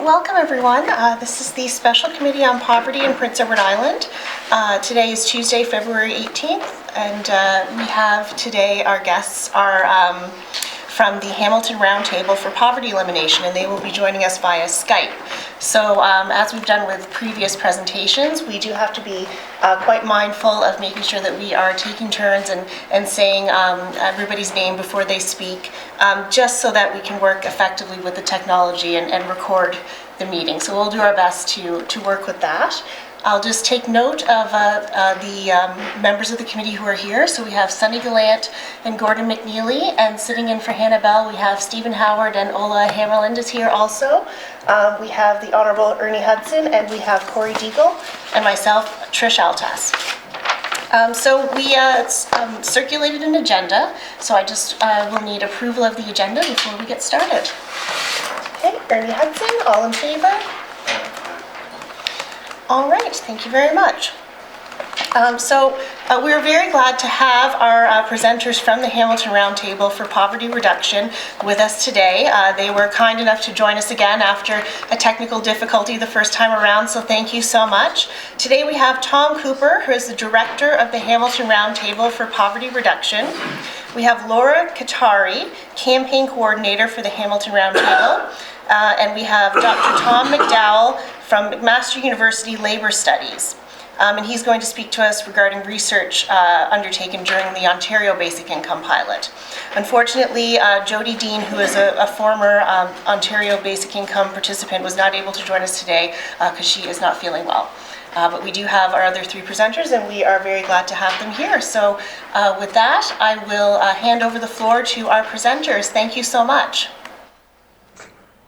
right, welcome everyone. This is the Special Committee on Poverty in Prince Edward Island. Today is Tuesday, February 18th, and we have today our guests are from the Hamilton Roundtable for Poverty Elimination, and they will be joining us via Skype. So as we've done with previous presentations, we do have to be quite mindful of making sure that we are taking turns and saying everybody's name before they speak, just so that we can work effectively with the technology and record the meeting. So we'll do our best to work with that. I'll just take note of the members of the committee who are here. So we have Sunny Gallant and Gordon McNeely, and sitting in for Hannah Bell, we have Stephen Howard and Ola Hammerland is here also. We have the Honorable Ernie Hudson, and we have Corey Deagle, and myself, Trish Altas. So we circulated an agenda, so I just will need approval of the agenda before we get started. Okay, Ernie Hudson, all in favor? All right, thank you very much. We're very glad to have our presenters from the Hamilton Roundtable for Poverty Reduction with us today. They were kind enough to join us again after a technical difficulty the first time around, so thank you so much. Today we have Tom Cooper, who is the director of the Hamilton Roundtable for Poverty Reduction. We have Laura Katari, campaign coordinator for the Hamilton Roundtable. And we have Dr. Tom McDowell from McMaster University Labor Studies. And he's going to speak to us regarding research undertaken during the Ontario Basic Income Pilot. Unfortunately, Jody Dean, who is a former Ontario Basic Income participant, was not able to join us today because she is not feeling well. But we do have our other three presenters, and we are very glad to have them here. So with that, I will hand over the floor to our presenters. Thank you so much.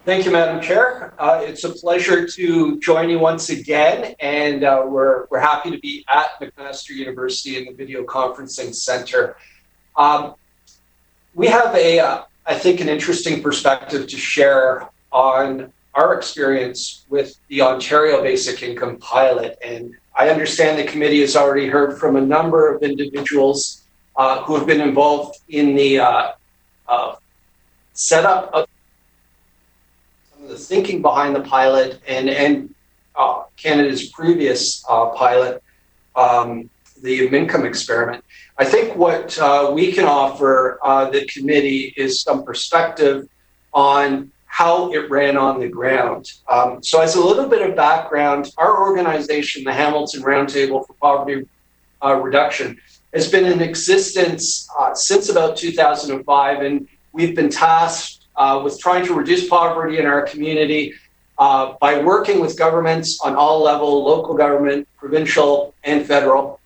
Thank you, Madam Chair. It's a pleasure to join you once again, and we're happy to be at McMaster University in the Video Conferencing Center. We have I think, an interesting perspective to share on our experience with the Ontario Basic Income Pilot, and I understand the committee has already heard from a number of individuals who have been involved in the setup of the thinking behind the pilot and Canada's previous pilot, the income experiment. I think what we can offer the committee is some perspective on how it ran on the ground. So as a little bit of background, our organization, the Hamilton Roundtable for Poverty Reduction, has been in existence since about 2005, and we've been tasked with trying to reduce poverty in our community by working with governments on all levels, local government, provincial, and federal,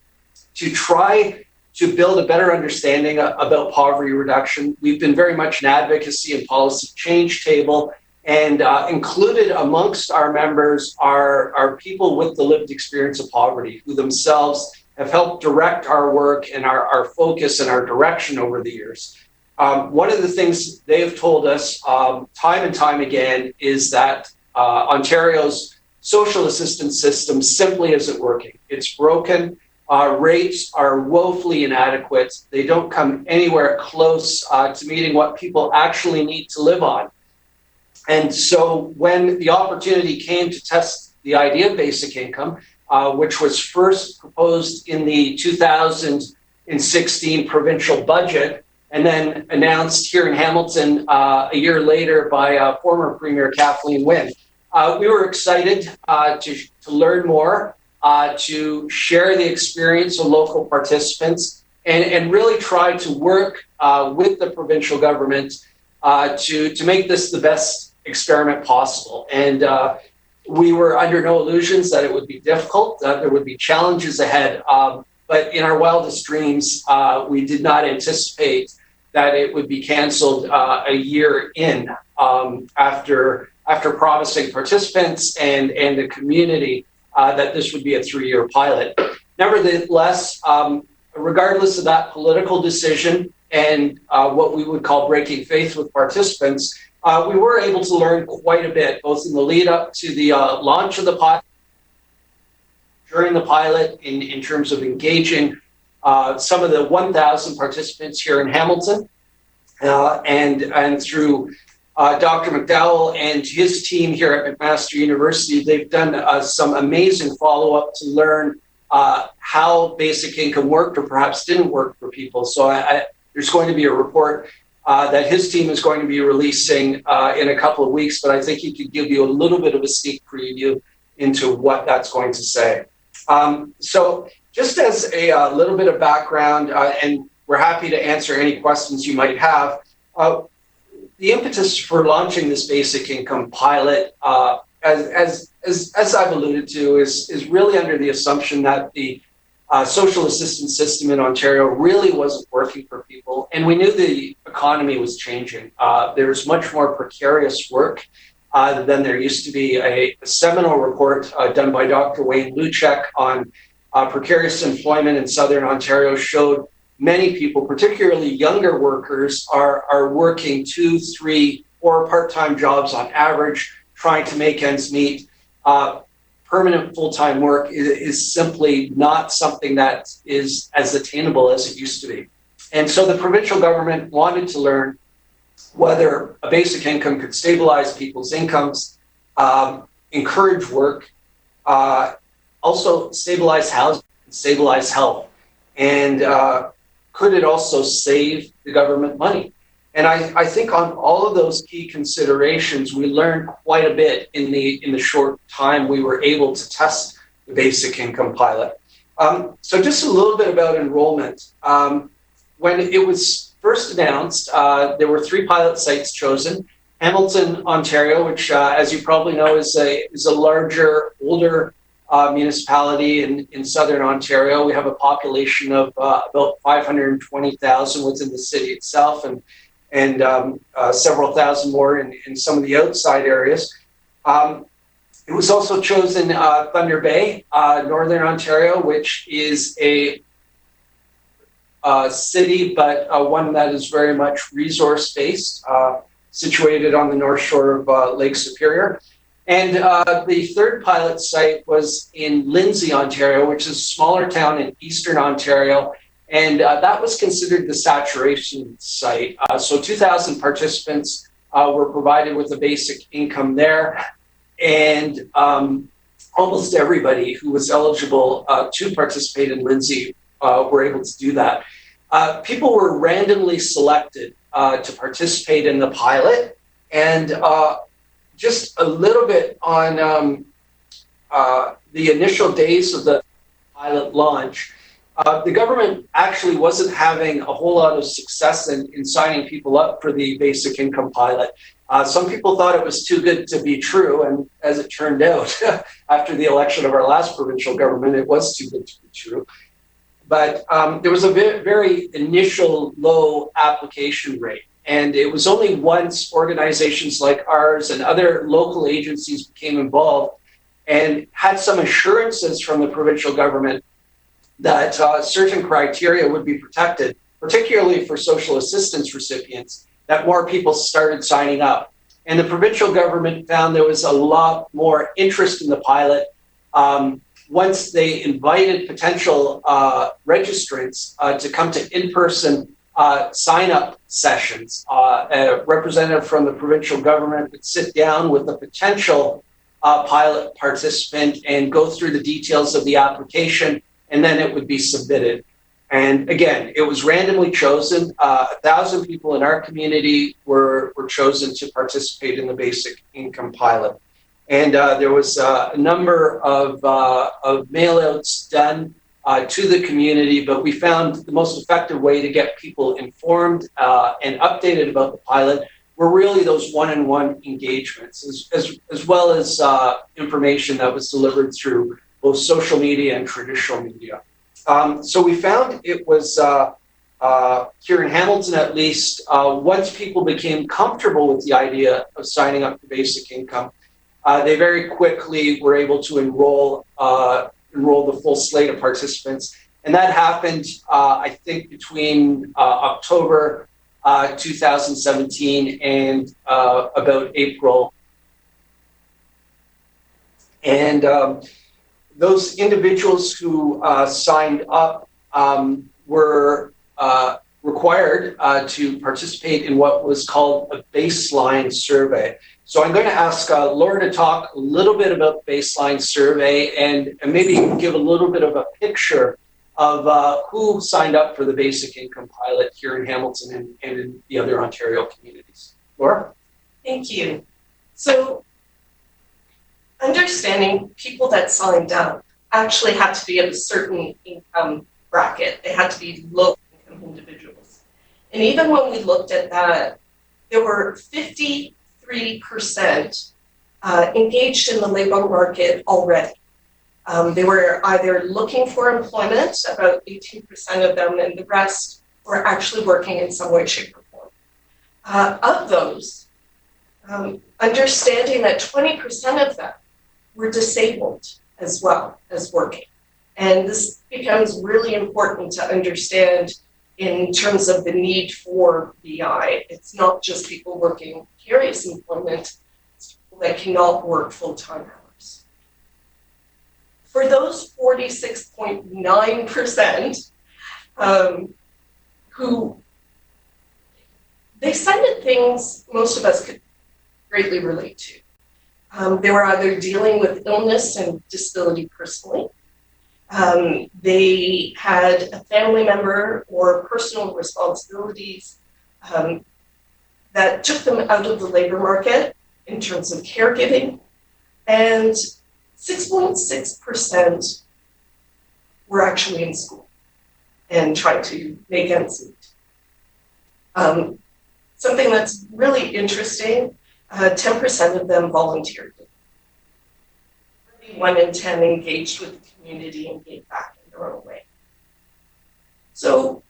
to try to build a better understanding about poverty reduction. We've been very much an advocacy and policy change table, and included amongst our members are people with the lived experience of poverty, who themselves have helped direct our work and our focus and our direction over the years. One of the things they have told us time and time again is that Ontario's social assistance system simply isn't working. It's broken. Rates are woefully inadequate. They don't come anywhere close to meeting what people actually need to live on. And so when the opportunity came to test the idea of basic income, which was first proposed in the 2016 provincial budget, and then announced here in Hamilton a year later by former Premier Kathleen Wynne. We were excited to learn more, to share the experience of local participants, and really try to work with the provincial government to make this the best experiment possible. And we were under no illusions that it would be difficult, that there would be challenges ahead. But in our wildest dreams, we did not anticipate that it would be canceled a year in after promising participants and the community that this would be a 3-year pilot. Nevertheless, regardless of that political decision and what we would call breaking faith with participants, we were able to learn quite a bit, both in the lead up to the launch of the pilot, during the pilot, in terms of engaging some of the 1,000 participants here in Hamilton, and through Dr. McDowell and his team here at McMaster University, they've done some amazing follow-up to learn how basic income worked or perhaps didn't work for people. So there's going to be a report that his team is going to be releasing in a couple of weeks, but I think he could give you a little bit of a sneak preview into what that's going to say. So just as a little bit of background, and we're happy to answer any questions you might have, the impetus for launching this basic income pilot, as I've alluded to, is really under the assumption that the social assistance system in Ontario really wasn't working for people, and we knew the economy was changing. There was much more precarious work than there used to be. A seminal report done by Dr. Wayne Luchek on precarious employment in Southern Ontario showed many people, particularly younger workers, are working 2, 3, 4 part-time jobs on average, trying to make ends meet. Permanent full-time work is simply not something that is as attainable as it used to be. And so the provincial government wanted to learn whether a basic income could stabilize people's incomes, encourage work, also stabilize housing, stabilize health, and could it also save the government money? And I think on all of those key considerations, we learned quite a bit in the short time we were able to test the basic income pilot. So just a little bit about enrollment. When it was first announced, there were 3 pilot sites chosen. Hamilton, Ontario, which as you probably know is a larger, older municipality in Southern Ontario. We have a population of about 520,000 within the city itself, and several thousand more in some of the outside areas. It was also chosen Thunder Bay, Northern Ontario, which is a city, but one that is very much resource-based, situated on the north shore of Lake Superior. And the third pilot site was in Lindsay, Ontario, which is a smaller town in eastern Ontario. And that was considered the saturation site. So 2,000 participants were provided with a basic income there. And almost everybody who was eligible to participate in Lindsay were able to do that. People were randomly selected to participate in the pilot. And just a little bit on the initial days of the pilot launch, the government actually wasn't having a whole lot of success in signing people up for the basic income pilot. Some people thought it was too good to be true, and as it turned out, after the election of our last provincial government, it was too good to be true. But there was a very initial low application rate. And it was only once organizations like ours and other local agencies became involved and had some assurances from the provincial government that certain criteria would be protected, particularly for social assistance recipients, that more people started signing up. And the provincial government found there was a lot more interest in the pilot once they invited potential registrants to come to in-person sign-up sessions. A representative from the provincial government would sit down with a potential pilot participant and go through the details of the application, and then it would be submitted. And again, it was randomly chosen. 1,000 people in our community were chosen to participate in the basic income pilot. And there was a number of mail-outs done to the community, but we found the most effective way to get people informed and updated about the pilot were really those one-on-one engagements, as well as information that was delivered through both social media and traditional media. So we found it was, here in Hamilton at least, once people became comfortable with the idea of signing up for basic income, they very quickly were able to enroll the full slate of participants. And that happened, I think, between October 2017 and about April. And those individuals who signed up were required to participate in what was called a baseline survey. So I'm going to ask Laura to talk a little bit about the baseline survey and maybe give a little bit of a picture of who signed up for the basic income pilot here in Hamilton and in the other Ontario communities. Laura? Thank you. So understanding people that signed up actually had to be of a certain income bracket. They had to be low income individuals. And even when we looked at that, there were 53% engaged in the labor market already. They were either looking for employment, about 18% of them, and the rest were actually working in some way, shape, or form. Of those, understanding that 20% of them were disabled as well as working. And this becomes really important to understand in terms of the need for PEI. It's not just people working precarious employment, it's people that cannot work full-time hours. For those 46.9% who they cited things most of us could greatly relate to. They were either dealing with illness and disability personally. They had a family member or personal responsibilities that took them out of the labor market in terms of caregiving. And 6.6% were actually in school and trying to make ends meet. Something that's really interesting, 10% of them volunteered. 1 in 10 engaged with the community and gave back in their own way. So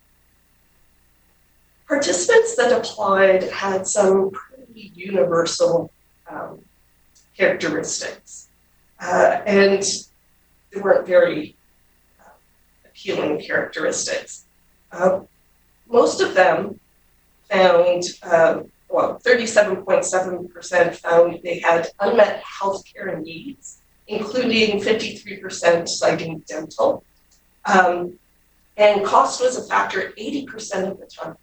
participants that applied had some pretty universal characteristics. And they weren't very appealing characteristics. Most of them found, 37.7% found they had unmet healthcare needs, including 53% citing dental. And cost was a factor 80% of the time.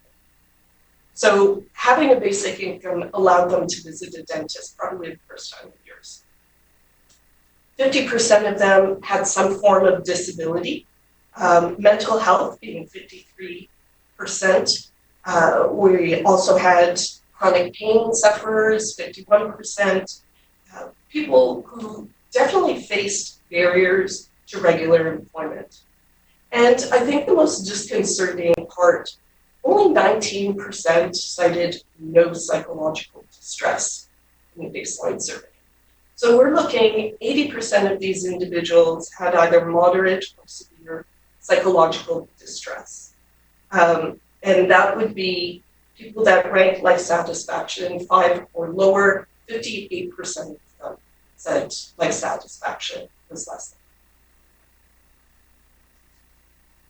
So having a basic income allowed them to visit a dentist probably the first time in years. 50% of them had some form of disability, mental health being 53%. We also had chronic pain sufferers, 51%, people who definitely faced barriers to regular employment. And I think the most disconcerting part, only 19% cited no psychological distress in the baseline survey. So we're looking, 80% of these individuals had either moderate or severe psychological distress. And that would be people that rank life satisfaction 5 or lower, 58% of them said life satisfaction was less than.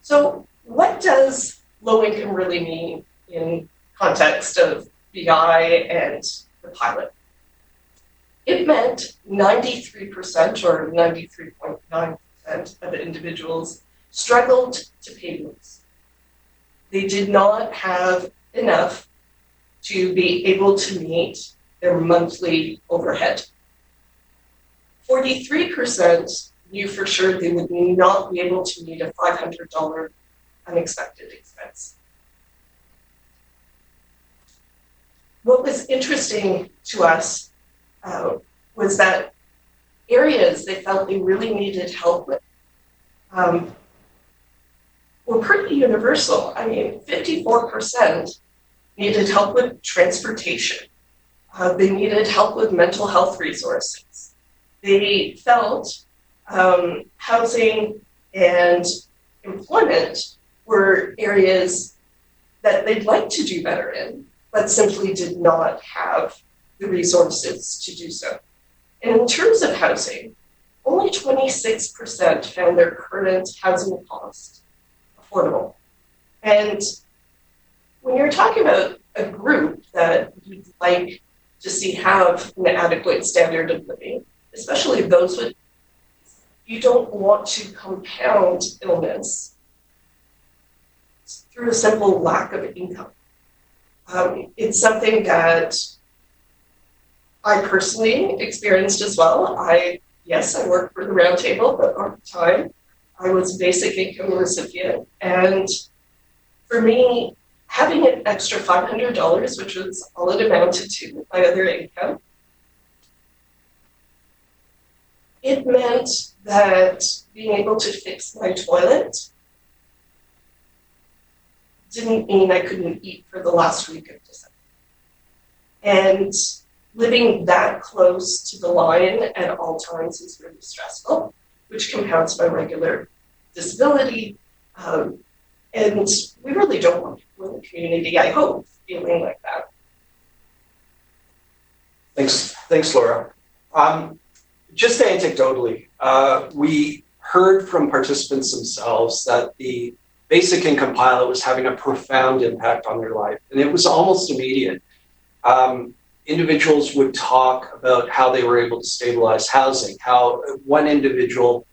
So what does low income really mean in context of PEI and the pilot? It meant 93% or 93.9% of the individuals struggled to pay bills. They did not have enough to be able to meet their monthly overhead. 43% knew for sure they would not be able to meet a $500 unexpected expense. What was interesting to us was that areas they felt they really needed help with were pretty universal. I mean, 54% needed help with transportation. They needed help with mental health resources. They felt housing and employment were areas that they'd like to do better in, but simply did not have the resources to do so. And in terms of housing, only 26% found their current housing cost affordable. And when you're talking about a group that you'd like to see have an adequate standard of living, especially those with, you don't want to compound illness through a simple lack of income. It's something that I personally experienced as well. Yes, I worked for the Roundtable, but at the time I was a basic income recipient. And for me, having an extra $500, which was all it amounted to my other income, it meant that being able to fix my toilet didn't mean I couldn't eat for the last week of December. And living that close to the line at all times is really stressful, which compounds my regular disability. And we really don't want people in the community, I hope, feeling like that. Thanks, Laura. Just anecdotally, we heard from participants themselves that the basic income pilot was having a profound impact on their life, and it was almost immediate. Individuals would talk about how they were able to stabilize housing, how one individual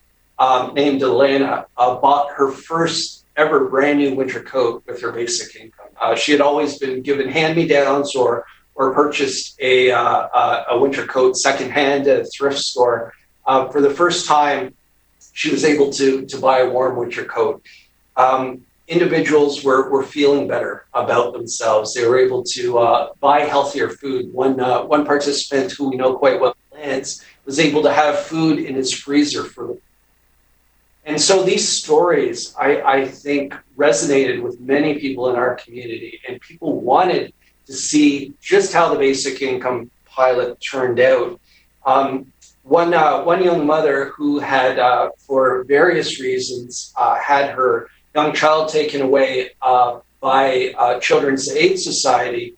named Elena bought her first ever brand new winter coat with her basic income. She had always been given hand-me-downs or purchased a winter coat secondhand at a thrift store. For the first time, she was able to buy a warm winter coat. Individuals were feeling better about themselves. They were able to buy healthier food. One participant who we know quite well, Lance, was able to have food in his freezer for them. And so these stories, I think, resonated with many people in our community, and people wanted to see just how the basic income pilot turned out. One young mother who had, for various reasons, had her young child taken away by Children's Aid Society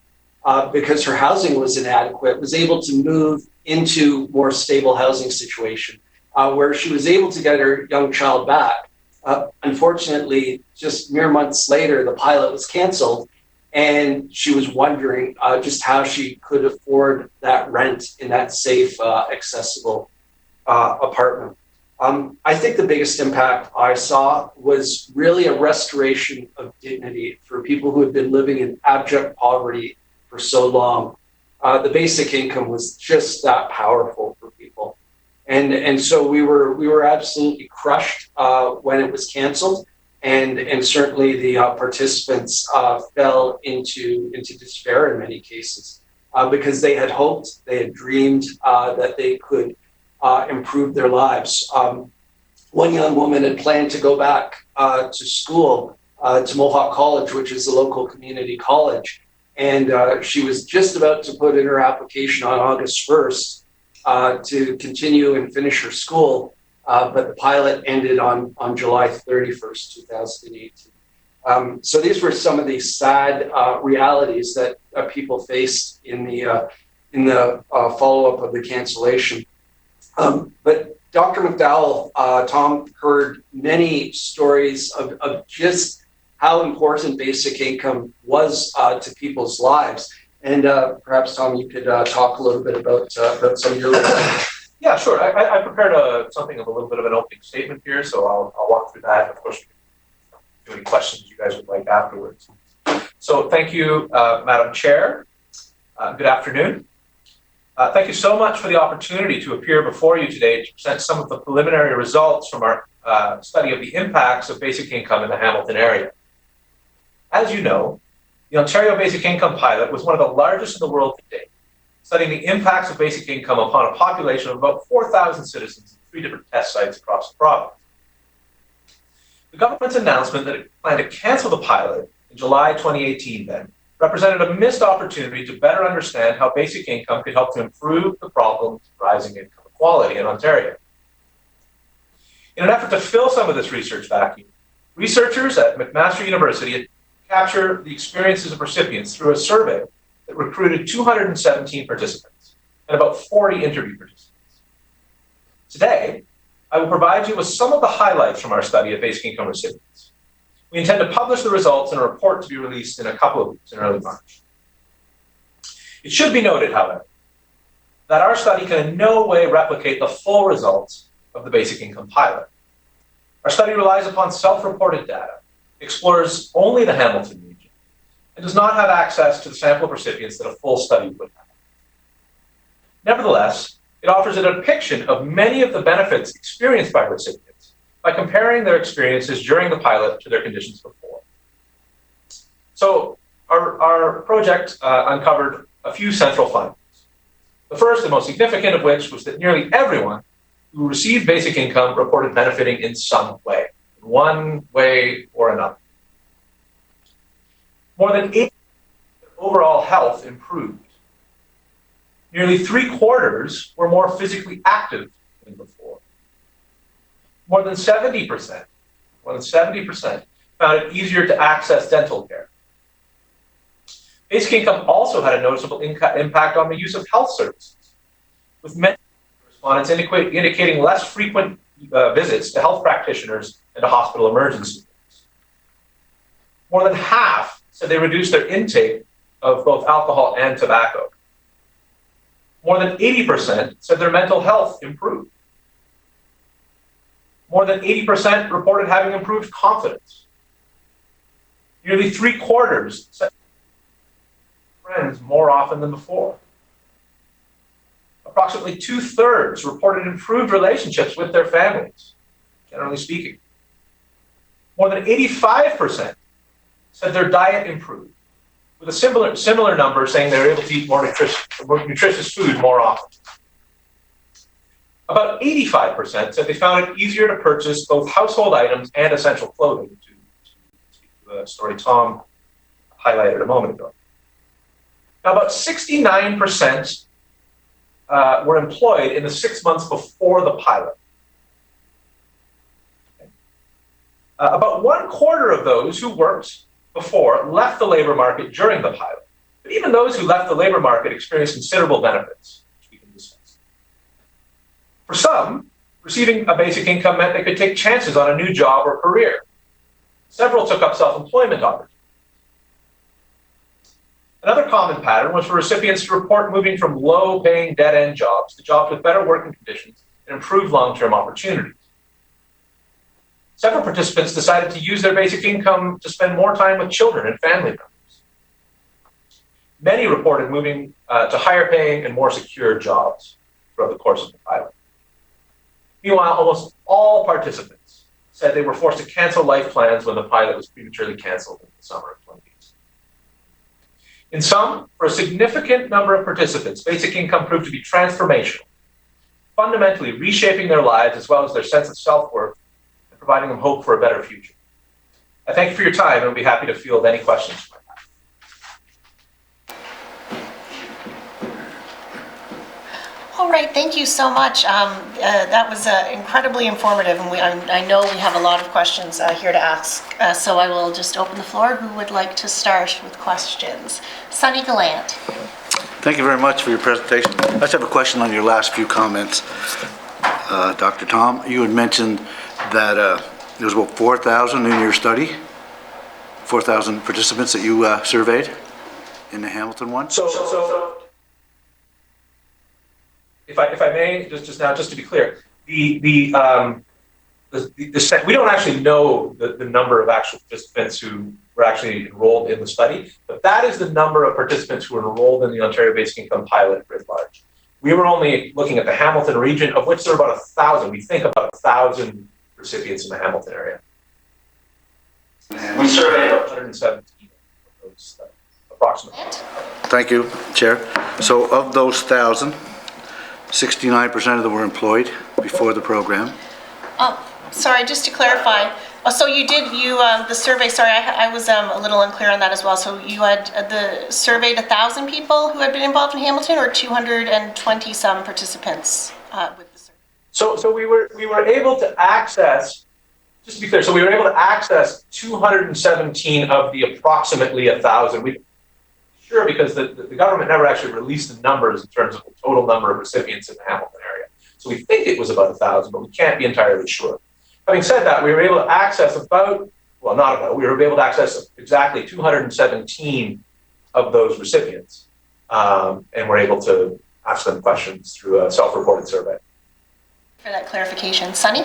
because her housing was inadequate, was able to move into more stable housing situation where she was able to get her young child back. Unfortunately, just mere months later, the pilot was canceled, and she was wondering just how she could afford that rent in that safe, accessible apartment. I think the biggest impact I saw was really a restoration of dignity for people who had been living in abject poverty for so long. The basic income was just that powerful for people. And so we were absolutely crushed when it was canceled. And certainly the participants fell into despair in many cases because they had hoped, they had dreamed that they could improve their lives. One young woman had planned to go back to school to Mohawk College, which is a local community college. And she was just about to put in her application on August 1st to continue and finish her school. But the pilot ended on July 31st, 2018. So these were some of the sad realities that people faced in the follow-up of the cancellation. But Dr. McDowell, Tom, heard many stories of just how important basic income was to people's lives. And perhaps, Tom, you could talk a little bit about some of your research. Yeah, sure. I prepared something of a little bit of an opening statement here, so I'll walk through that. Of course, you can do any questions you guys would like afterwards. So thank you, Madam Chair. Good afternoon. Thank you so much for the opportunity to appear before you today to present some of the preliminary results from our study of the impacts of basic income in the Hamilton area. As you know, the Ontario Basic Income Pilot was one of the largest in the world to date, studying the impacts of basic income upon a population of about 4,000 citizens in 3 different test sites across the province. The government's announcement that it planned to cancel the pilot in July 2018 then represented a missed opportunity to better understand how basic income could help to improve the problems of rising income equality in Ontario. In an effort to fill some of this research vacuum, researchers at McMaster University capture the experiences of recipients through a survey that recruited 217 participants and about 40 interview participants. Today, I will provide you with some of the highlights from our study of basic income recipients. We intend to publish the results in a report to be released in a couple of weeks in early March. It should be noted, however, that our study can in no way replicate the full results of the basic income pilot. Our study relies upon self-reported data explores only the Hamilton region and does not have access to the sample of recipients that a full study would have. Nevertheless, it offers a depiction of many of the benefits experienced by recipients by comparing their experiences during the pilot to their conditions before. So our project uncovered a few central findings. The first and most significant of which was that nearly everyone who received basic income reported benefiting in some way, in one way or another. More than 80% of overall health improved. Nearly 3/4 were more physically active than before. More than 70% found it easier to access dental care. Basic income also had a noticeable impact on the use of health services, with many respondents indicating less frequent visits to health practitioners and to hospital emergency rooms. More than half said they reduced their intake of both alcohol and tobacco. More than 80% said their mental health improved. More than 80% reported having improved confidence. Nearly 3/4 said friends more often than before. Approximately 2/3 reported improved relationships with their families, generally speaking. More than 85% said their diet improved, with a similar number saying they were able to eat more nutritious food more often. About 85% said they found it easier to purchase both household items and essential clothing, to speak to the story Tom highlighted a moment ago. Now, about 69% were employed in the 6 months before the pilot. About 1/4 of those who worked before left the labor market during the pilot. But even those who left the labor market experienced considerable benefits, which we can discuss. For some, receiving a basic income meant they could take chances on a new job or career. Several took up self-employment opportunities. Another common pattern was for recipients to report moving from low-paying dead-end jobs to jobs with better working conditions and improved long-term opportunities. Several participants decided to use their basic income to spend more time with children and family members. Many reported moving to higher-paying and more secure jobs throughout the course of the pilot. Meanwhile, almost all participants said they were forced to cancel life plans when the pilot was prematurely canceled in the summer of 2018. In sum, for a significant number of participants, basic income proved to be transformational, fundamentally reshaping their lives as well as their sense of self-worth and providing them hope for a better future. I thank you for your time and will be happy to field any questions you might have. All right, thank you so much. That was incredibly informative, and I know we have a lot of questions here to ask. So I will just open the floor. Who would like to start with questions? Sunny Gallant. Thank you very much for your presentation. I just have a question on your last few comments. Dr. Tom, you had mentioned that there was about 4,000 in your study, 4,000 participants that you surveyed in the Hamilton one? So if I may, just to be clear, we don't actually know the number of actual participants who were actually enrolled in the study, but that is the number of participants who were enrolled in the Ontario Basic Income pilot writ large. We were only looking at the Hamilton region, of which there are about 1,000. We think about 1,000 recipients in the Hamilton area. We surveyed about 117 of those, approximately. Thank you, Chair. So of those 1,000, 69% of them were employed before the program. Sorry, just to clarify. So the survey, sorry, I was a little unclear on that as well. So you had surveyed 1,000 people who had been involved in Hamilton, or 220 some participants with the survey? So we were able to access, just to be clear, so we were able to access 217 of the approximately 1,000. Sure, because the government never actually released the numbers in terms of the total number of recipients in the Hamilton area. So we think it was about 1,000, but we can't be entirely sure. Having said that, we were able to access we were able to access exactly 217 of those recipients, and we're able to ask them questions through a self-reported survey. For that clarification. Sunny?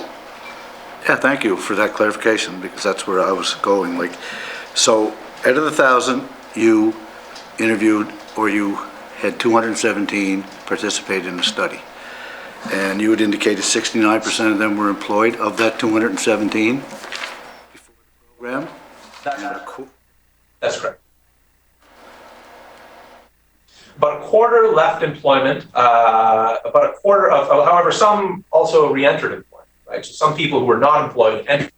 Yeah, thank you for that clarification, because that's where I was going. Like, so out of the 1,000 you interviewed, or you had 217 participate in the study, and you had indicated 69% of them were employed of that 217 before the program? That's correct. About a quarter left employment, about a quarter of, however, some also re-entered employment, right? So some people who were not employed entered.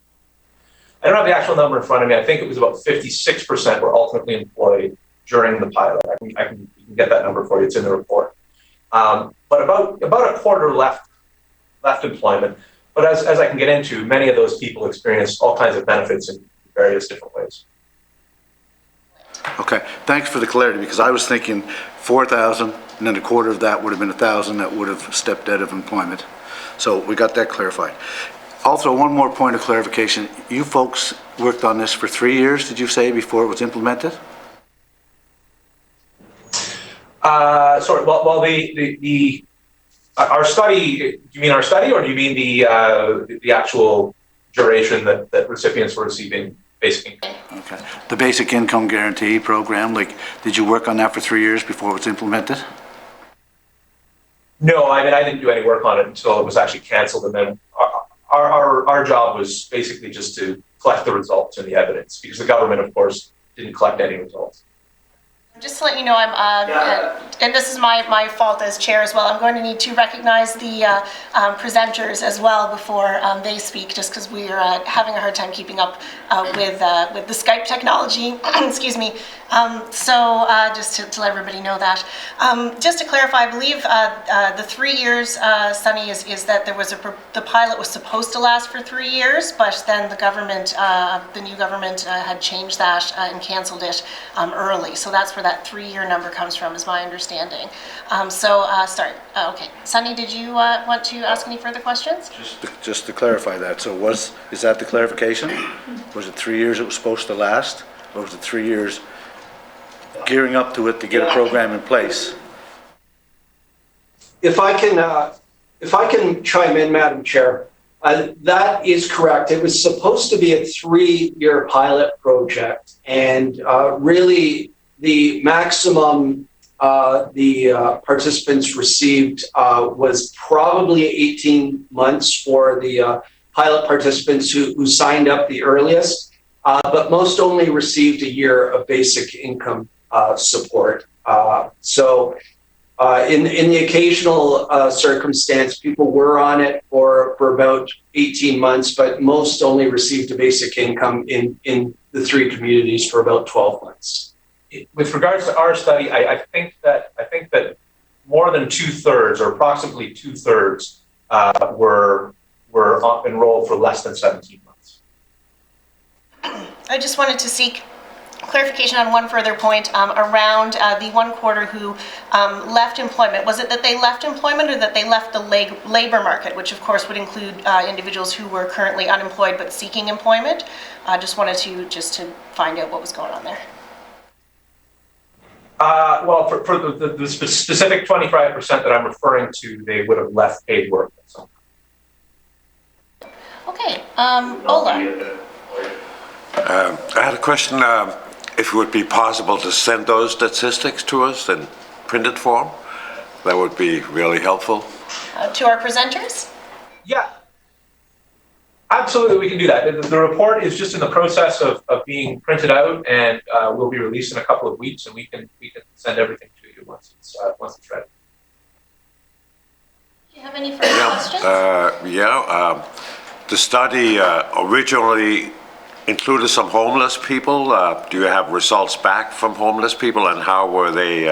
I don't have the actual number in front of me. I think it was about 56% were ultimately employed during the pilot. I can get that number for you. It's in the report. But about a quarter left employment. But as I can get into, many of those people experienced all kinds of benefits in various different ways. Okay, thanks for the clarity, because I was thinking 4,000, and then a quarter of that would have been 1,000 that would have stepped out of employment. So we got that clarified. Also, one more point of clarification. You folks worked on this for 3 years, did you say, before it was implemented? Sorry, well, our study, do you mean our study, or do you mean the actual duration that recipients were receiving basic income? Okay. The basic income guarantee program, like, did you work on that for 3 years before it was implemented? No, I mean, I didn't do any work on it until it was actually canceled, and then our job was basically just to collect the results and the evidence, because the government, of course, didn't collect any results. Just to let you know, and this is my fault as chair as well, I'm going to need to recognize the presenters as well before they speak, just because we are having a hard time keeping up with the Skype technology. Excuse me. So just to let everybody know that. Just to clarify, I believe the 3 years, Sunny, is that there was the pilot was supposed to last for 3 years, but then the new government had changed that and canceled it early. So that's where that 3-year number comes from, is my understanding. Sorry. Okay. Sunny, did you want to ask any further questions? Just to clarify that, so is that the clarification? Was it 3 years it was supposed to last, or was it 3 years gearing up to it to get a program in place? If I can chime in, Madam Chair, that is correct. It was supposed to be a 3-year pilot project, and really the maximum the participants received was probably 18 months for the pilot participants who signed up the earliest, but most only received a year of basic income support. In the occasional circumstance, people were on it for about 18 months, but most only received a basic income in the 3 communities for about 12 months. With regards to our study, I think that more than 2/3, or approximately 2/3, were enrolled for less than 17 months. I just wanted to seek clarification on one further point around the 1/4 who left employment. Was it that they left employment, or that they left the labor market, which of course would include individuals who were currently unemployed but seeking employment? Just wanted to find out what was going on there. Well, for the specific 25% that I'm referring to, they would have left paid work at some point. Okay, Ola. I had a question, if it would be possible to send those statistics to us in printed form. That would be really helpful. To our presenters? Yeah, absolutely, we can do that. The report is just in the process of being printed out, and will be released in a couple of weeks, and we can send everything to you once it's ready. Do you have any further questions? The study originally included some homeless people. Do you have results back from homeless people, and how were they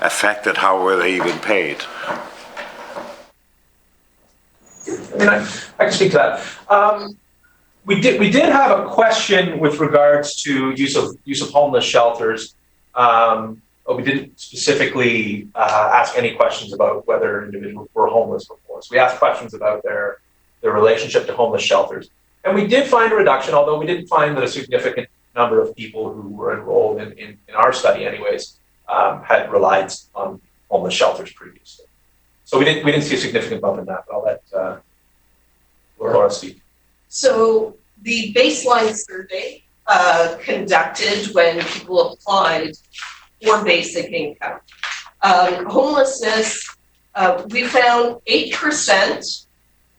affected? How were they even paid? I mean, I can speak to that. We did have a question with regards to use of homeless shelters, but we didn't specifically ask any questions about whether individuals were homeless before. So we asked questions about their relationship to homeless shelters, and we did find a reduction, although we didn't find that a significant number of people who were enrolled in our study, anyways, had relied on homeless shelters previously. So we didn't see a significant bump in that, but I'll let Laura speak. So the baseline survey conducted when people applied for basic income. Homelessness, we found 8%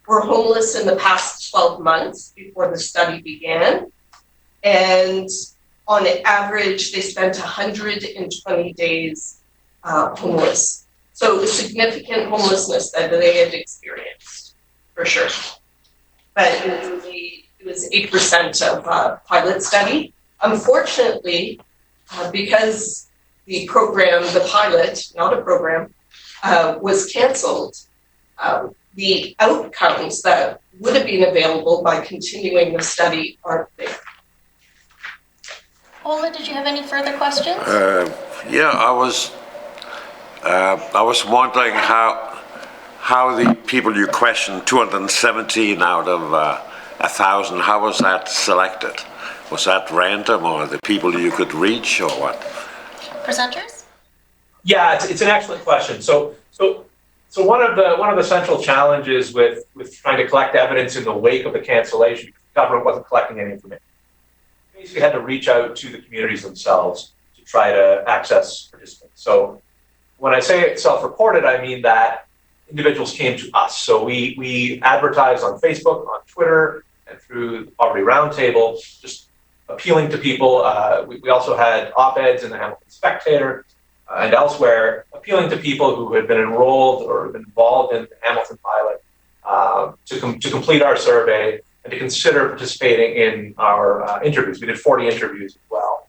were homeless in the past 12 months before the study began. And on average, they spent 120 days homeless. So significant homelessness that they had experienced, for sure. But it was 8% of pilot study. Unfortunately, because the program, the pilot, not a program, was canceled, the outcomes that would have been available by continuing the study aren't there. Ola, did you have any further questions? Yeah, I was wondering how the people you questioned, 217 out of 1,000, how was that selected? Was that random, or the people you could reach, or what? Presenters? Yeah, it's an excellent question. So one of the central challenges with trying to collect evidence in the wake of the cancellation, because the government wasn't collecting any information, we basically had to reach out to the communities themselves to try to access participants. So when I say it's self-reported, I mean that individuals came to us. So we advertised on Facebook, on Twitter, and through the Poverty Roundtable, just appealing to people. We also had op-eds in the Hamilton Spectator and elsewhere, appealing to people who had been enrolled or been involved in the Hamilton pilot to complete our survey and to consider participating in our interviews. We did 40 interviews as well.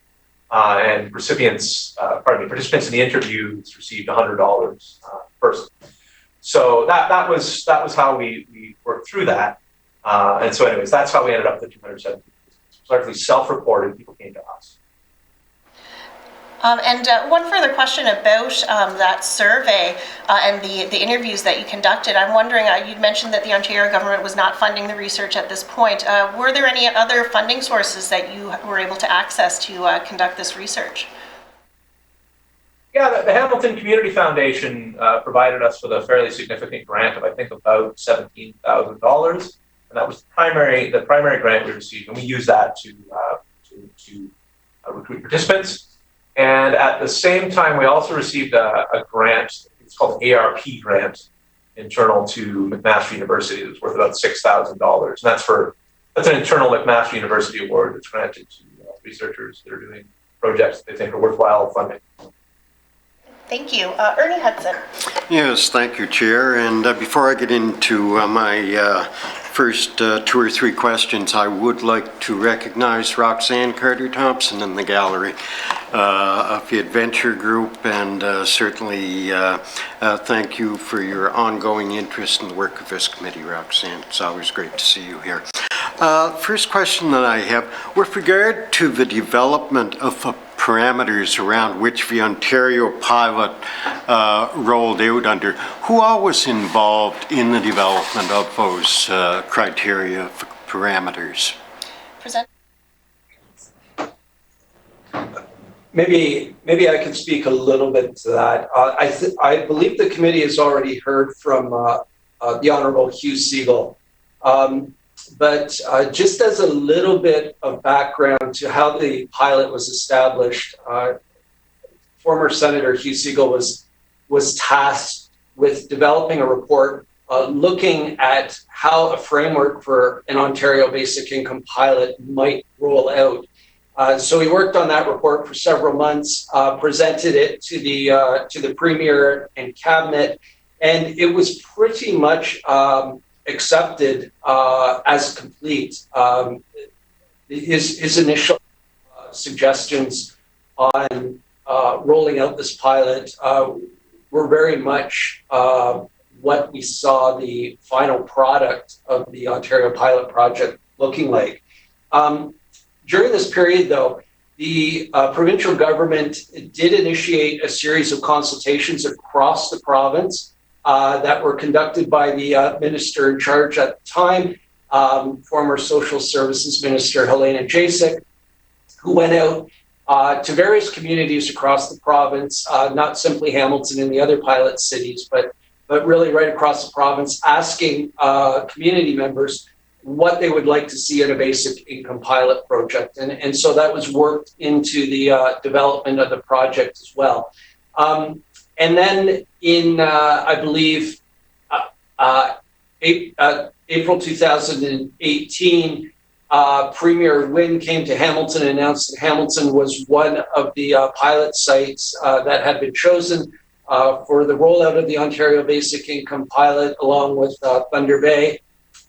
And participants in the interviews received $100 per person. So that was how we worked through that. And so anyways, that's how we ended up with 270. It's largely self-reported, people came to us. And one further question about that survey and the interviews that you conducted. I'm wondering, you'd mentioned that the Ontario government was not funding the research at this point. Were there any other funding sources that you were able to access to conduct this research? Yeah, the Hamilton Community Foundation provided us with a fairly significant grant of, I think, about $17,000, and that was the primary grant we received, and we used that to recruit participants. And at the same time, we also received a grant. It's called an ARP grant, internal to McMaster University. It was worth about $6,000, and that's an internal McMaster University award that's granted to researchers that are doing projects that they think are worthwhile funding. Thank you. Ernie Hudson. Yes, thank you, Chair. And before I get into my first 2 or 3 questions, I would like to recognize Roxanne Carter-Thompson in the gallery of the Adventure Group, and certainly thank you for your ongoing interest in the work of this committee, Roxanne. It's always great to see you here. First question that I have, with regard to the development of parameters around which the Ontario pilot rolled out under, who all was involved in the development of those criteria for parameters? Present. Maybe I could speak a little bit to that. I believe the committee has already heard from the Honourable Hugh Segal. But just as a little bit of background to how the pilot was established, former Senator Hugh Segal was tasked with developing a report looking at how a framework for an Ontario basic income pilot might roll out. So he worked on that report for several months, presented it to the Premier and Cabinet, and it was pretty much accepted as complete. His initial suggestions on rolling out this pilot were very much what we saw the final product of the Ontario pilot project looking like. During this period, though, the provincial government did initiate a series of consultations across the province that were conducted by the minister in charge at the time, former Social Services Minister Helena Jasek, who went out to various communities across the province, not simply Hamilton and the other pilot cities, but really right across the province, asking community members, what they would like to see in a basic income pilot project. And so that was worked into the development of the project as well. And then in, I believe, April 2018, Premier Wynne came to Hamilton and announced that Hamilton was one of the pilot sites that had been chosen for the rollout of the Ontario Basic Income Pilot, along with Thunder Bay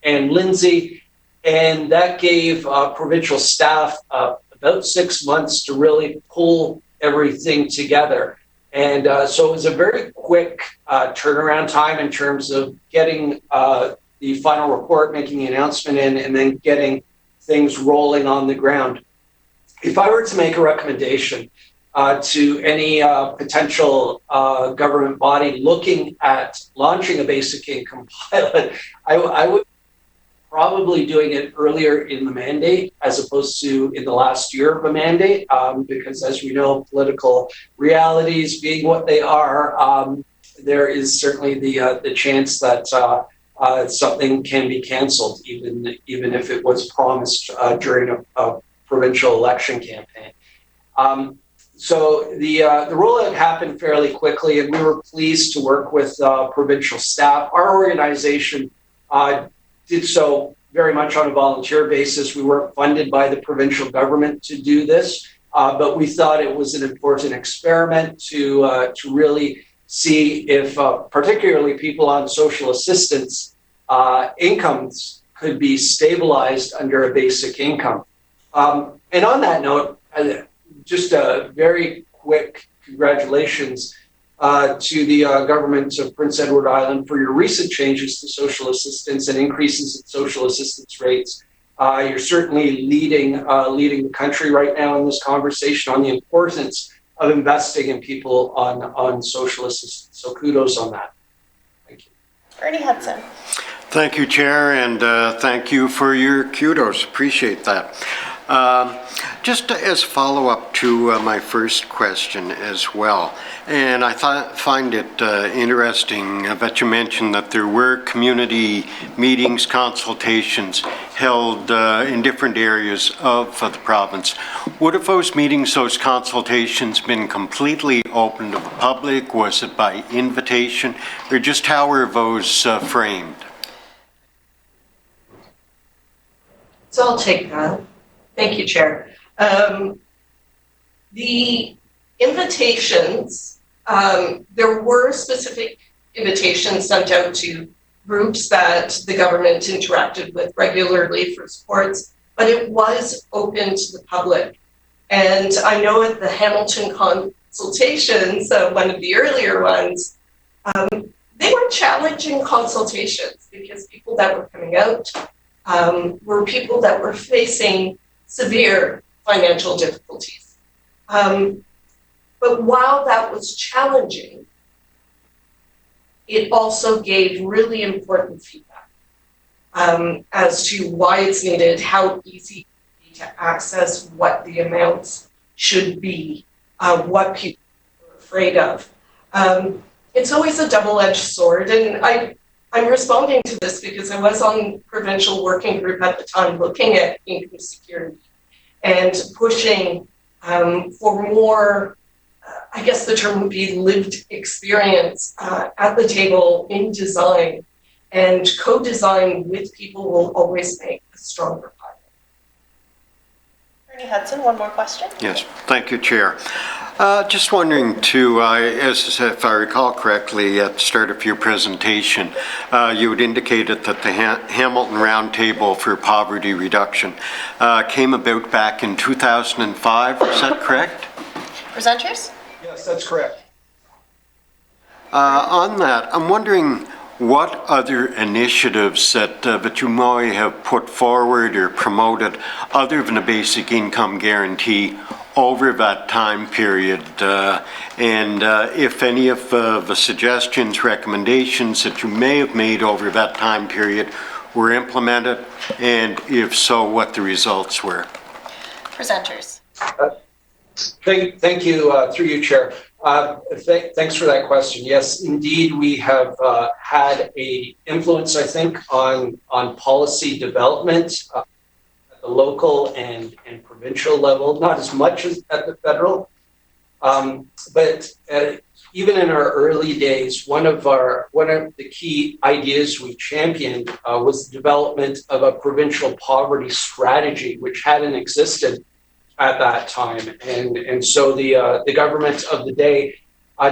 and Lindsay. And that gave provincial staff about 6 months to really pull everything together. And so it was a very quick turnaround time in terms of getting the final report, making the announcement in, and then getting things rolling on the ground. If I were to make a recommendation to any potential government body looking at launching a basic income pilot, I would probably doing it earlier in the mandate as opposed to in the last year of a mandate, because as we know, political realities being what they are, there is certainly the chance that something can be canceled, even if it was promised during a provincial election campaign. So the rollout happened fairly quickly, and we were pleased to work with provincial staff. Our organization did so very much on a volunteer basis. We weren't funded by the provincial government to do this, but we thought it was an important experiment to really see if particularly people on social assistance incomes could be stabilized under a basic income. And on that note, just a very quick congratulations to the government of Prince Edward Island for your recent changes to social assistance and increases in social assistance rates. You're certainly leading the country right now in this conversation on the importance of investing in people on social assistance. So kudos on that. Thank you. Ernie Hudson. Thank you, Chair, and thank you for your kudos. Appreciate that. Just as follow-up to my first question as well, and I find it interesting that you mentioned that there were community meetings, consultations held in different areas of the province. Would have those meetings, those consultations been completely open to the public? Was it by invitation? Or just how were those framed? So I'll take that. Thank you, Chair. The invitations, there were specific invitations sent out to groups that the government interacted with regularly for supports, but it was open to the public. And I know at the Hamilton consultations, one of the earlier ones, they were challenging consultations because people that were coming out were people that were facing severe financial difficulties. But while that was challenging, it also gave really important feedback as to why it's needed, how easy it would be to access, what the amounts should be, what people are afraid of. It's always a double-edged sword, and I'm responding to this because I was on provincial working group at the time looking at income security and pushing for more, I guess the term would be lived experience at the table in design, and co-design with people will always make a stronger pilot. Ernie Hudson, one more question. Yes, thank you, Chair. Just wondering too, as if I recall correctly at the start of your presentation, you had indicated that the Hamilton Roundtable for Poverty Reduction came about back in 2005, is that correct? Presenters? Yes, that's correct. On that, I'm wondering what other initiatives that you might have put forward or promoted other than a basic income guarantee over that time period, and if any of the suggestions, recommendations that you may have made over that time period were implemented, and if so, what the results were. Presenters. Thank you, through you, Chair. Thanks for that question. Yes, indeed, we have had a influence, I think, on policy development at the local and provincial level, not as much as at the federal. But even in our early days, one of the key ideas we championed was the development of a provincial poverty strategy, which hadn't existed at that time. And so the government of the day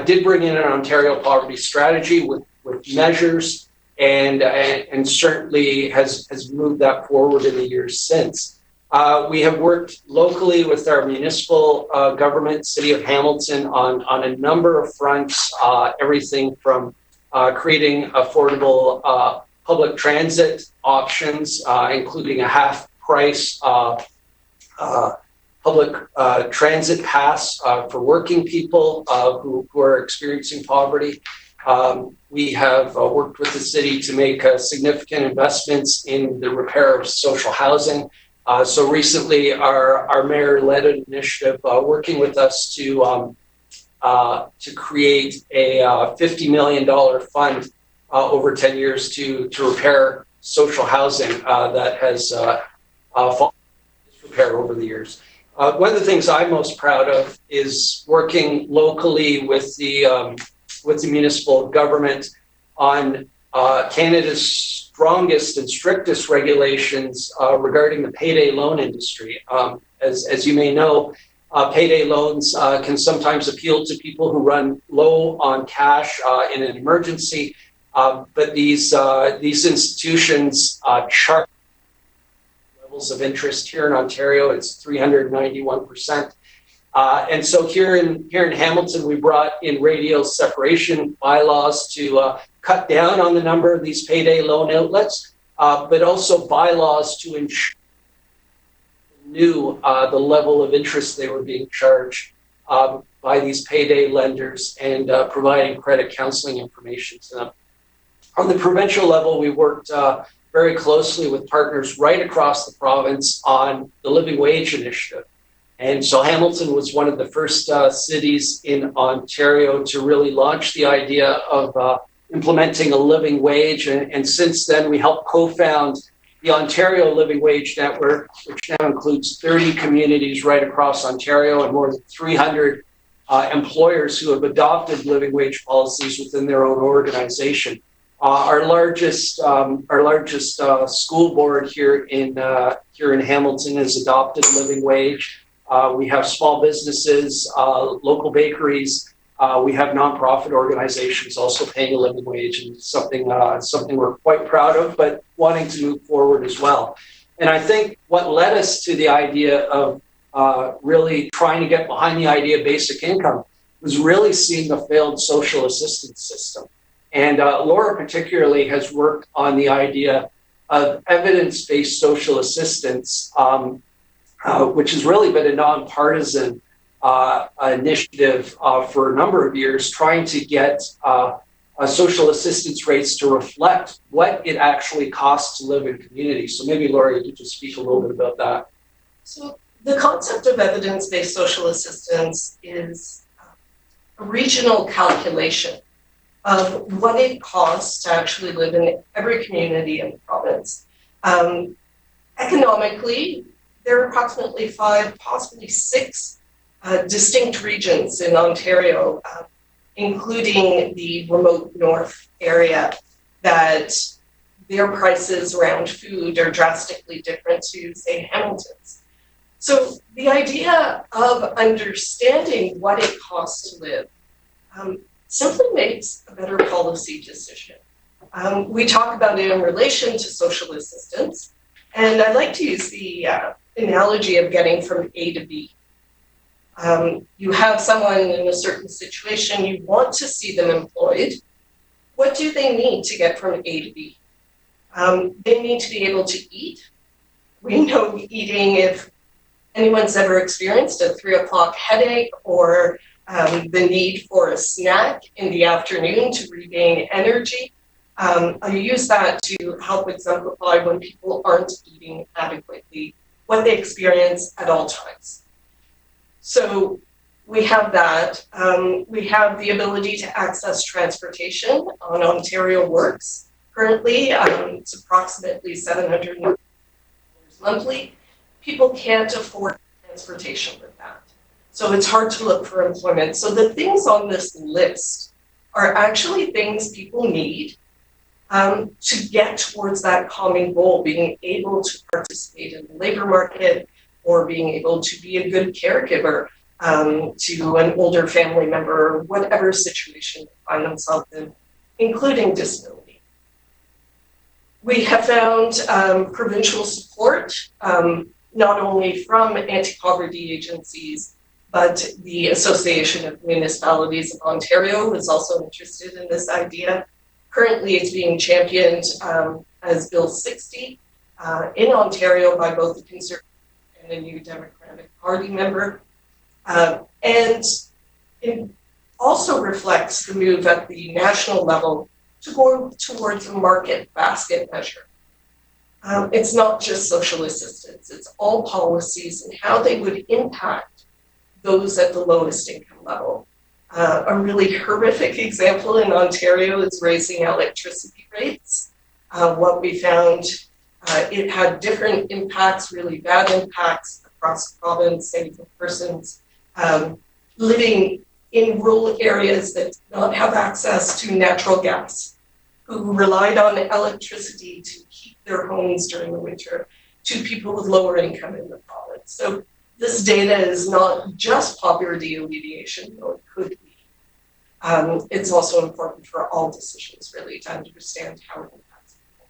did bring in an Ontario poverty strategy with measures and certainly has moved that forward in the years since. We have worked locally with our municipal government, City of Hamilton, on a number of fronts, everything from creating affordable public transit options, including a half-price public transit pass for working people who are experiencing poverty. We have worked with the city to make significant investments in the repair of social housing. So recently, our mayor led an initiative working with us to create a $50 million fund over 10 years to repair social housing that has fallen repair over the years. One of the things I'm most proud of is working locally with the municipal government on Canada's strongest and strictest regulations regarding the payday loan industry. As you may know, payday loans can sometimes appeal to people who run low on cash in an emergency, but these institutions charge of interest. Here in Ontario, it's 391%. And so here in Hamilton, we brought in radial separation bylaws to cut down on the number of these payday loan outlets, but also bylaws to ensure the level of interest they were being charged by these payday lenders and providing credit counseling information to them. On the provincial level, we worked very closely with partners right across the province on the Living Wage Initiative. And so Hamilton was one of the first cities in Ontario to really launch the idea of implementing a living wage. And since then, we helped co-found the Ontario Living Wage Network, which now includes 30 communities right across Ontario and more than 300 employers who have adopted living wage policies within their own organization. Our largest school board here in Hamilton has adopted living wage. We have small businesses, local bakeries. We have nonprofit organizations also paying a living wage, and something we're quite proud of, but wanting to move forward as well. And I think what led us to the idea of really trying to get behind the idea of basic income was really seeing the failed social assistance system. And Laura particularly has worked on the idea of evidence-based social assistance, which has really been a nonpartisan initiative for a number of years, trying to get social assistance rates to reflect what it actually costs to live in communities. So maybe Laura, you could just speak a little bit about that. So the concept of evidence-based social assistance is a regional calculation of what it costs to actually live in every community in the province. Economically, there are approximately 5, possibly 6 distinct regions in Ontario, including the remote north area, that their prices around food are drastically different to, say, Hamilton's. So the idea of understanding what it costs to live simply makes a better policy decision. We talk about it in relation to social assistance, and I'd like to use the analogy of getting from A to B. You have someone in a certain situation, you want to see them employed. What do they need to get from A to B? They need to be able to eat. We know eating, if anyone's ever experienced a 3 o'clock headache or the need for a snack in the afternoon to regain energy. I use that to help exemplify when people aren't eating adequately, what they experience at all times. So we have that. We have the ability to access transportation on Ontario Works. Currently, it's approximately $700 monthly. People can't afford transportation with that. So it's hard to look for employment. So the things on this list are actually things people need to get towards that common goal, being able to participate in the labor market or being able to be a good caregiver to an older family member, or whatever situation they find themselves in, including disability. We have found provincial support, not only from anti-poverty agencies, but the Association of Municipalities of Ontario is also interested in this idea. Currently, it's being championed as Bill 60 in Ontario by both the Conservative and a New Democratic Party member. And it also reflects the move at the national level to go towards a market basket measure. It's not just social assistance, it's all policies and how they would impact those at the lowest income level. A really horrific example in Ontario is raising electricity rates. What we found, it had different impacts, really bad impacts across the province, same for persons living in rural areas that did not have access to natural gas, who relied on electricity to heat their homes during the winter, to people with lower income in the province. So this data is not just poverty alleviation, though it could be. It's also important for all decisions, really, to understand how it impacts people.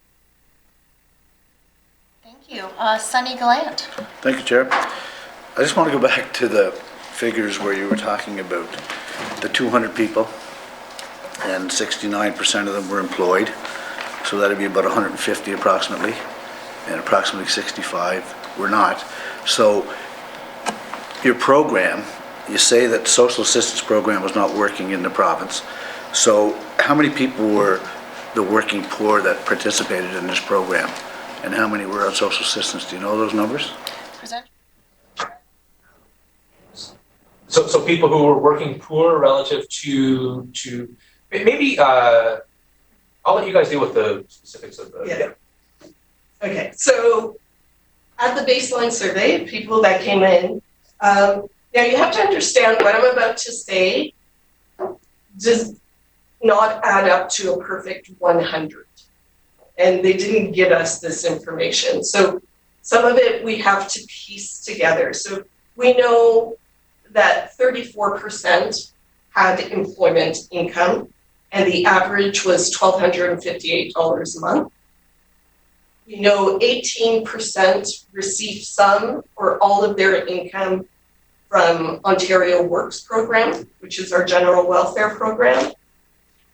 Thank you. Sunny Gallant. Thank you, Chair. I just want to go back to the figures where you were talking about the 200 people and 69% of them were employed. So that'd be about 150 approximately, and approximately 65 were not. So your program, you say that social assistance program was not working in the province. So how many people were the working poor that participated in this program? And how many were on social assistance? Do you know those numbers? Present. So people who were working poor relative to maybe I'll let you guys deal with the specifics of the. Yeah. Okay, so at the baseline survey, people that came in, now you have to understand what I'm about to say does not add up to a perfect 100. And they didn't give us this information. So some of it we have to piece together. So we know that 34% had employment income, and the average was $1,258 a month. We know 18% received some or all of their income from Ontario Works program, which is our general welfare program,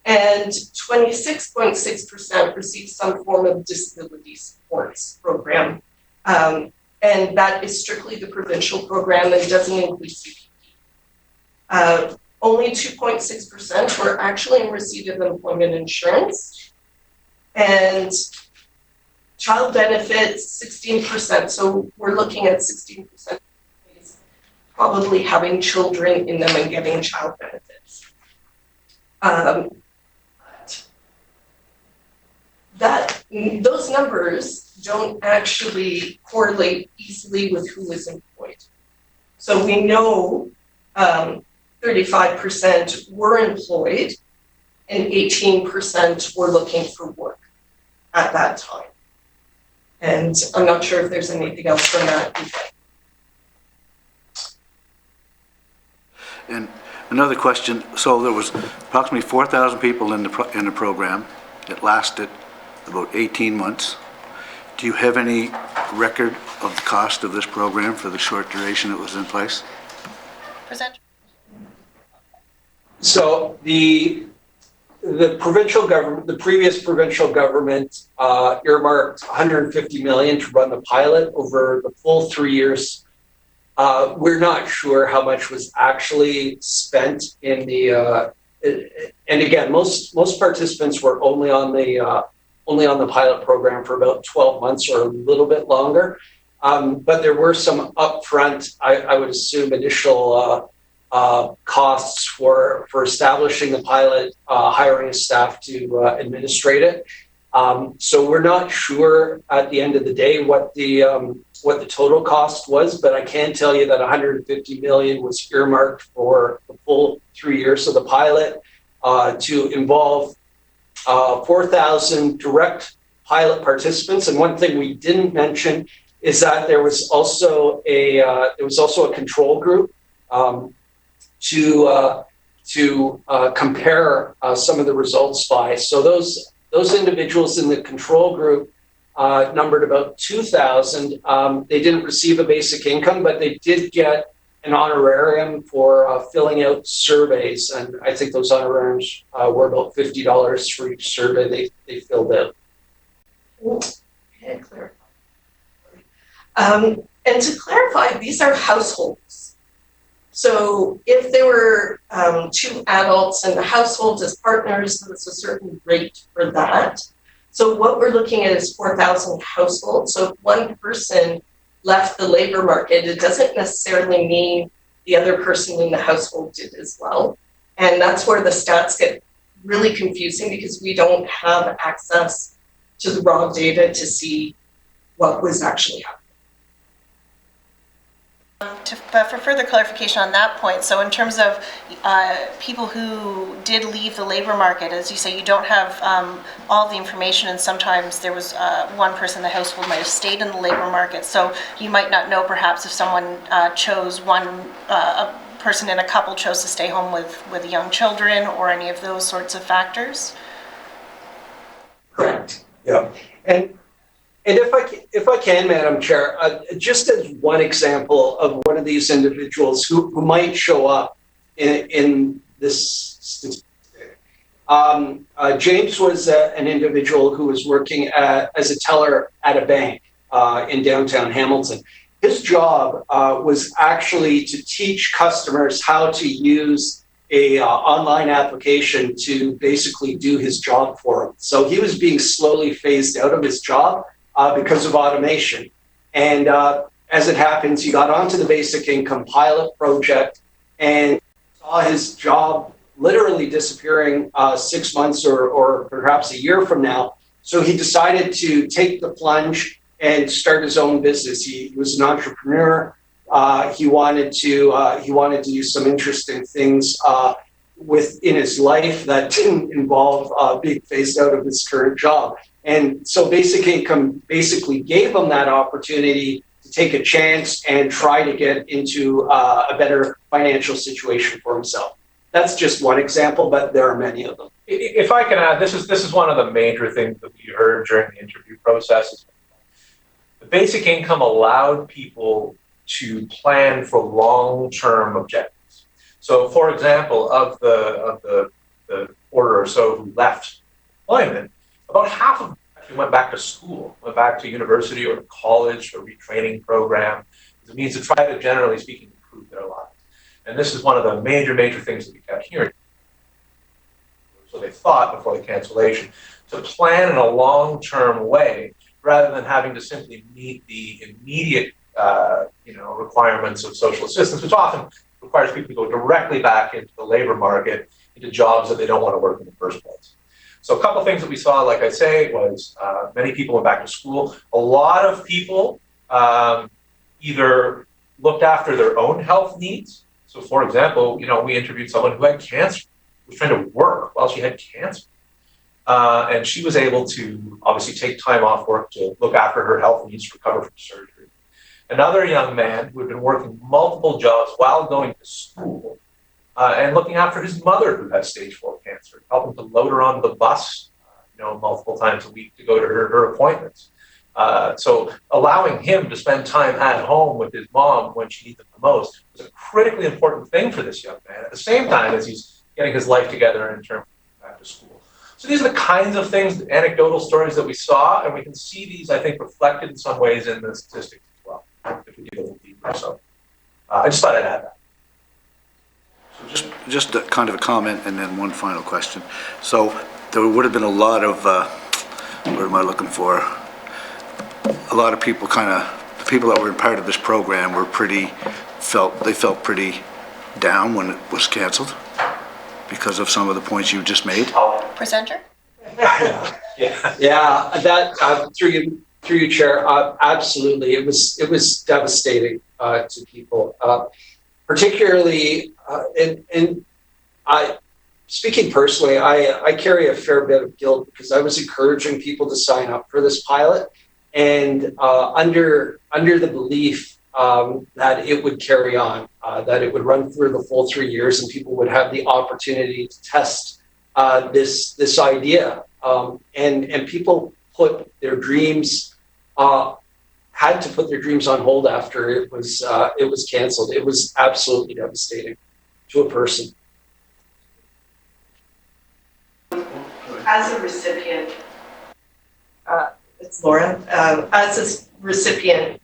and 26.6% received some form of disability supports program. And that is strictly the provincial program and doesn't include CPP. Only 2.6% were actually in receipt of employment insurance, and child benefits 16%. So we're looking at 16% probably having children in them and getting child benefits. Those numbers don't actually correlate easily with who is employed. So we know 35% were employed and 18% were looking for work at that time. And I'm not sure if there's anything else from that. And another question, so there was approximately 4,000 people in the program. It lasted about 18 months. Do you have any record of the cost of this program for the short duration it was in place? Present. So the provincial government, the previous provincial government earmarked $150 million to run the pilot over the full 3 years. We're not sure how much was actually spent in the, and again, most participants were only on the pilot program for about 12 months or a little bit longer. But there were some upfront, I would assume, initial costs for establishing the pilot, hiring staff to administrate it. So we're not sure at the end of the day what the total cost was, but I can tell you that 150 million was earmarked for the full 3 years of the pilot to involve 4,000 direct pilot participants. And one thing we didn't mention is that there was also a control group to compare some of the results by. So those individuals in the control group numbered about 2,000. They didn't receive a basic income, but they did get an honorarium for filling out surveys. And I think those honorariums were about $50 for each survey they filled out. Okay, clarify. And to clarify, these are households. So if there were 2 adults in the household as partners, there's a certain rate for that. So what we're looking at is 4,000 households. So if one person left the labor market, it doesn't necessarily mean the other person in the household did as well. And that's where the stats get really confusing because we don't have access to the raw data to see what was actually happening. For further clarification on that point, so in terms of people who did leave the labor market, as you say, you don't have all the information, and sometimes there was one person in the household might have stayed in the labor market, so you might not know perhaps if someone chose a person in a couple chose to stay home with young children or any of those sorts of factors. Correct. Yeah. And if I can, Madam Chair, just as one example of one of these individuals who might show up in this statistic, James was an individual who was working as a teller at a bank in downtown Hamilton. His job was actually to teach customers how to use a online application to basically do his job for him. So he was being slowly phased out of his job because of automation. And as it happens, he got onto the basic income pilot project and saw his job literally disappearing 6 months or perhaps a year from now. So he decided to take the plunge and start his own business. He was an entrepreneur. He wanted to do some interesting things within his life that didn't involve being phased out of his current job. And so basic income basically gave him that opportunity to take a chance and try to get into a better financial situation for himself. That's just one example, but there are many of them. If I can add, this is one of the major things that we heard during the interview process. The basic income allowed people to plan for long-term objectives. So, for example, of the quarter or so who left employment, about half of them actually went back to school, went back to university or to college or retraining program. It means to try to, generally speaking, improve their lives. And this is one of the major things that we kept hearing. So they thought before the cancellation to plan in a long-term way rather than having to simply meet the immediate requirements of social assistance, which often requires people to go directly back into the labor market, into jobs that they don't want to work in the first place. So a couple things that we saw, like I say, was many people went back to school. A lot of people either looked after their own health needs. So for example, we interviewed someone who had cancer, who was trying to work while she had cancer. And she was able to obviously take time off work to look after her health needs to recover from surgery. Another young man who had been working multiple jobs while going to school and looking after his mother who had stage 4 cancer, helping to load her on the bus, multiple times a week to go to her appointments. So allowing him to spend time at home with his mom when she needs it the most was a critically important thing for this young man at the same time as he's getting his life together in terms of back to school. So these are the kinds of things, the anecdotal stories that we saw, and we can see these, I think, reflected in some ways in the statistics as well, if we get a little deeper. So I just thought I'd add that. Just a kind of a comment and then one final question. So there would have been a lot of, what am I looking for? A lot of people the people that were part of this program were felt pretty down when it was canceled because of some of the points you just made? Presenter? Yeah. Yeah, that through you, Chair. Absolutely, it was devastating to people, particularly. And I, speaking personally, I carry a fair bit of guilt because I was encouraging people to sign up for this pilot, and under the belief that it would carry on, that it would run through the full 3 years, and people would have the opportunity to test this idea. And people put their dreams, had to put their dreams on hold after it was canceled. It was absolutely devastating to a person. As a recipient, it's Laura, as a recipient,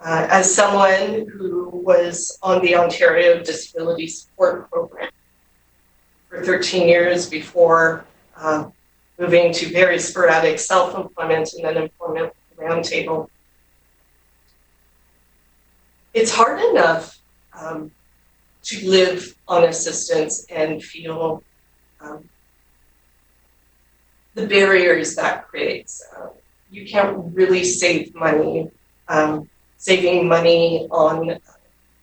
as someone who was on the Ontario Disability Support Program for 13 years before moving to very sporadic self-employment and then employment roundtable, it's hard enough to live on assistance and feel the barriers that creates. You can't really save money. Saving money on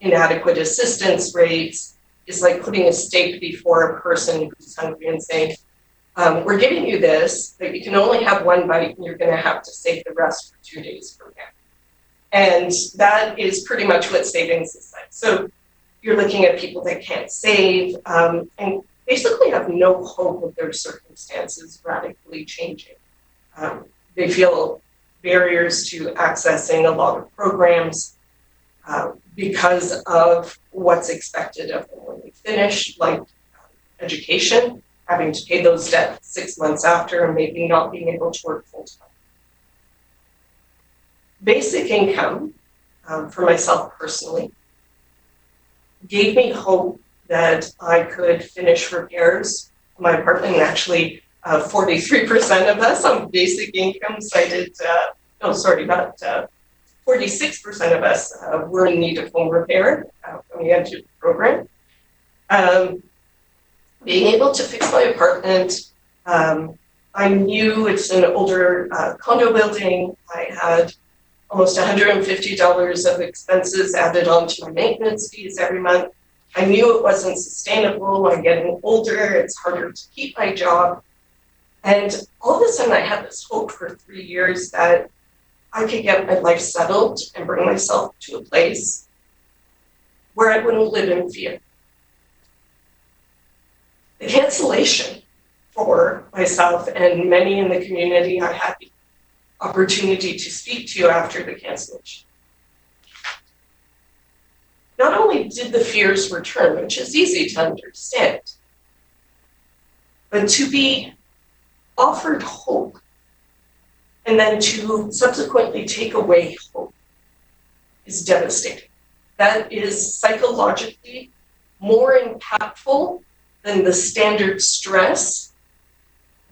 inadequate assistance rates is like putting a steak before a person who's hungry and saying, we're giving you this, but you can only have one bite and you're going to have to save the rest for 2 days from now. And that is pretty much what savings is like. So you're looking at people that can't save and basically have no hope of their circumstances radically changing. They feel barriers to accessing a lot of programs because of what's expected of them when they finish, like education, having to pay those debts 6 months after and maybe not being able to work full time. Basic income, for myself personally, gave me hope that I could finish repairs on my apartment. And actually, 43% of us on basic income cited, 46% of us were in need of home repair when we entered the program. Being able to fix my apartment, I knew it's an older condo building. I had almost $150 of expenses added onto my maintenance fees every month. I knew it wasn't sustainable. I'm getting older. It's harder to keep my job. And all of a sudden, I had this hope for 3 years that I could get my life settled and bring myself to a place where I wouldn't live in fear. The cancellation for myself and many in the community I had the opportunity to speak to after the cancellation. Not only did the fears return, which is easy to understand, but to be offered hope and then to subsequently take away hope is devastating. That is psychologically more impactful than the standard stress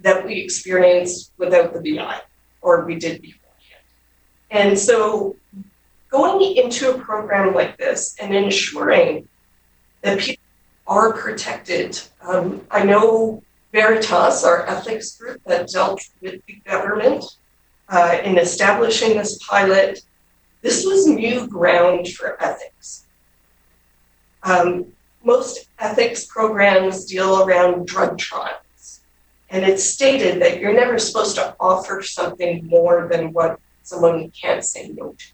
that we experienced without the BI or we did beforehand. And so going into a program like this and ensuring that people are protected. I know Veritas, our ethics group that dealt with the government in establishing this pilot, this was new ground for ethics. Most ethics programs deal around drug trials, and it's stated that you're never supposed to offer something more than what someone can't say no to.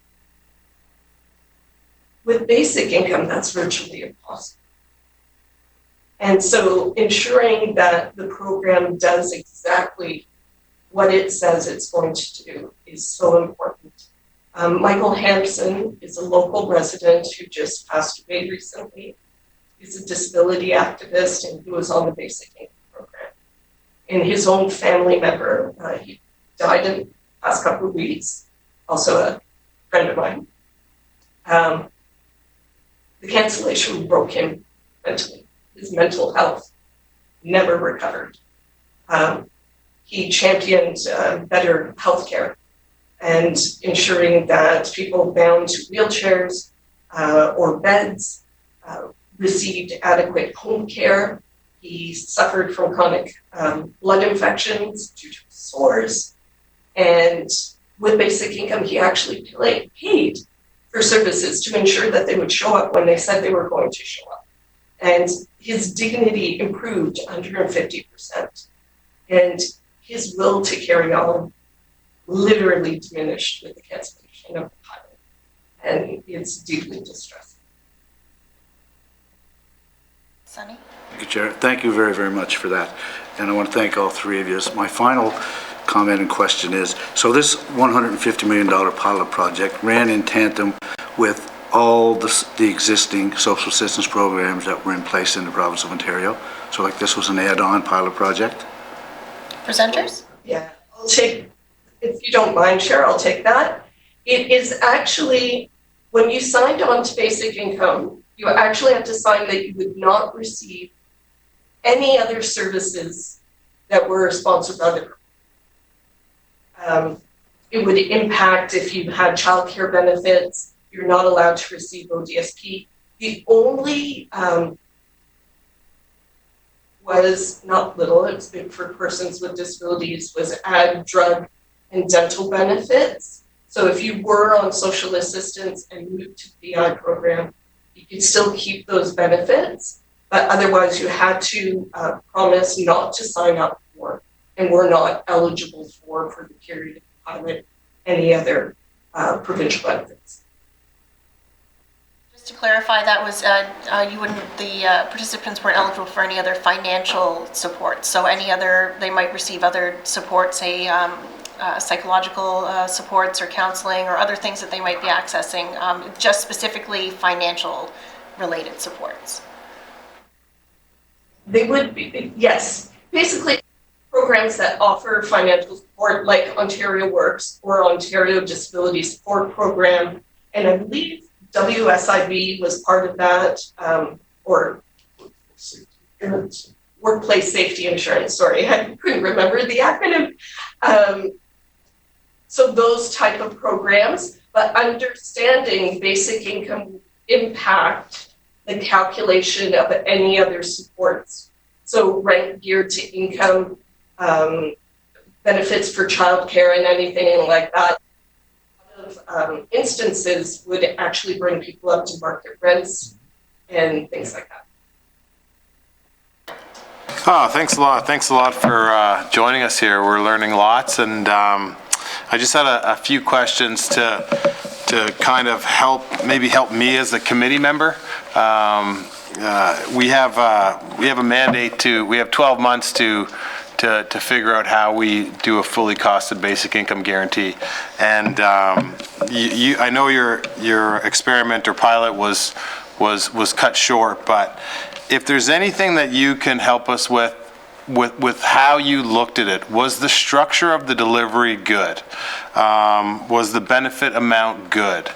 With basic income, that's virtually impossible. And so ensuring that the program does exactly what it says it's going to do is so important. Michael Hansen is a local resident who just passed away recently. He's a disability activist and he was on the basic income program. And his own family member, he died in the past couple of weeks, also a friend of mine. The cancellation broke him mentally. His mental health never recovered. He championed better healthcare and ensuring that people bound to wheelchairs or beds received adequate home care. He suffered from chronic blood infections due to sores. And with basic income, he actually paid for services to ensure that they would show up when they said they were going to show up. And his dignity improved 150%. And his will to carry on literally diminished with the cancellation of the pilot. And it's deeply distressing. Sunny? Thank you, Chair. Thank you very, very much for that. And I want to thank all three of you. My final comment and question is, so this $150 million pilot project ran in tandem with all the existing social assistance programs that were in place in the province of Ontario? So like this was an add-on pilot project? Presenters? Yeah, I'll take, if you don't mind, Chair, I'll take that. It is actually, when you signed on to basic income, you actually have to sign that you would not receive any other services that were sponsored by the it would impact if you had childcare benefits. You're not allowed to receive ODSP. The only was not little, it's big for persons with disabilities, was add drug and dental benefits. So if you were on social assistance and moved to the PEI program, you could still keep those benefits, but otherwise you had to promise not to sign up for and were not eligible for the period of pilot, any other provincial benefits. Just to clarify, that was you wouldn't. The participants weren't eligible for any other financial support. So any other, they might receive other support, say psychological supports or counseling or other things that they might be accessing. Just specifically financial related supports. They would be, yes, basically programs that offer financial support like Ontario Works or Ontario Disability Support Program, and I believe WSIB was part of that, or Workplace Safety Insurance, sorry, I couldn't remember the acronym. So those type of programs, but understanding basic income impact the calculation of any other supports. So rent geared to income, benefits for childcare and anything like that. Instances would actually bring people up to market rents and things like that. Oh, thanks a lot. Thanks a lot for joining us here. We're learning lots, and I just had a few questions to kind of help me as a committee member. We have a mandate we have 12 months to figure out how we do a fully costed basic income guarantee. And I know your experiment or pilot was cut short, but if there's anything that you can help us with how you looked at it, was the structure of the delivery good? Was the benefit amount good?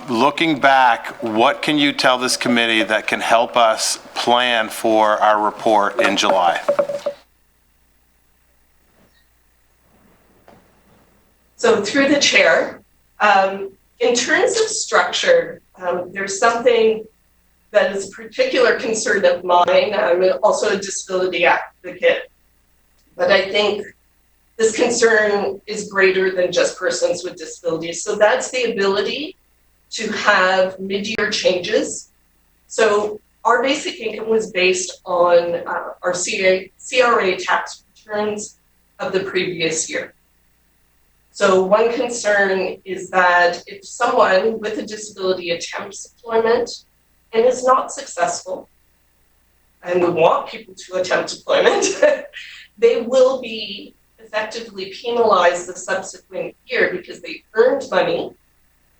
Looking back, what can you tell this committee that can help us plan for our report in July? So through the chair, in terms of structure, there's something that is a particular concern of mine. I'm also a disability advocate, but I think this concern is greater than just persons with disabilities. So that's the ability to have mid-year changes. So our basic income was based on our CRA tax returns of the previous year. So one concern is that if someone with a disability attempts employment and is not successful, and we want people to attempt employment, they will be effectively penalized the subsequent year because they earned money.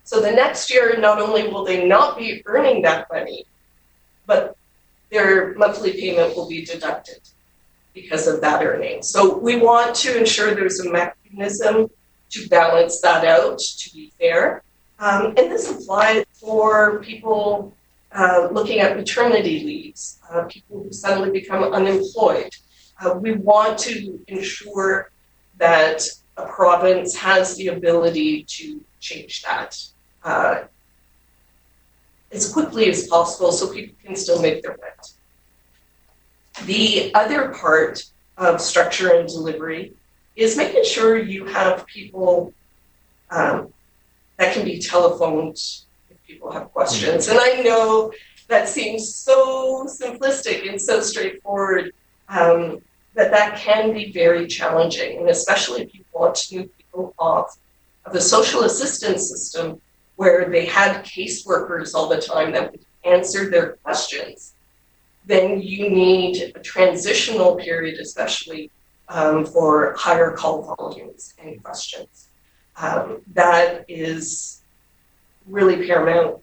So the next year, not only will they not be earning that money, but their monthly payment will be deducted because of that earning. So we want to ensure there's a mechanism to balance that out, to be fair. And this applies for people looking at maternity leaves, people who suddenly become unemployed. We want to ensure that a province has the ability to change that. as quickly as possible so people can still make their rent. The other part of structure and delivery is making sure you have people that can be telephoned if people have questions. And I know that seems so simplistic and so straightforward, but that can be very challenging, and especially if you want to move people off of a social assistance system where they had caseworkers all the time that would answer their questions, then you need a transitional period, especially for higher call volumes and questions. That is really paramount.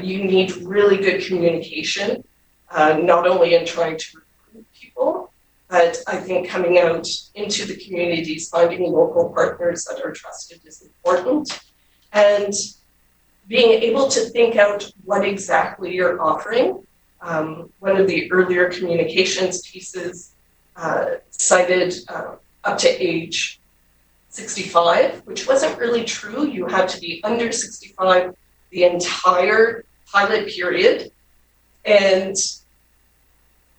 You need really good communication, not only in trying to recruit people, but I think coming out into the communities, finding local partners that are trusted is important. And being able to think out what exactly you're offering. One of the earlier communications pieces cited up to age 65, which wasn't really true. You had to be under 65 the entire pilot period. And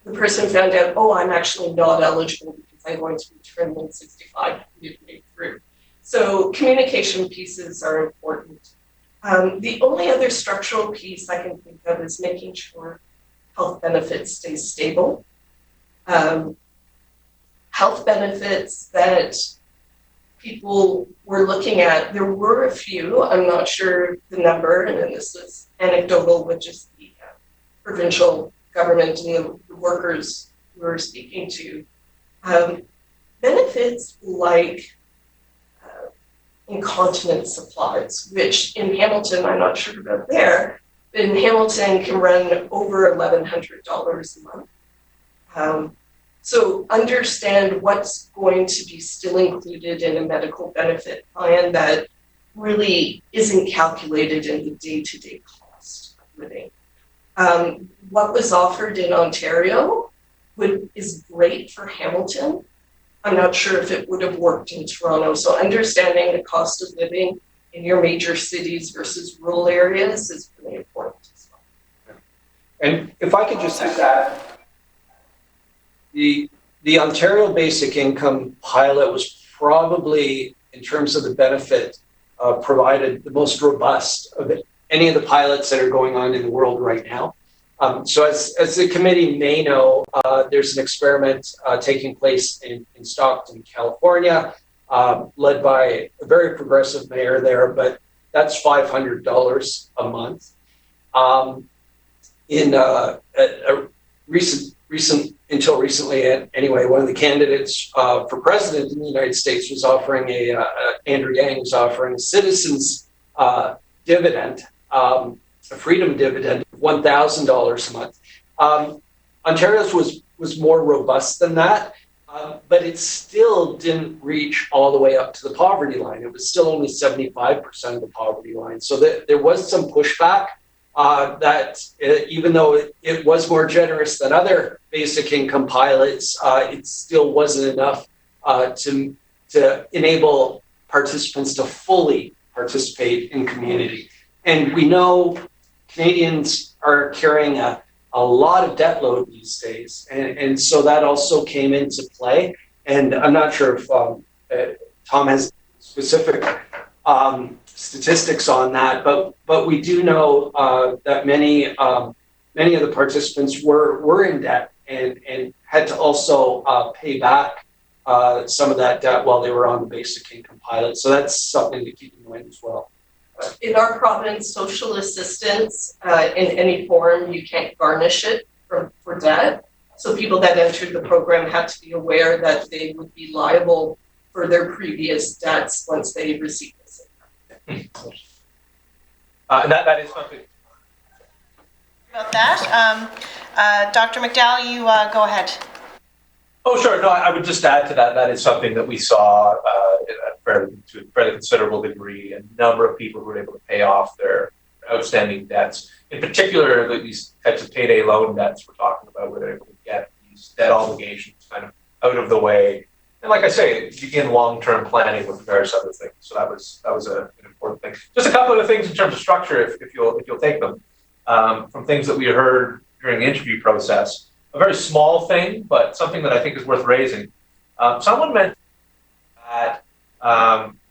the person found out, oh, I'm actually not eligible because I'm going to be turned in 65 midway through. So communication pieces are important. The only other structural piece I can think of is making sure health benefits stay stable. Health benefits that people were looking at, there were a few, I'm not sure the number, and then this is anecdotal with just the provincial government and the workers we were speaking to. Benefits like incontinence supplies, which in Hamilton, I'm not sure about there, but in Hamilton can run over $1,100 a month. So understand what's going to be still included in a medical benefit plan that really isn't calculated in the day-to-day cost of living. What was offered in Ontario is great for Hamilton. I'm not sure if it would have worked in Toronto. So understanding the cost of living in your major cities versus rural areas is really important as well. And if I could just add, the Ontario Basic Income pilot was probably, in terms of the benefit provided, the most robust of any of the pilots that are going on in the world right now. So as the committee may know, there's an experiment taking place in Stockton, California, led by a very progressive mayor there, but that's $500 a month. In a recent, until recently anyway, one of the candidates for president in the United States was offering Andrew Yang was offering a citizens dividend, a freedom dividend of $1,000 a month. Ontario's was more robust than that, but it still didn't reach all the way up to the poverty line. It was still only 75% of the poverty line. So there was some pushback that even though it was more generous than other basic income pilots, it still wasn't enough to enable participants to fully participate in community. And we know Canadians are carrying a lot of debt load these days. And so that also came into play. And I'm not sure if Tom has specific statistics on that, but we do know that many of the participants were in debt and had to also pay back some of that debt while they were on the basic income pilot. So that's something to keep in mind as well. In our province, social assistance in any form, you can't garnish it for debt. So people that entered the program had to be aware that they would be liable for their previous debts once they received this income. And that is something. About that, Dr. McDowell, you go ahead. Oh, sure. No, I would just add to that. That is something that we saw to a fairly considerable degree. A number of people who were able to pay off their outstanding debts, in particular these types of payday loan debts we're talking about, where they're able to get these debt obligations kind of out of the way. And like I say, begin long-term planning with various other things. So that was an important thing. Just a couple of things in terms of structure, if you'll take them. from things that we heard during the interview process. A very small thing, but something that I think is worth raising. Someone mentioned that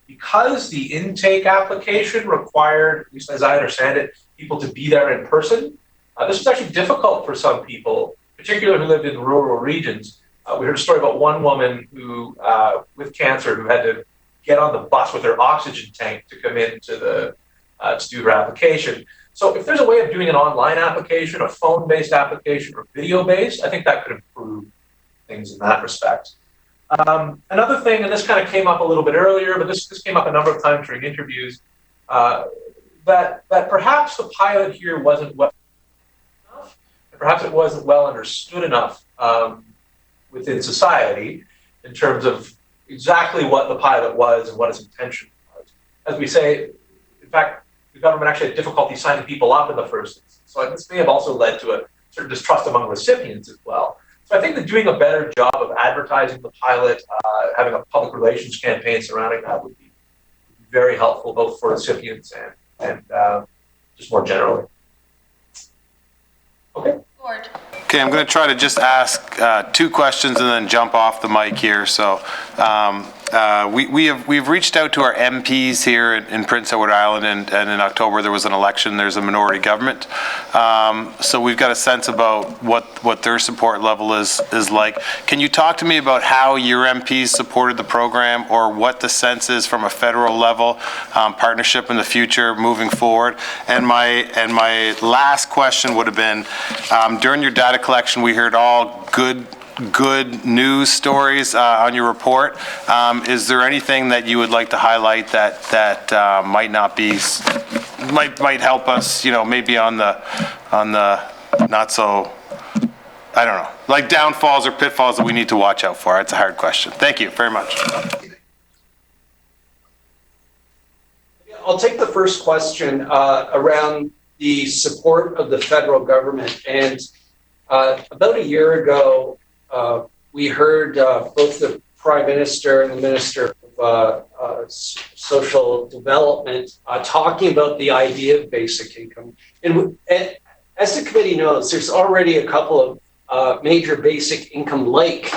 because the intake application required, at least as I understand it, people to be there in person, this was actually difficult for some people, particularly who lived in rural regions. We heard a story about one woman who, with cancer, who had to get on the bus with her oxygen tank to come in to do her application. So if there's a way of doing an online application, a phone-based application, or video-based, I think that could improve things in that respect. Another thing, and this kind of came up a little bit earlier, but this came up a number of times during interviews, that perhaps the pilot here wasn't well enough, and perhaps it wasn't well understood enough within society in terms of exactly what the pilot was and what its intention was. As we say, in fact, the government actually had difficulty signing people up in the first instance. So this may have also led to a certain distrust among recipients as well. So I think that doing a better job of advertising the pilot, having a public relations campaign surrounding that would be very helpful, both for recipients and just more generally. Okay. Board. Okay, I'm going to try to just ask 2 questions and then jump off the mic here. So we've reached out to our MPs here in Prince Edward Island, and in October there was an election. There's a minority government, so we've got a sense about what their support level is like. Can you talk to me about how your MPs supported the program, or what the sense is from a federal level partnership in the future moving forward? And my last question would have been, during your data collection, we heard all good news stories on your report. Is there anything that you would like to highlight that might not be, might help us, maybe on the not so, I don't know, like downfalls or pitfalls that we need to watch out for? It's a hard question. Thank you very much. I'll take the first question around the support of the federal government. And about a year ago, we heard both the Prime Minister and the Minister of Social Development talking about the idea of basic income. And as the committee knows, there's already a couple of major basic income-like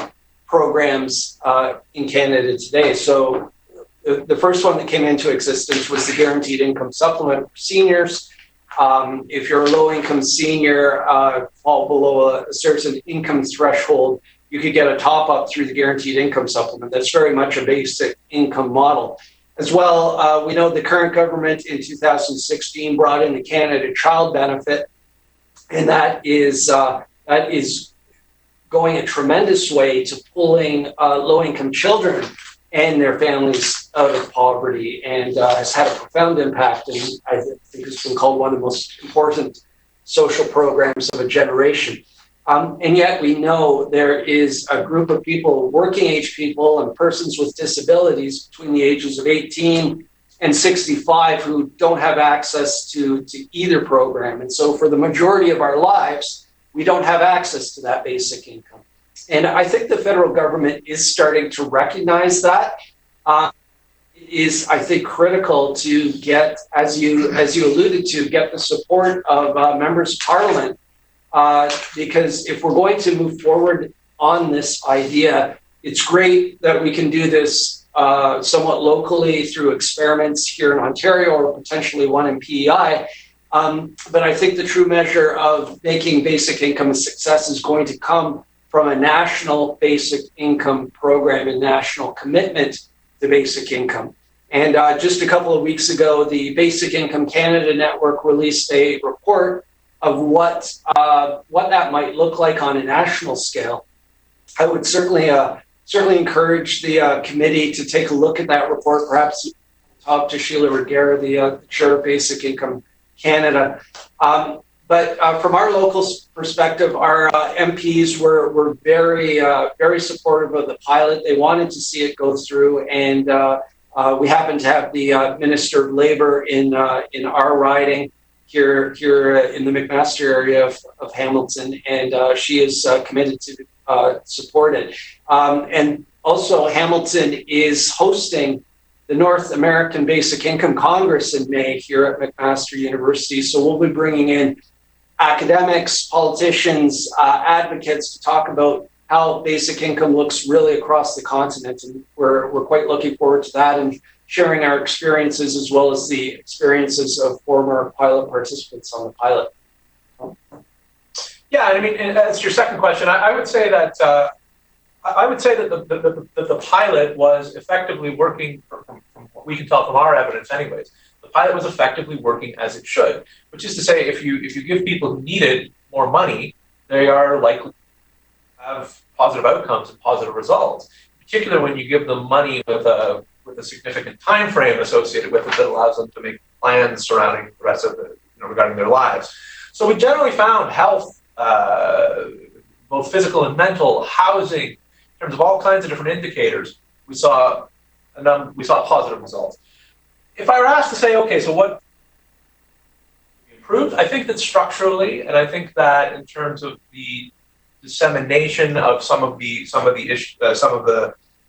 programs in Canada today. So the first one that came into existence was the Guaranteed Income Supplement for seniors. If you're a low-income senior, fall below a certain income threshold, you could get a top-up through the Guaranteed Income Supplement. That's very much a basic income model. As well, we know the current government in 2016 brought in the Canada Child Benefit, and that is going a tremendous way to pulling low-income children and their families out of poverty, and has had a profound impact. And I think it's been called one of the most important social programs of a generation. And yet we know there is a group of people, working age people and persons with disabilities between the ages of 18 and 65 who don't have access to either program. And so for the majority of our lives, we don't have access to that basic income. And I think the federal government is starting to recognize that. It is, I think, critical to get, as you alluded to, get the support of members of Parliament, because if we're going to move forward on this idea, it's great that we can do this somewhat locally through experiments here in Ontario, or potentially one in PEI. But I think the true measure of making basic income a success is going to come from a national basic income program and national commitment to basic income. And just a couple of weeks ago, the Basic Income Canada Network released a report of what that might look like on a national scale. I would certainly encourage the committee to take a look at that report, perhaps talk to Sheila Reguera, the chair of Basic Income Canada. But from our local perspective, our MPs were very supportive of the pilot. They wanted to see it go through, and we happen to have the Minister of Labour in our riding here in the McMaster area of Hamilton, and she is committed to support it. And also, Hamilton is hosting the North American Basic Income Congress in May here at McMaster University. So we'll be bringing in academics, politicians, advocates to talk about how basic income looks really across the continent. And we're quite looking forward to that and sharing our experiences as well as the experiences of former pilot participants on the pilot. Yeah, I mean, and that's your second question. I would say that the pilot was effectively working, from what we can tell from our evidence anyways, the pilot was effectively working as it should, which is to say if you give people who needed more money, they are likely to have positive outcomes and positive results, in particular when you give them money with a significant time frame associated with it that allows them to make plans surrounding the rest of the, regarding their lives. So we generally found health, both physical and mental, housing, in terms of all kinds of different indicators, we saw positive results. If I were asked to say, okay, so what improved? I think that structurally, and I think that in terms of the dissemination of some of the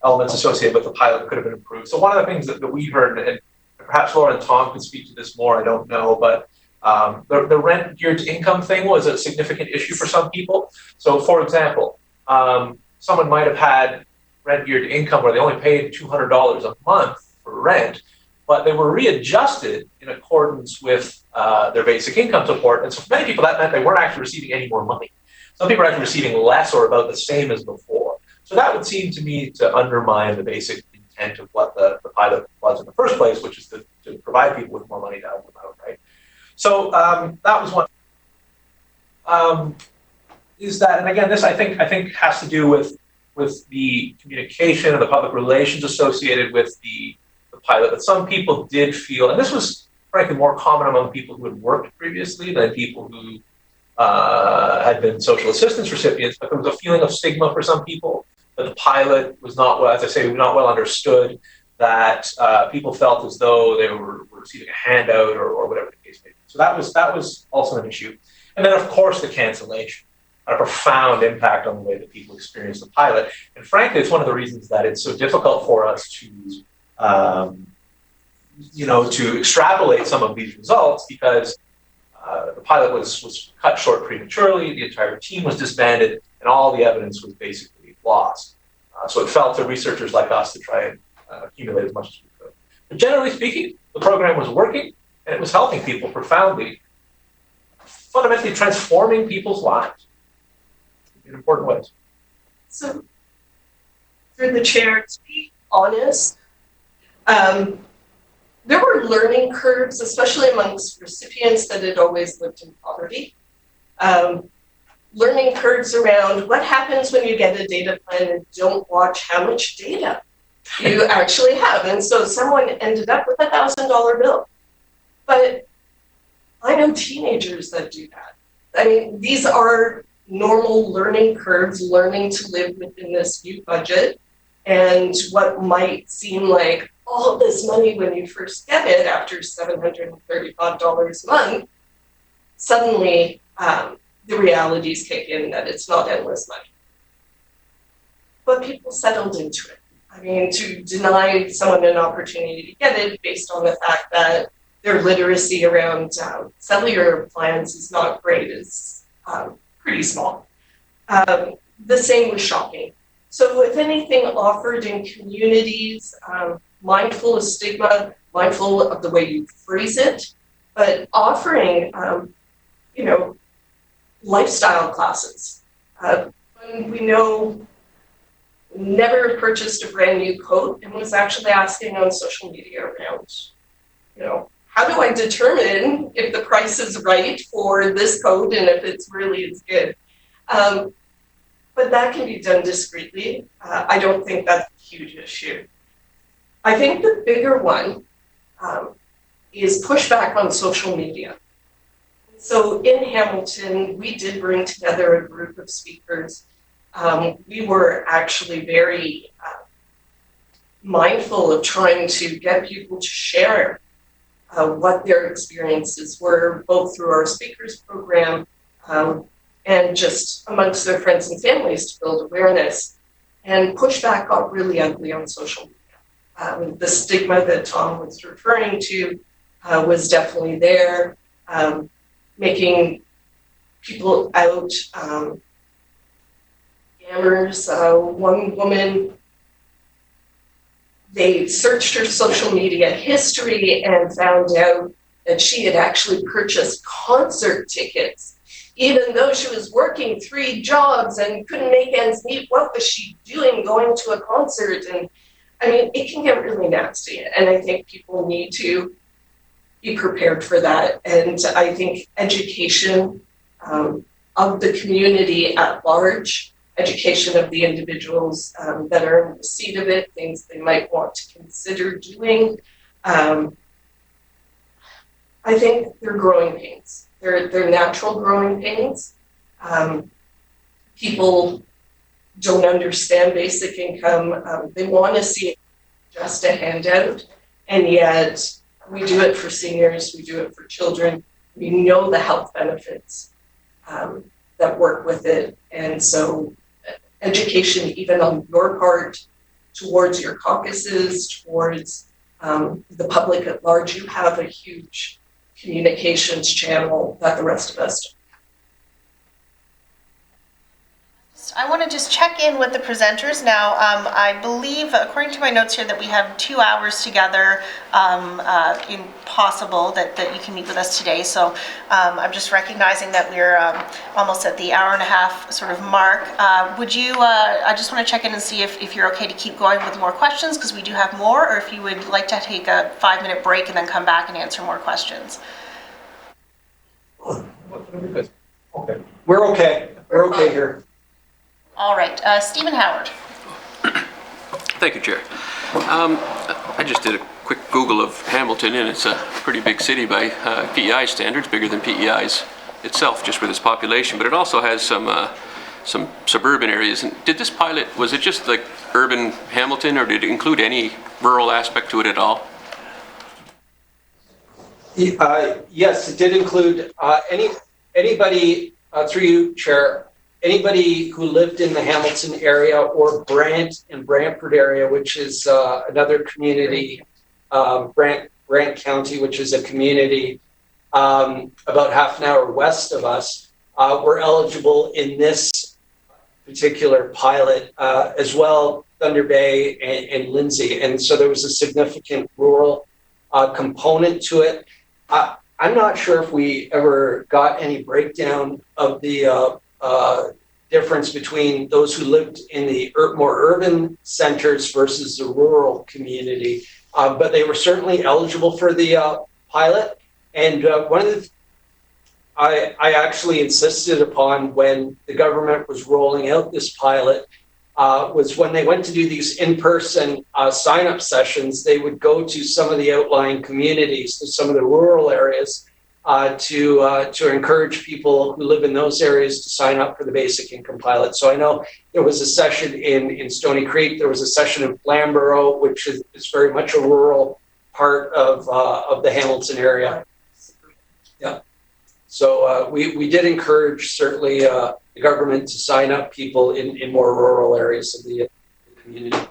elements associated with the pilot could have been improved. So one of the things that we heard, and perhaps Laura and Tom can speak to this more, I don't know, but the rent geared to income thing was a significant issue for some people. So for example, someone might have had rent geared to income where they only paid $200 a month for rent, but they were readjusted in accordance with their basic income support. And so for many people, that meant they weren't actually receiving any more money. Some people are actually receiving less or about the same as before. So that would seem to me to undermine the basic intent of what the pilot was in the first place, which is to provide people with more money to help them out, right? So that was one. Is that, and again, this I think has to do with the communication and the public relations associated with the pilot, that some people did feel, and this was frankly more common among people who had worked previously than people who had been social assistance recipients, but there was a feeling of stigma for some people that the pilot was not well, as I say, not well understood, that people felt as though they were receiving a handout or whatever the case may be. So that was also an issue. And then of course the cancellation had a profound impact on the way that people experience the pilot. And frankly, it's one of the reasons that it's so difficult for us to to extrapolate some of these results, because the pilot was cut short prematurely, the entire team was disbanded, and all the evidence was basically lost. So it fell to researchers like us to try and accumulate as much as we could. But generally speaking, the program was working, and it was helping people profoundly, fundamentally transforming people's lives in important ways. So, through the chair, to be honest, there were learning curves, especially amongst recipients that had always lived in poverty. Learning curves around what happens when you get a data plan and don't watch how much data you actually have. And so someone ended up with a $1,000 bill. But I know teenagers that do that. I mean, these are normal learning curves, learning to live within this new budget. And what might seem like all this money when you first get it after $735 a month, suddenly the realities kick in that it's not endless money. But people settled into it. I mean, to deny someone an opportunity to get it based on the fact that their literacy around cellular plans is not great is pretty small. The same with shopping. So if anything, offered in communities, mindful of stigma, mindful of the way you phrase it, but offering, lifestyle classes. We know never purchased a brand new coat and was actually asking on social media around, how do I determine if the price is right for this coat and if it's really as good? But that can be done discreetly. I don't think that's a huge issue. I think the bigger one is pushback on social media. So in Hamilton, we did bring together a group of speakers. We were actually very mindful of trying to get people to share what their experiences were, both through our speakers program and just amongst their friends and families to build awareness. And pushback got really ugly on social media. The stigma that Tom was referring to was definitely there, making people out, scammers. One woman, they searched her social media history and found out that she had actually purchased concert tickets, even though she was working 3 jobs and couldn't make ends meet. What was she doing going to a concert? And I mean, it can get really nasty. And I think people need to be prepared for that. And I think education of the community at large, education of the individuals that are in the seat of it, things they might want to consider doing. I think they're growing pains. They're natural growing pains. People don't understand basic income. They want to see it just a handout, and yet we do it for seniors, we do it for children. We know the health benefits that work with it, and so education, even on your part, towards your caucuses, towards the public at large. You have a huge communications channel that the rest of us don't. I want to just check in with the presenters now. I believe, according to my notes here, that we have 2 hours together in possible that you can meet with us today. So I'm just recognizing that we're almost at the hour and a half sort of mark. Would you, I just want to check in and see if you're okay to keep going with more questions, because we do have more, or if you would like to take a 5-minute break and then come back and answer more questions. Okay. We're okay. We're okay here. All right, Stephen Howard. Thank you, Chair. I just did a quick Google of Hamilton, and it's a pretty big city by PEI standards, bigger than PEI's itself, just with its population. But it also has some suburban areas. And did this pilot, was it just like urban Hamilton, or did it include any rural aspect to it at all? Yes, it did include anybody, through you, Chair, anybody who lived in the Hamilton area or Brant and Brantford area, which is another community, Brant County, which is a community about half an hour west of us, were eligible in this particular pilot, as well Thunder Bay and Lindsay. And so there was a significant rural component to it. I'm not sure if we ever got any breakdown of the difference between those who lived in the more urban centers versus the rural community, but they were certainly eligible for the pilot. And one of the I actually insisted upon when the government was rolling out this pilot was when they went to do these in-person sign-up sessions, they would go to some of the outlying communities, to some of the rural areas, to encourage people who live in those areas to sign up for the basic income pilot. So I know there was a session in Stony Creek, there was a session in Flamborough, which is very much a rural part of the Hamilton area. Yeah. So we did encourage certainly the government to sign up people in more rural areas of the community.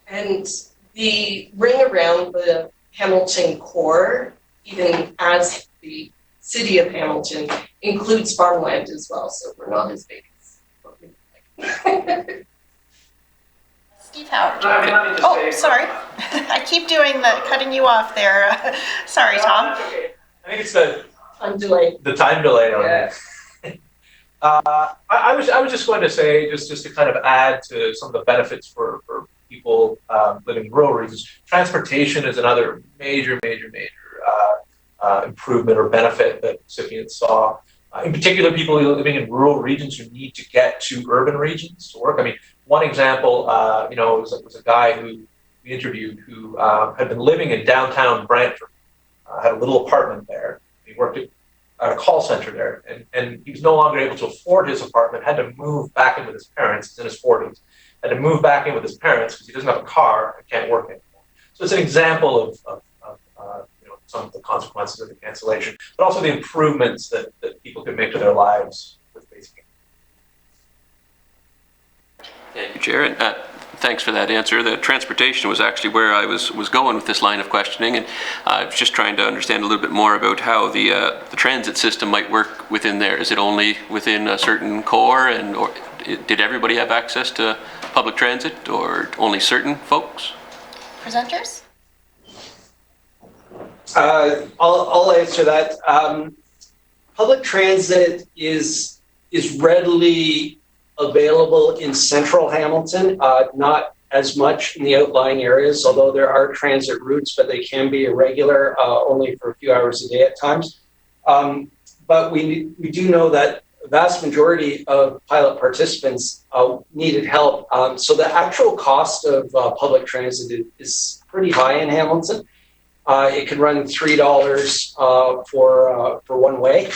And the ring around the Hamilton core, even as the city of Hamilton, includes farmland as well, so we're not as big as what we like. Steve Howard. Oh, sorry. I keep doing the cutting you off there. Sorry, Tom. Okay. I think it's the I'm delayed. the time delay on it. I was just going to say, just to kind of add to some of the benefits for people living in rural regions, transportation is another major improvement or benefit that recipients saw. In particular, people living in rural regions who need to get to urban regions to work. I mean, one example, was a guy who we interviewed who had been living in downtown Brantford, had a little apartment there. He worked at a call center there, and he was no longer able to afford his apartment, had to move back in with his parents. He's in his 40s, had to move back in with his parents because he doesn't have a car and can't work anymore. So it's an example of some of the consequences of the cancellation, but also the improvements that people could make to their lives with basic income. Thank you, Chair. Thanks for that answer. The transportation was actually where I was going with this line of questioning, and I was just trying to understand a little bit more about how the transit system might work within there. Is it only within a certain core, or did everybody have access to public transit, or only certain folks? Presenters? I'll answer that. Public transit is readily available in central Hamilton, not as much in the outlying areas, although there are transit routes, but they can be irregular, only for a few hours a day at times. But we do know that the vast majority of pilot participants needed help. So the actual cost of public transit is pretty high in Hamilton. It can run $3 for one way.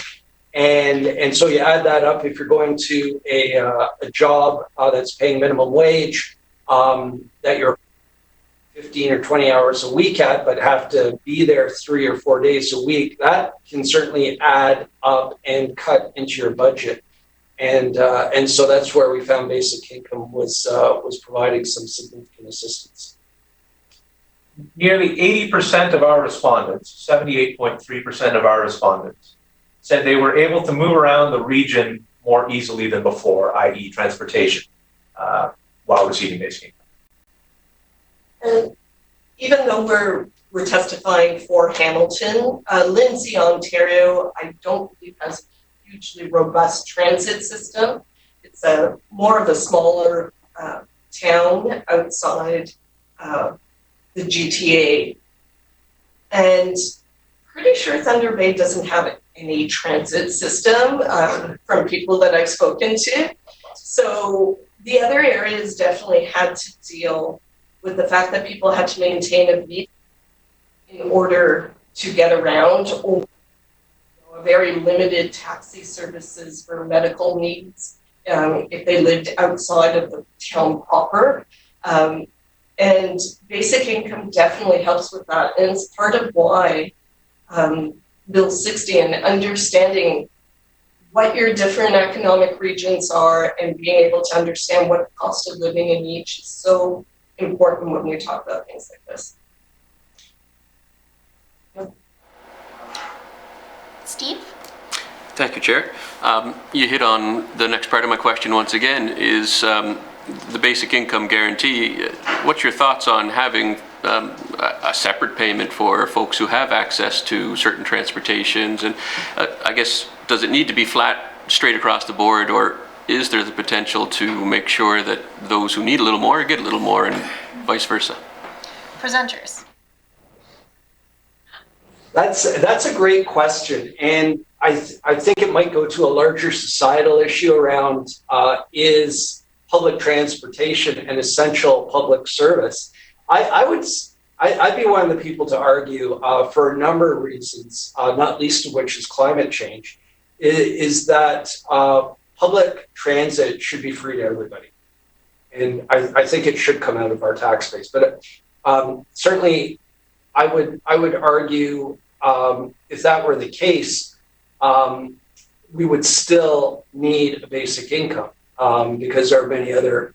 And so you add that up, if you're going to a job that's paying minimum wage, that you're 15 or 20 hours a week at, but have to be there 3 or 4 days a week, that can certainly add up and cut into your budget. And so that's where we found basic income was providing some significant assistance. Nearly 80% of our respondents, 78.3% of our respondents, said they were able to move around the region more easily than before, i.e. transportation, while receiving basic income. And even though we're testifying for Hamilton, Lindsay, Ontario, I don't believe has a hugely robust transit system. It's more of a smaller town outside the GTA. And pretty sure Thunder Bay doesn't have any transit system from people that I've spoken to. So the other areas definitely had to deal with the fact that people had to maintain a vehicle in order to get around, or a very limited taxi services for medical needs if they lived outside of the town proper. And basic income definitely helps with that. And it's part of why Bill 60 and understanding what your different economic regions are and being able to understand what the cost of living in each is so important when we talk about things like this. Steve? Thank you, Chair. You hit on the next part of my question once again, is the basic income guarantee. What's your thoughts on having a separate payment for folks who have access to certain transportations? And I guess, does it need to be flat straight across the board, or is there the potential to make sure that those who need a little more get a little more, and vice versa? Presenters? That's a great question, and I think it might go to a larger societal issue around is public transportation an essential public service? I'd be one of the people to argue for a number of reasons, not least of which is climate change, is that public transit should be free to everybody. And I think it should come out of our tax base. But certainly I would argue if that were the case, we would still need a basic income because there are many other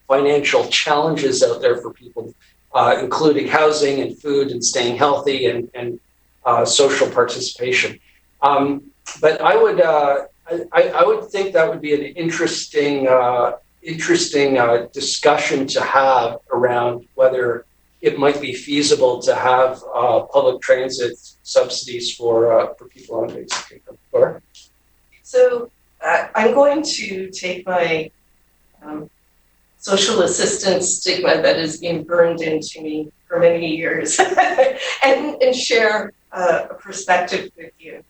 financial challenges out there for people, including housing and food and staying healthy and social participation. But I would think that would be an interesting discussion to have around whether it might be feasible to have public transit subsidies for people on basic income. Laura? So I'm going to take my social assistance stigma that has been burned into me for many years and share a perspective with you.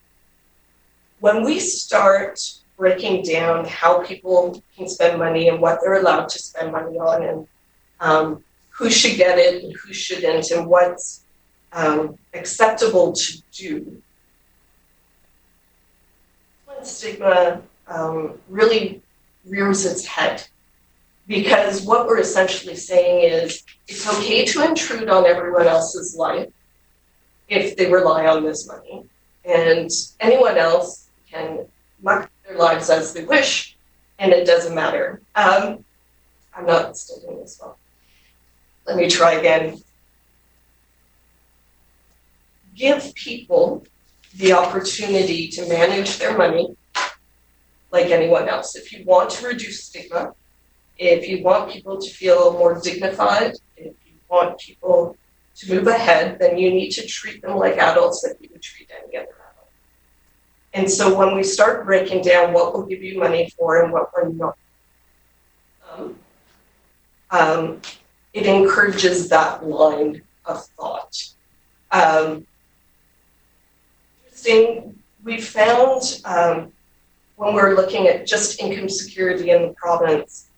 When we start breaking down how people can spend money and what they're allowed to spend money on, and who should get it and who shouldn't, and what's acceptable to do, when stigma really rears its head. Because what we're essentially saying is it's okay to intrude on everyone else's life if they rely on this money, and anyone else can mark their lives as they wish, and it doesn't matter. I'm not still doing this well. Let me try again. Give people the opportunity to manage their money like anyone else. If you want to reduce stigma, if you want people to feel more dignified, if you want people to move ahead, then you need to treat them like adults that you would treat any other adult. And so when we start breaking down what we'll give you money for and what we're not, it encourages that line of thought. Interesting, we found when we're looking at just income security in the province,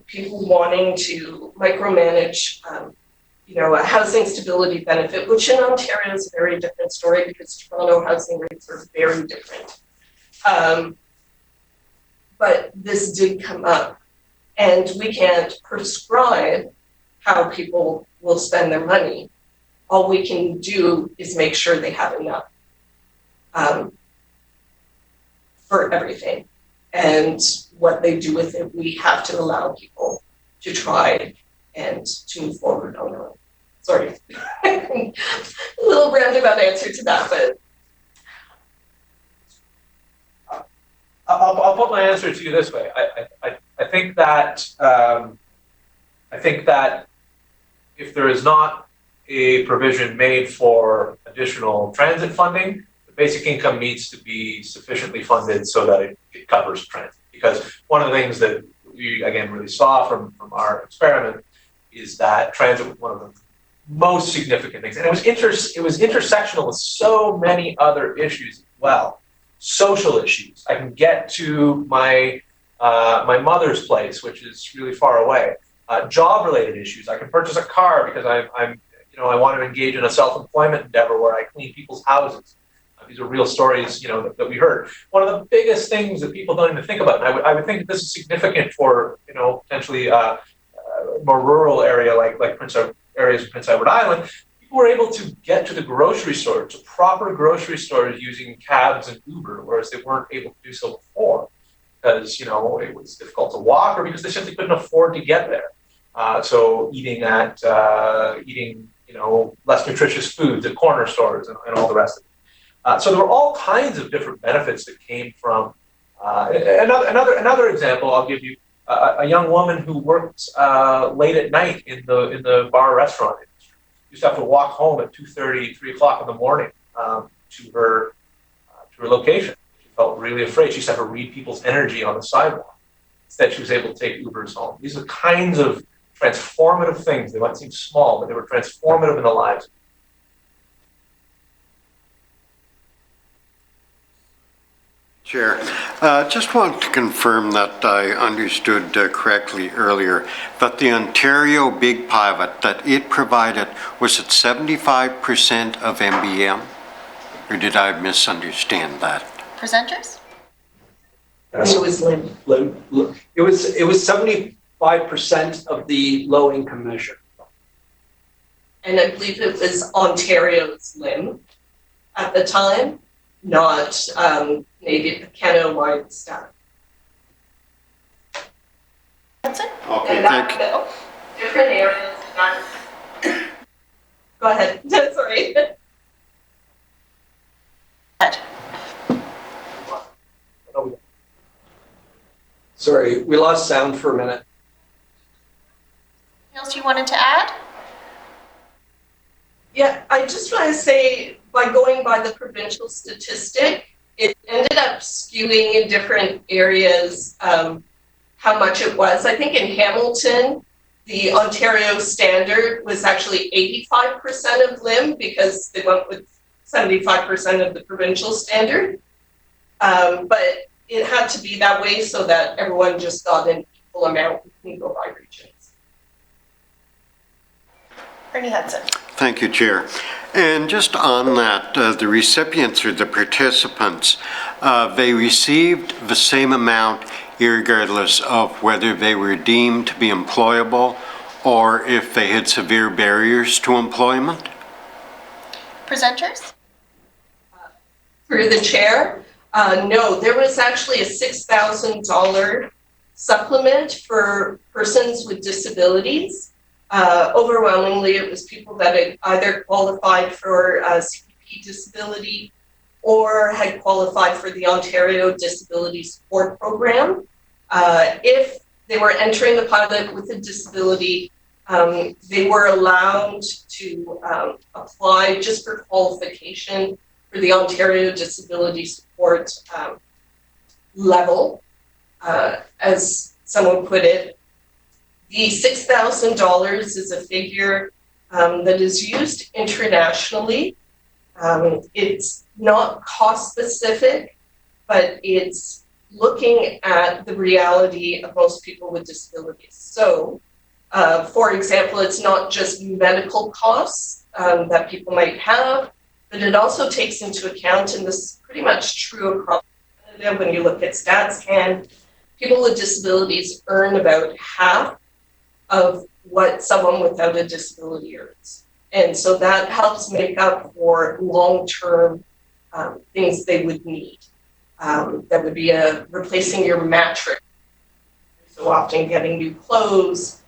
people wanting to micromanage, a housing stability benefit, which in Ontario is a very different story because Toronto housing rates are very different. But this did come up, and we can't prescribe how people will spend their money. All we can do is make sure they have enough for everything. And what they do with it, we have to allow people to try and to move forward on their own. Sorry, a little roundabout answer to that, but. I'll put my answer to you this way. I think that if there is not a provision made for additional transit funding, the basic income needs to be sufficiently funded so that it covers transit. Because one of the things that we again really saw from our experiment is that transit was one of the most significant things, and it was intersectional with so many other issues as well. Social issues. I can get to my my mother's place, which is really far away. Job-related issues. I can purchase a car because I want to engage in a self-employment endeavor where I clean people's houses. These are real stories, that we heard. One of the biggest things that people don't even think about, and I would think that this is significant for, potentially more rural area like areas of Prince Edward Island. People were able to get to the grocery store, to proper grocery stores using cabs and Uber, whereas they weren't able to do so before because, it was difficult to walk or because they simply couldn't afford to get there. So eating less nutritious foods at corner stores and all the rest of it. So there were all kinds of different benefits that came from. Another example I'll give you: a young woman who worked late at night in the bar restaurant industry used to have to walk home at 2:30, 3 o'clock in the morning to her location. She felt really afraid. She used to have to read people's energy on the sidewalk. Instead, she was able to take Ubers home. These are the kinds of transformative things. They might seem small, but they were transformative in the lives. Chair, just want to confirm that I understood correctly earlier, but the Ontario Big Pilot that it provided, was it 75% of MBM? Or did I misunderstand that? Presenters? It was Lynn. It was 75% of the low income measure. And I believe it was Ontario's LIM at the time, not maybe the Canada-wide stat. Hansen? Okay, And thank you. Different areas. Go ahead. Sorry. Sorry, we lost sound for a minute. Anything else you wanted to add? Yeah, I just want to say, by going by the provincial statistic, it ended up skewing in different areas how much it was. I think in Hamilton, the Ontario standard was actually 85% of LIM because they went with 75% of the provincial standard. But it had to be that way so that everyone just got an equal amount and go by regions. Ernie Hudson. Thank you, Chair. And just on that, the recipients or the participants, they received the same amount regardless of whether they were deemed to be employable or if they had severe barriers to employment? Presenters? Through the chair, no, there was actually a $6,000 supplement for persons with disabilities. Overwhelmingly, it was people that had either qualified for CPP disability or had qualified for the Ontario Disability Support Program. If they were entering the pilot with a disability, they were allowed to apply just for qualification for the Ontario Disability Support level, as someone put it. The $6,000 is a figure that is used internationally. It's not cost specific, but it's looking at the reality of most people with disabilities. So, for example, it's not just medical costs that people might have, but it also takes into account, and this is pretty much true across Canada when you look at StatsCan, people with disabilities earn about half of what someone without a disability earns. And so that helps make up for long-term things they would need. That would be replacing your mattress, so often getting new clothes,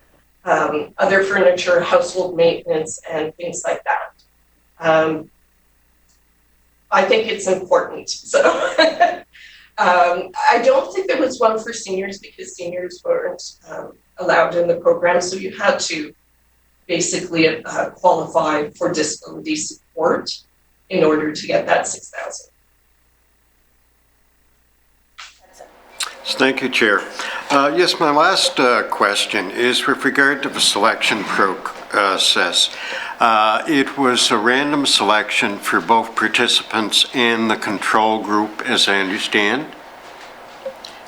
other furniture, household maintenance, and things like that. I think it's important. So I don't think there was one for seniors because seniors weren't allowed in the program, so you had to basically qualify for disability support in order to get that $6,000. Thank you, Chair. Yes, my last question is with regard to the selection process. It was a random selection for both participants and the control group, as I understand.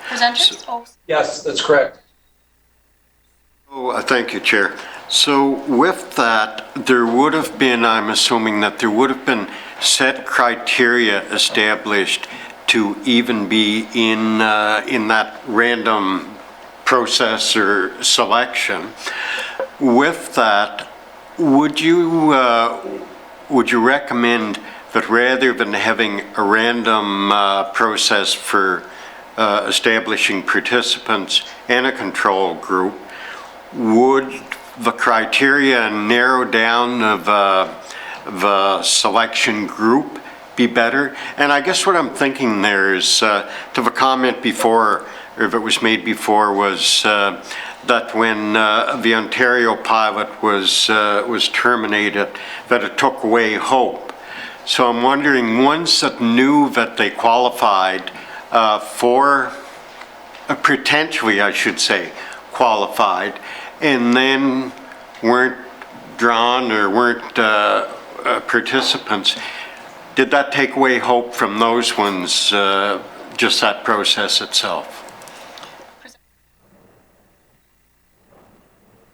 Presenters? Yes, that's correct. Oh, thank you, Chair. So with that, there would have been, I'm assuming that there would have been set criteria established to even be in that random process or selection. With that, would you recommend that rather than having a random process for establishing participants and a control group, would the criteria narrow down of the selection group be better? And I guess what I'm thinking there is, to the comment before, or if it was made before, was that when the Ontario pilot was terminated, that it took away hope. So I'm wondering, ones that knew that they qualified for, potentially I should say, qualified, and then weren't drawn or weren't participants, did that take away hope from those ones, just that process itself?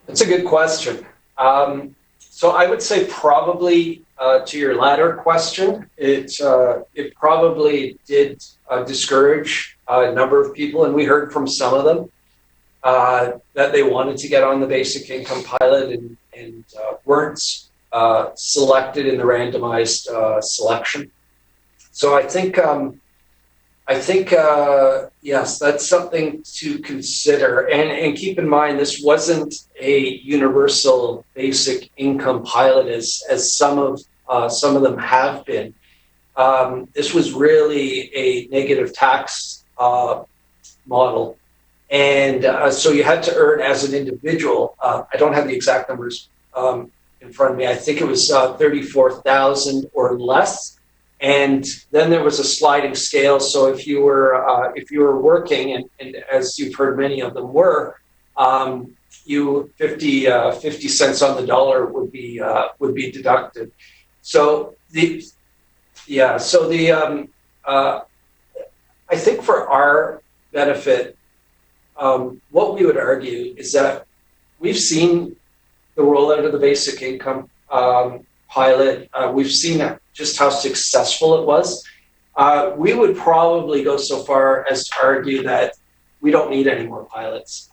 That's a good question. So I would say probably to your latter question, it probably did discourage a number of people, and we heard from some of them that they wanted to get on the basic income pilot and weren't selected in the randomized selection. So I think yes, that's something to consider. And keep in mind, this wasn't a universal basic income pilot as some of them have been. This was really a negative tax model. And so you had to earn as an individual. I don't have the exact numbers in front of me. I think it was 34,000 or less. And then there was a sliding scale. So if you were working, and as you've heard, many of them were, 50 cents on the dollar would be deducted. So I think for our benefit, what we would argue is that we've seen the rollout of the basic income pilot. We've seen just how successful it was. We would probably go so far as to argue that we don't need any more pilots.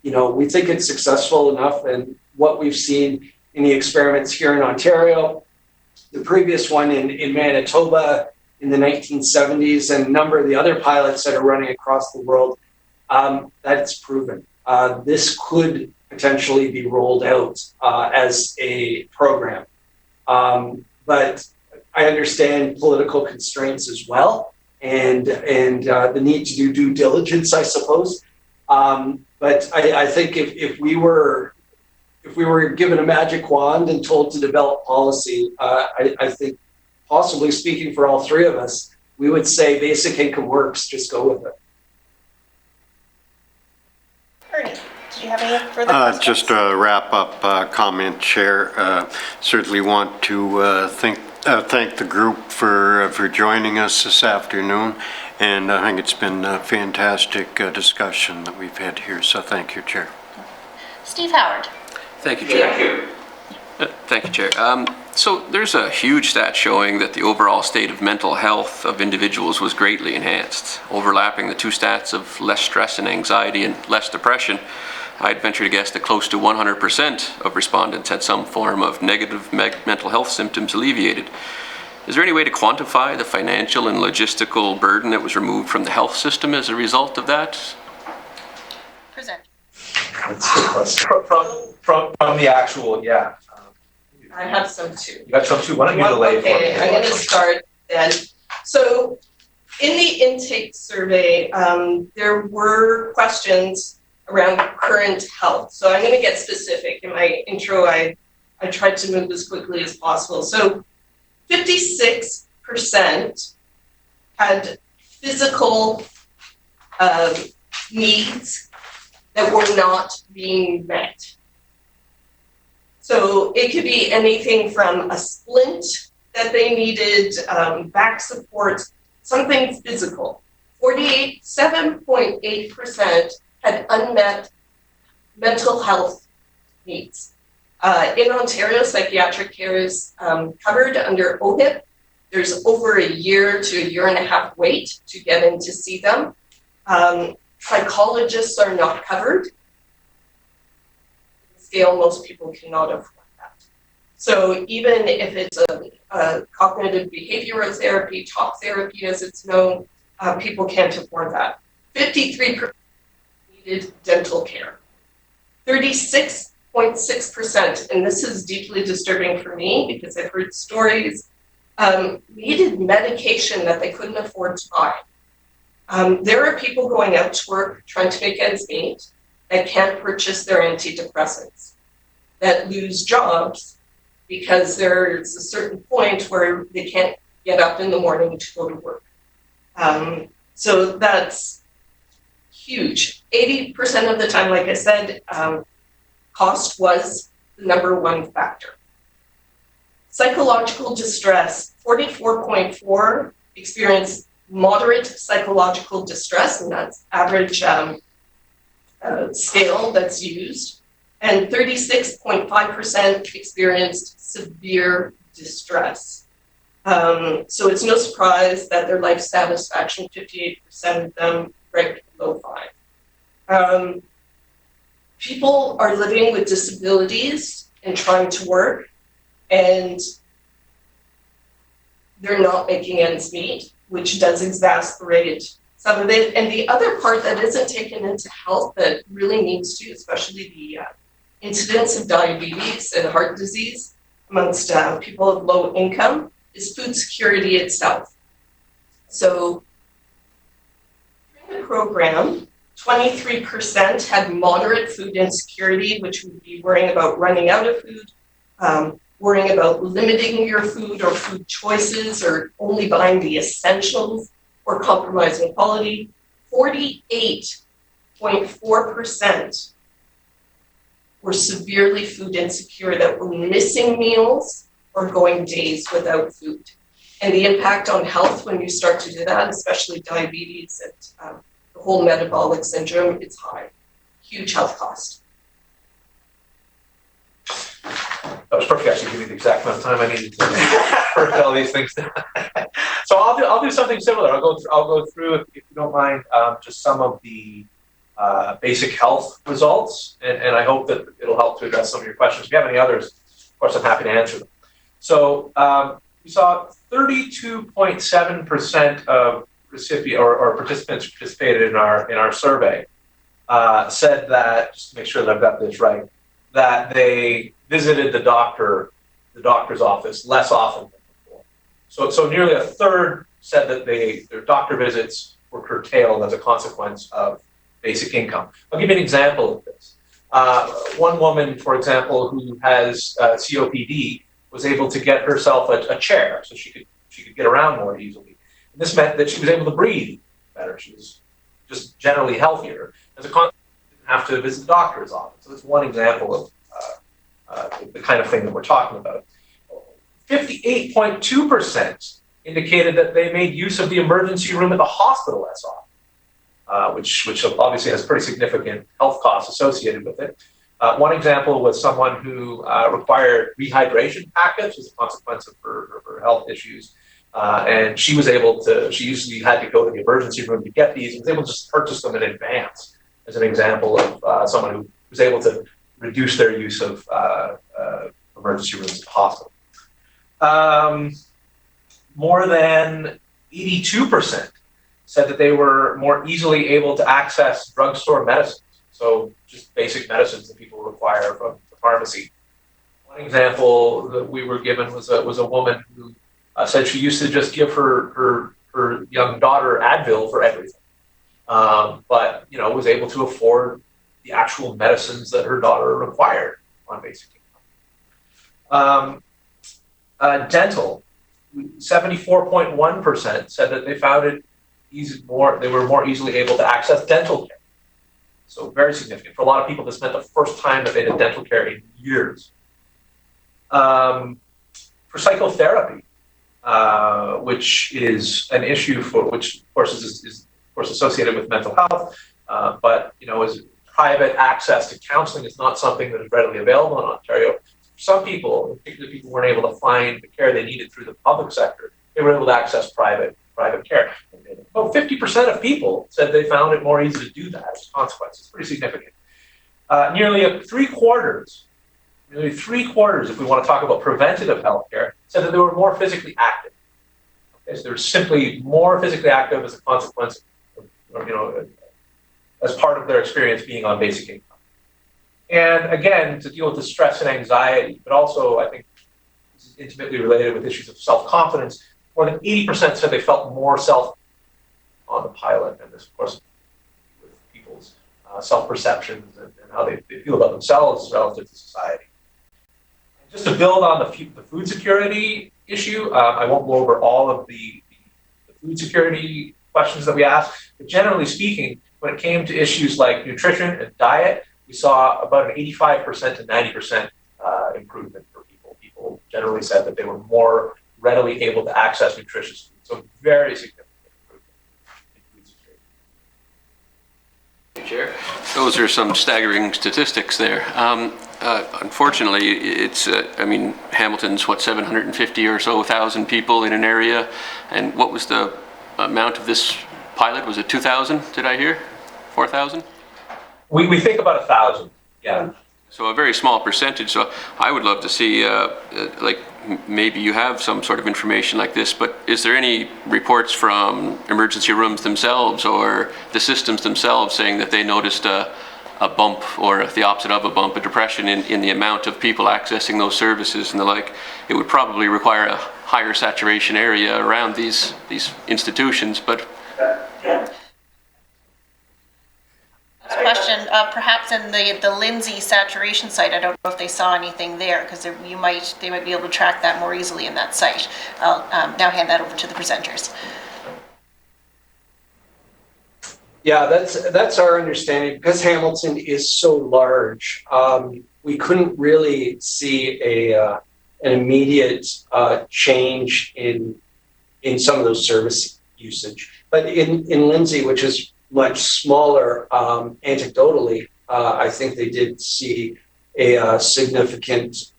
We think it's successful enough, and what we've seen in the experiments here in Ontario, the previous one in Manitoba in the 1970s, and a number of the other pilots that are running across the world, That's proven. This could potentially be rolled out as a program. But I understand political constraints as well, and the need to do due diligence, I suppose. But I think if we were given a magic wand and told to develop policy, I think, possibly speaking for all three of us, we would say basic income works, just go with it. Ernie, did you have any further questions? Just a wrap-up comment, Chair. Certainly want to thank the group for joining us this afternoon, and I think it's been a fantastic discussion that we've had here, so thank you, Chair. Steve Howard. Thank you, Chair. Thank you, Chair. So there's a huge stat showing that the overall state of mental health of individuals was greatly enhanced. Overlapping the two stats of less stress and anxiety and less depression, I'd venture to guess that close to 100% of respondents had some form of negative mental health symptoms alleviated. Is there any way to quantify the financial and logistical burden that was removed from the health system as a result of that? Present. That's a good question. From the actual, yeah. I have some too. You got some too. Why don't you delay for me? Okay, I'm going to start then. So in the intake survey, there were questions around current health. So I'm going to get specific. In my intro, I tried to move as quickly as possible. So 56% had physical needs that were not being met. So it could be anything from a splint that they needed, back support, something physical. 7.8% had unmet mental health needs. In Ontario, psychiatric care is covered under OHIP. There's over a year to a year and a half wait to get in to see them. Psychologists are not covered. Scale, most people cannot afford that. So even if it's a cognitive behavioral therapy, talk therapy as it's known, people can't afford that. 53% needed dental care. 36.6%, and this is deeply disturbing for me because I've heard stories, needed medication that they couldn't afford to buy. There are people going out to work trying to make ends meet that can't purchase their antidepressants, that lose jobs because there's a certain point where they can't get up in the morning to go to work. So that's huge. 80% of the time, like I said, cost was the number one factor. Psychological distress, 44.4 experienced moderate psychological distress, and that's average scale that's used, and 36.5% experienced severe distress. So it's no surprise that their life satisfaction, 58% of them ranked below 5. People are living with disabilities and trying to work, and they're not making ends meet, which does exacerbate some of it. And the other part that isn't taken into health that really needs to, especially the incidence of diabetes and heart disease amongst people of low income, is food security itself. So during the program, 23% had moderate food insecurity, which would be worrying about running out of food, worrying about limiting your food or food choices or only buying the essentials or compromising quality. 48.4% were severely food insecure, that were missing meals or going days without food. And the impact on health when you start to do that, especially diabetes and the whole metabolic syndrome, it's high. Huge health cost. That was perfect, actually, give me the exact amount of time I needed to work all these things down. So I'll do something similar. I'll go through, if you don't mind, just some of the basic health results, and I hope that it'll help to address some of your questions. If you have any others, of course, I'm happy to answer them. So we saw 32.7% of recipient or participants participated in our survey said that, just to make sure that I've got this right, that they visited the doctor's office less often than before. So nearly a third said that their doctor visits were curtailed as a consequence of basic income. I'll give you an example of this. One woman, for example, who has COPD was able to get herself a chair so she could get around more easily. And this meant that she was able to breathe better. She was just generally healthier. As a consequence, she didn't have to visit the doctor's office. So that's one example of the kind of thing that we're talking about. 58.2% indicated that they made use of the emergency room at the hospital less often, which obviously has pretty significant health costs associated with it. One example was someone who required rehydration packets as a consequence of her health issues. And she usually had to go to the emergency room to get these, and was able to just purchase them in advance, as an example of someone who was able to reduce their use of emergency rooms at the hospital. More than 82% said that they were more easily able to access drugstore medicines, so just basic medicines that people require from the pharmacy. One example that we were given was a woman who said she used to just give her young daughter Advil for everything, but was able to afford the actual medicines that her daughter required on basic income. Dental, 74.1% said that they found it they were more easily able to access dental care. So very significant. For a lot of people, this meant the first time that they had dental care in years. For psychotherapy, which is an issue which of course is of course associated with mental health, but as private access to counseling is not something that is readily available in Ontario. Some people, particularly people who weren't able to find the care they needed through the public sector, they were able to access private care. About 50% of people said they found it more easy to do that as a consequence. It's pretty significant. Nearly three quarters, if we want to talk about preventative healthcare, said that they were more physically active. Okay, so they're simply more physically active as a consequence of, as part of their experience being on basic income. And again, to deal with the stress and anxiety, but also I think this is intimately related with issues of self-confidence, more than 80% said they felt more self on the pilot, and this, of course, with people's self-perceptions and how they feel about themselves relative to society. And just to build on the food security issue, I won't go over all of the food security questions that we asked, but generally speaking, when it came to issues like nutrition and diet, we saw about an 85% to 90% improvement for people. People generally said that they were more readily able to access nutritious food. So very significant improvement in food security. Chair. Those are some staggering statistics there. Unfortunately, it's, Hamilton's, 750 or so thousand people in an area. And what was the amount of this pilot? Was it 2,000, did I hear? 4,000? We think about 1,000, yeah. So a very small percentage. So I would love to see, maybe you have some sort of information like this, but is there any reports from emergency rooms themselves or the systems themselves saying that they noticed a bump, or the opposite of a bump, a depression in the amount of people accessing those services and the like? It would probably require a higher saturation area around these institutions, but... Question, perhaps in the Lindsay saturation site, I don't know if they saw anything there, because they might be able to track that more easily in that site. I'll now hand that over to the presenters. Yeah, that's our understanding. Because Hamilton is so large, we couldn't really see an immediate change in some of those service usage. But in Lindsay, which is much smaller, anecdotally, I think they did see a significant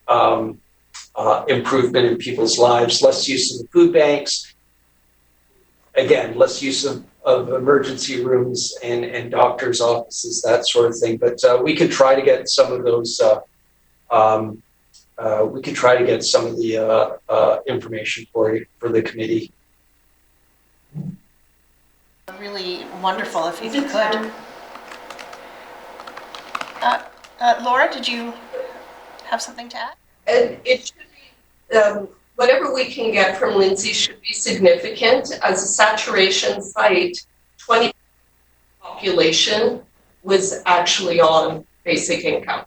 improvement in people's lives, less use of the food banks, again, less use of emergency rooms and doctors' offices, that sort of thing. But we could try to get some of those, information for the committee. Really wonderful if you could. Laura, did you have something to add? And it should be, whatever we can get from Lindsay should be significant. As a saturation site, 20% population was actually on basic income.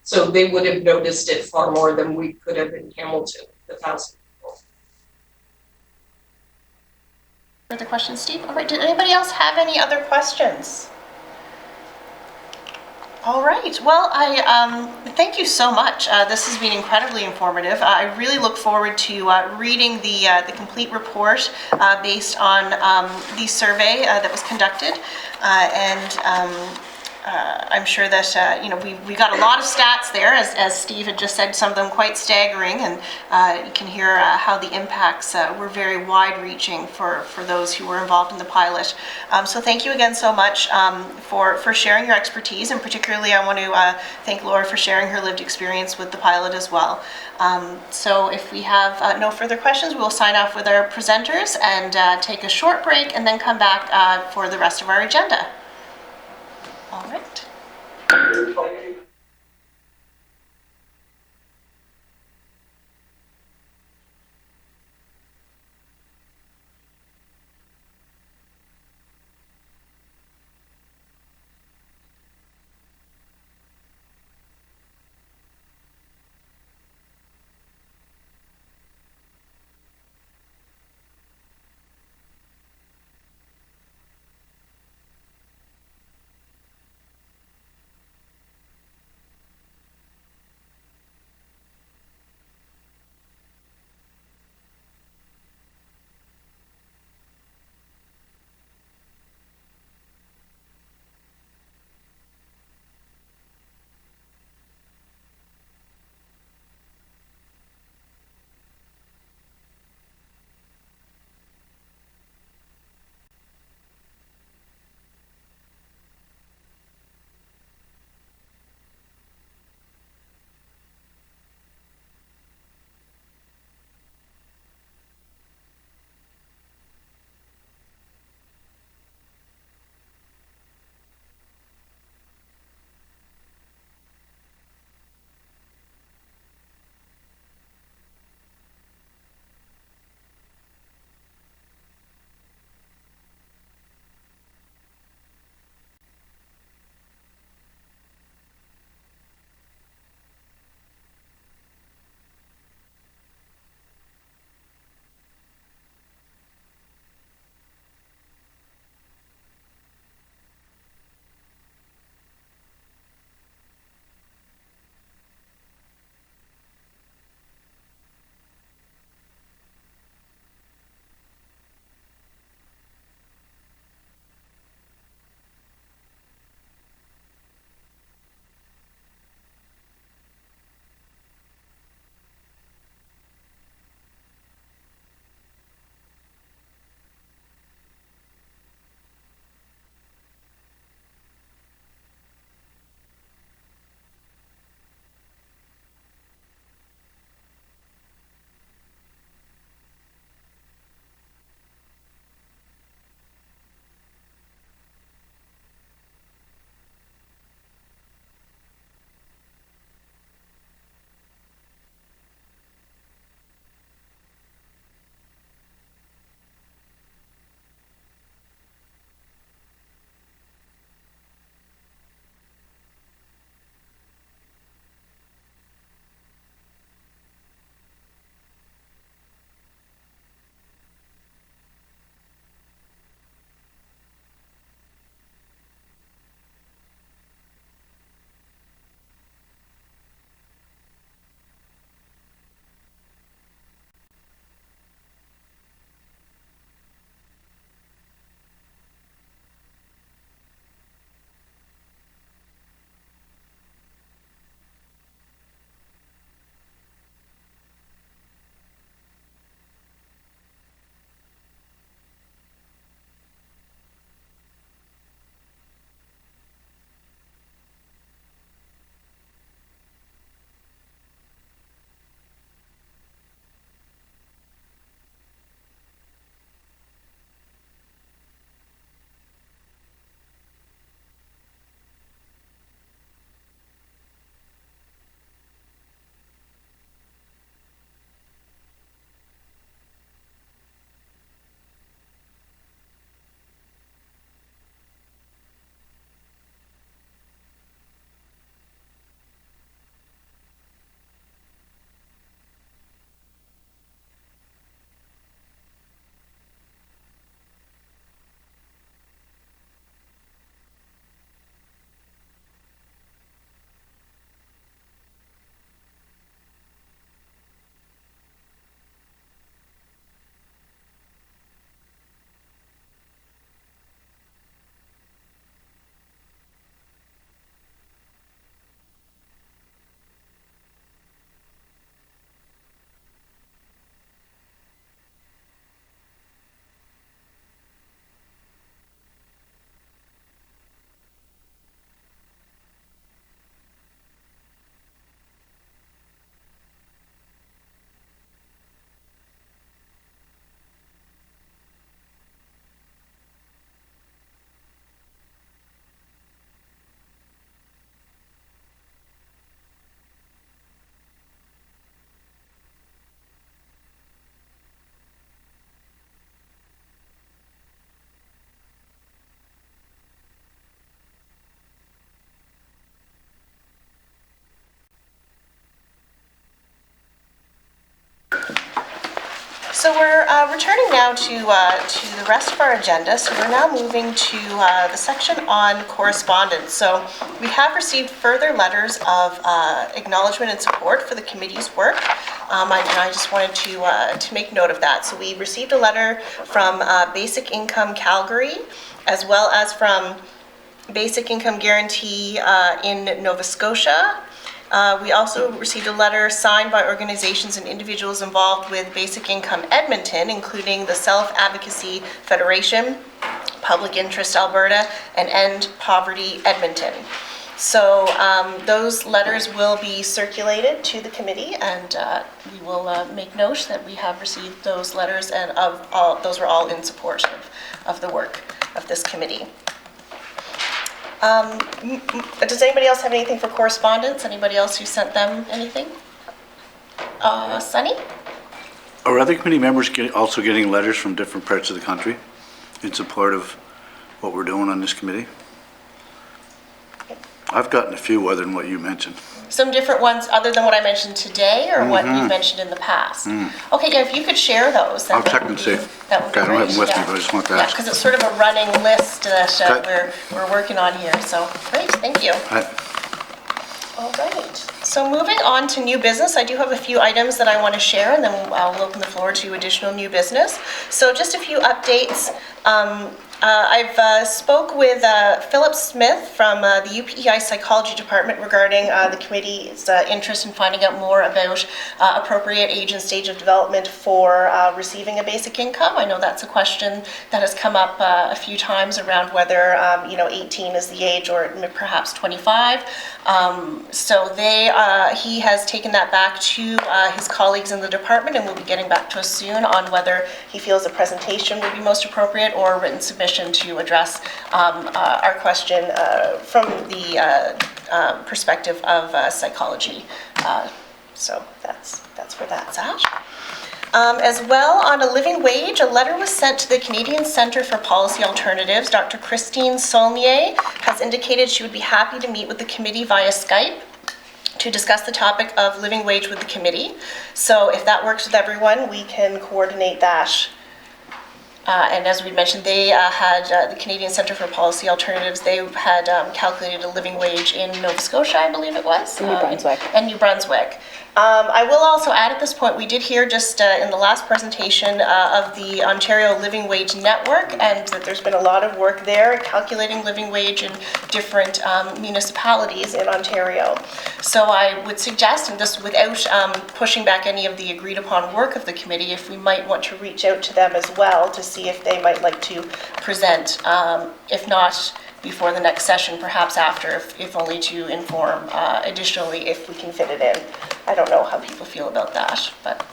So they would have noticed it far more than we could have in Hamilton, 1,000 people. Further questions, Steve? All right, did anybody else have any other questions? All right, well, I thank you so much. This has been incredibly informative. I really look forward to reading the complete report based on the survey that was conducted. I'm sure that, we got a lot of stats there, as Steve had just said, some of them quite staggering, and you can hear how the impacts were very wide-reaching for those who were involved in the pilot. So thank you again so much for sharing your expertise, and particularly I want to thank Laura for sharing her lived experience with the pilot as well. So if we have no further questions, we'll sign off with our presenters and take a short break and then come back for the rest of our agenda. All right. So we're returning now to the rest of our agenda. So we're now moving to the section on correspondence. So we have received further letters of acknowledgement and support for the committee's work. I just wanted to make note of that. So we received a letter from Basic Income Calgary, as well as from Basic Income Guarantee in Nova Scotia. We also received a letter signed by organizations and individuals involved with Basic Income Edmonton, including the Self-Advocacy Federation, Public Interest Alberta, and End Poverty Edmonton. So those letters will be circulated to the committee, and we will make note that we have received those letters, and those were all in support of the work of this committee. Does anybody else have anything for correspondence? Anybody else who sent them anything? Sunny? Are other committee members also getting letters from different parts of the country in support of what we're doing on this committee? I've gotten a few other than what you mentioned. Some different ones other than what I mentioned today, or what you mentioned in the past? Okay, yeah, if you could share those. I'll check and see. That would be I don't have them with great, me, but I just want to Yeah, ask. because it's sort of a running list that Okay. we're working on here, so great, thank you. Right. All right, so moving on to new business, I do have a few items that I want to share, and then I'll open the floor to additional new business. So just a few updates. I've spoke with Philip Smith from the UPEI Psychology Department regarding the committee's interest in finding out more about appropriate age and stage of development for receiving a basic income. I know that's a question that has come up a few times around whether 18 is the age or perhaps 25. So he has taken that back to his colleagues in the department, and will be getting back to us soon on whether he feels a presentation would be most appropriate or a written submission to address our question from the perspective of psychology. So that's where that's at. As well, on a living wage, a letter was sent to the Canadian Centre for Policy Alternatives. Dr. Christine Saulnier has indicated she would be happy to meet with the committee via Skype to discuss the topic of living wage with the committee. So if that works with everyone, we can coordinate that. And as we mentioned, they had, the Canadian Centre for Policy Alternatives, they had calculated a living wage in Nova Scotia, I believe it was. New Brunswick. And New Brunswick. I will also add at this point, we did hear just in the last presentation of the Ontario Living Wage Network, and that there's been a lot of work there calculating living wage in different municipalities in Ontario. So I would suggest, and just without pushing back any of the agreed upon work of the committee, if we might want to reach out to them as well to see if they might like to present, if not before the next session, perhaps after, if only to inform additionally if we can fit it in. I don't know how people feel about that, but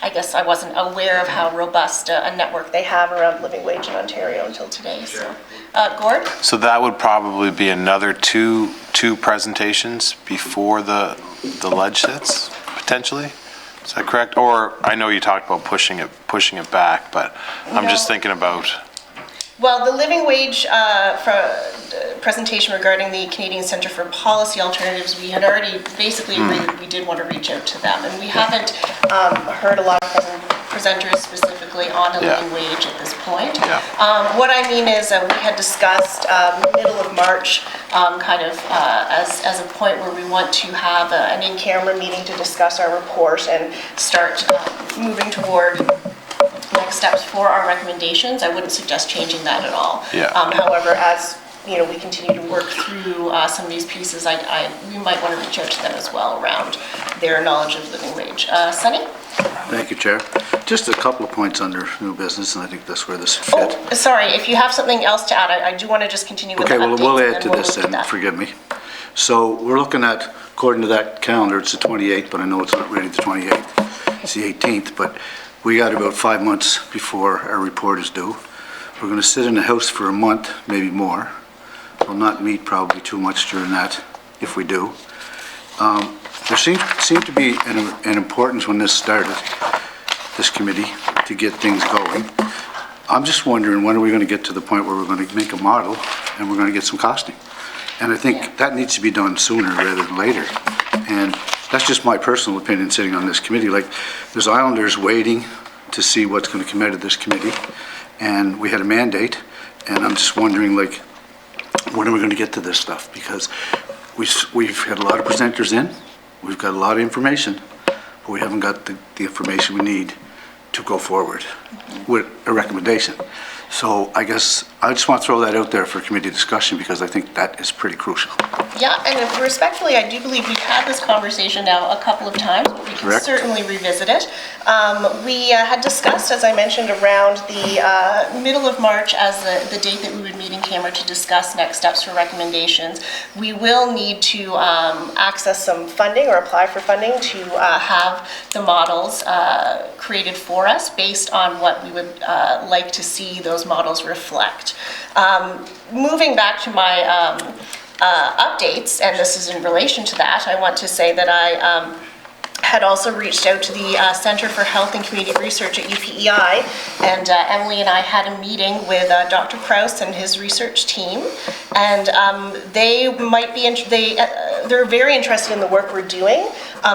I guess I wasn't aware of how robust a network they have around living wage in Ontario until today. So, Gord? So that would probably be another two presentations before the ledge sits, potentially? Is that correct? Or I know you talked about pushing it back, but I'm just thinking about... Well, the living wage presentation regarding the Canadian Centre for Policy Alternatives, we had already basically agreed that we did want to reach out to them. And we haven't heard a lot of presenters specifically on a living wage at this point. What I mean is we had discussed middle of March as a point where we want to have an in-camera meeting to discuss our report and start moving toward next steps for our recommendations. I wouldn't suggest changing that at all. However, as we continue to work through some of these pieces, we might want to reach out to them as well around their knowledge of living wage. Sunny? Thank you, Chair. Just a couple of points under new business, and I think that's where this would fit. Oh, sorry, if you have something else to add, I do want to just continue with the updates. Okay, well, we'll add to this then, forgive me. So we're looking at, according to that calendar, it's the 28th, but I know it's not really the 28th. It's the 18th, but we got about 5 months before our report is due. We're going to sit in the House for a month, maybe more. We'll not meet probably too much during that, if we do. There seemed to be an importance when this started, this committee, to get things going. I'm just wondering, when are we going to get to the point where we're going to make a model and we're going to get some costing? And I think that needs to be done sooner rather than later. And that's just my personal opinion sitting on this committee. Like, there's islanders waiting to see what's going to come out of this committee. And we had a mandate, and I'm just wondering, like, when are we going to get to this stuff? Because we've had a lot of presenters in, we've got a lot of information, but we haven't got the information we need to go forward with a recommendation. So I guess I just want to throw that out there for committee discussion because I think that is pretty crucial. Yeah, and respectfully, I do believe we've had this conversation now a couple of times, but we can Correct. certainly revisit it. We had discussed, as I mentioned, around the middle of March as the date that we would meet in camera to discuss next steps for recommendations. We will need to access some funding or apply for funding to have the models created for us based on what we would like to see those models reflect. Moving back to my updates, and this is in relation to that, I want to say that I had also reached out to the Center for Health and Community Research at UPEI, and Emily and I had a meeting with Dr. Krause and his research team, and they might be they're very interested in the work we're doing,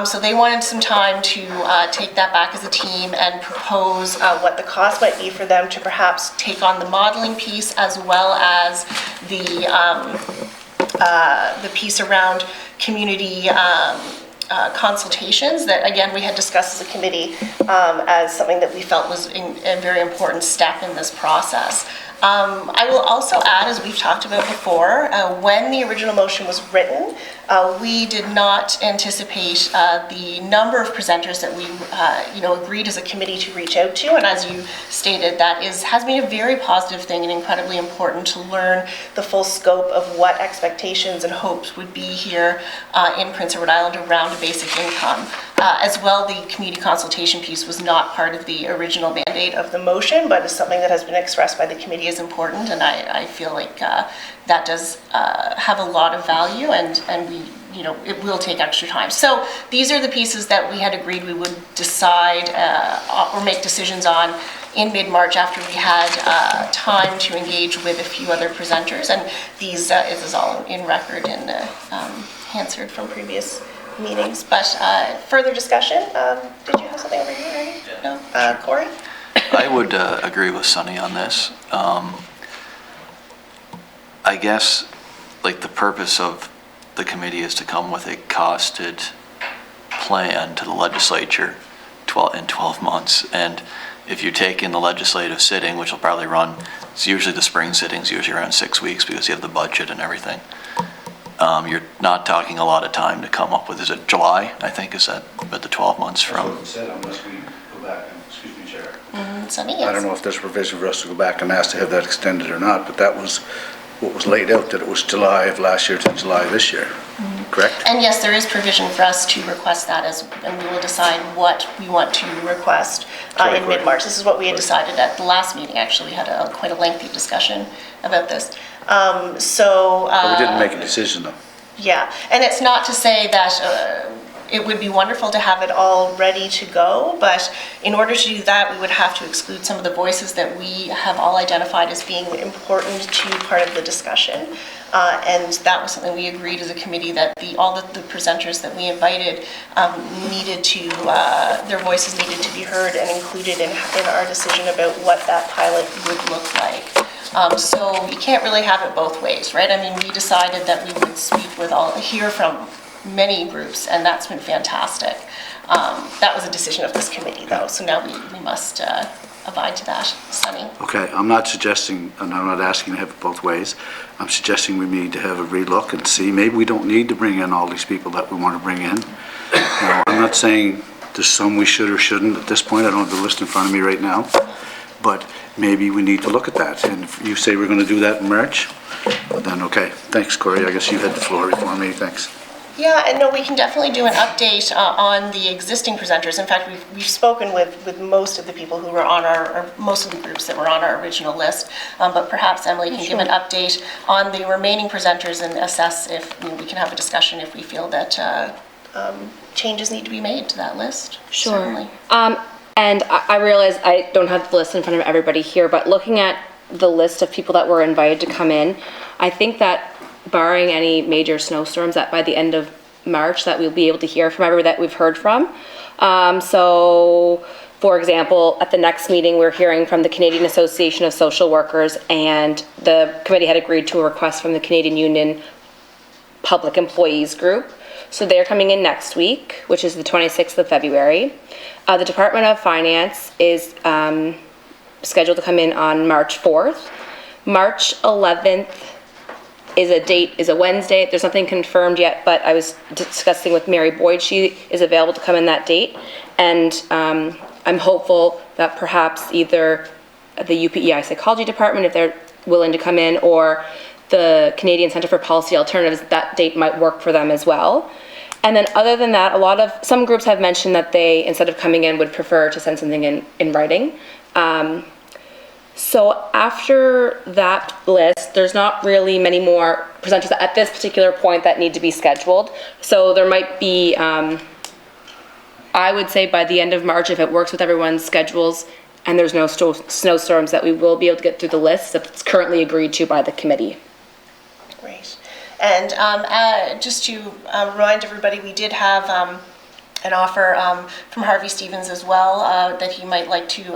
so they wanted some time to take that back as a team and propose what the cost might be for them to perhaps take on the modeling piece as well as the piece around community consultations that, again, we had discussed as a committee as something that we felt was a very important step in this process. I will also add, as we've talked about before, when the original motion was written, we did not anticipate the number of presenters that we agreed as a committee to reach out to, and as you stated, that has been a very positive thing and incredibly important to learn the full scope of what expectations and hopes would be here in Prince Edward Island around a basic income. As well, the community consultation piece was not part of the original mandate of the motion, but is something that has been expressed by the committee as important, and I feel like that does have a lot of value, and we, it will take extra time. So these are the pieces that we had agreed we would decide or make decisions on in mid-March after we had time to engage with a few other presenters, and these is all in record and Hansard from previous meetings. But further discussion, did you have something over here already? No? Corey? I would agree with Sunny on this. I guess, like, the purpose of the committee is to come with a costed plan to the legislature in 12 months. And if you take in the legislative sitting, which will probably run, it's usually the spring sittings, usually around 6 weeks because you have the budget and everything. You're not talking a lot of time to come up with, is it July, I think, is that about the 12 months from? That's what it said, unless we go back and, excuse me, Chair. I don't know if there's a provision for us to go back and ask to have that extended or not, but that was what was laid out, that it was July of last year to July of this year, correct? And yes, there is provision for us to request that, and we will decide what we want to request in mid-March. This is what we had decided at the last meeting, actually. We had quite a lengthy discussion about this. But we didn't make a decision, though. Yeah, and it's not to say that it would be wonderful to have it all ready to go, but in order to do that, we would have to exclude some of the voices that we have all identified as being important to part of the discussion. And that was something we agreed as a committee that all the presenters that we invited needed to, their voices needed to be heard and included in our decision about what that pilot would look like. So you can't really have it both ways, right? I mean, we decided that we would hear from many groups, and that's been fantastic. That was a decision of this committee, though, so now we must abide to that. Sunny? Okay, I'm not suggesting, and I'm not asking to have it both ways. I'm suggesting we need to have a relook and see. Maybe we don't need to bring in all these people that we want to bring in. I'm not saying there's some we should or shouldn't at this point. I don't have the list in front of me right now. But maybe we need to look at that. And if you say we're going to do that in March, then okay. Thanks, Corey. I guess you had the floor before me. Thanks. Yeah, and no, we can definitely do an update on the existing presenters. In fact, we've spoken with most of the people who were on or most of the groups that were on our original list. But perhaps Emily can give an update on the remaining presenters and assess if we can have a discussion if we feel that changes need to be made to that list. Sure. Certainly. And I realize I don't have the list in front of everybody here, but looking at the list of people that were invited to come in, I think that barring any major snowstorms, that by the end of March that we'll be able to hear from everybody that we've heard from. So For example, at the next meeting, we're hearing from the Canadian Association of Social Workers, and the committee had agreed to a request from the Canadian Union Public Employees Group. So they're coming in next week, which is the 26th of February. The Department of Finance is scheduled to come in on March 4th. March 11th is a Wednesday. There's nothing confirmed yet, but I was discussing with Mary Boyd. She is available to come in that date. And I'm hopeful that perhaps either the UPEI Psychology Department, if they're willing to come in, or the Canadian Centre for Policy Alternatives, that date might work for them as well. And then other than that, some groups have mentioned that they, instead of coming in, would prefer to send something in writing. So after that list, there's not really many more presenters at this particular point that need to be scheduled. So there might be, I would say by the end of March, if it works with everyone's schedules and there's no snowstorms, that we will be able to get through the list that's currently agreed to by the committee. Great. And just to remind everybody, we did have an offer from Harvey Stevens as well, that he might like to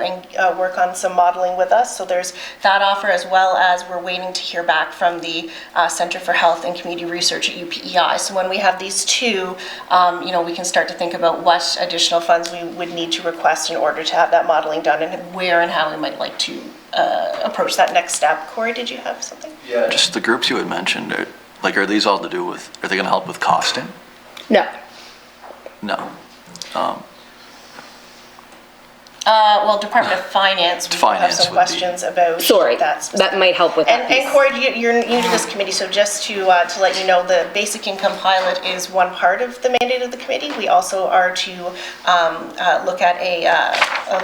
work on some modeling with us. So there's that offer, as well as we're waiting to hear back from the Center for Health and Community Research at UPEI. So when we have these two, we can start to think about what additional funds we would need to request in order to have that modeling done, and where and how we might like to approach that next step. Corey, did you have something? Yeah. Just the groups you had mentioned, are these all to do with, are they going to help with costing? No. No. Well, Department of Finance, we have some questions about that might help with that. And Corey, you're new to this committee, so just to let you know, the basic income pilot is one part of the mandate of the committee. We also are to look at a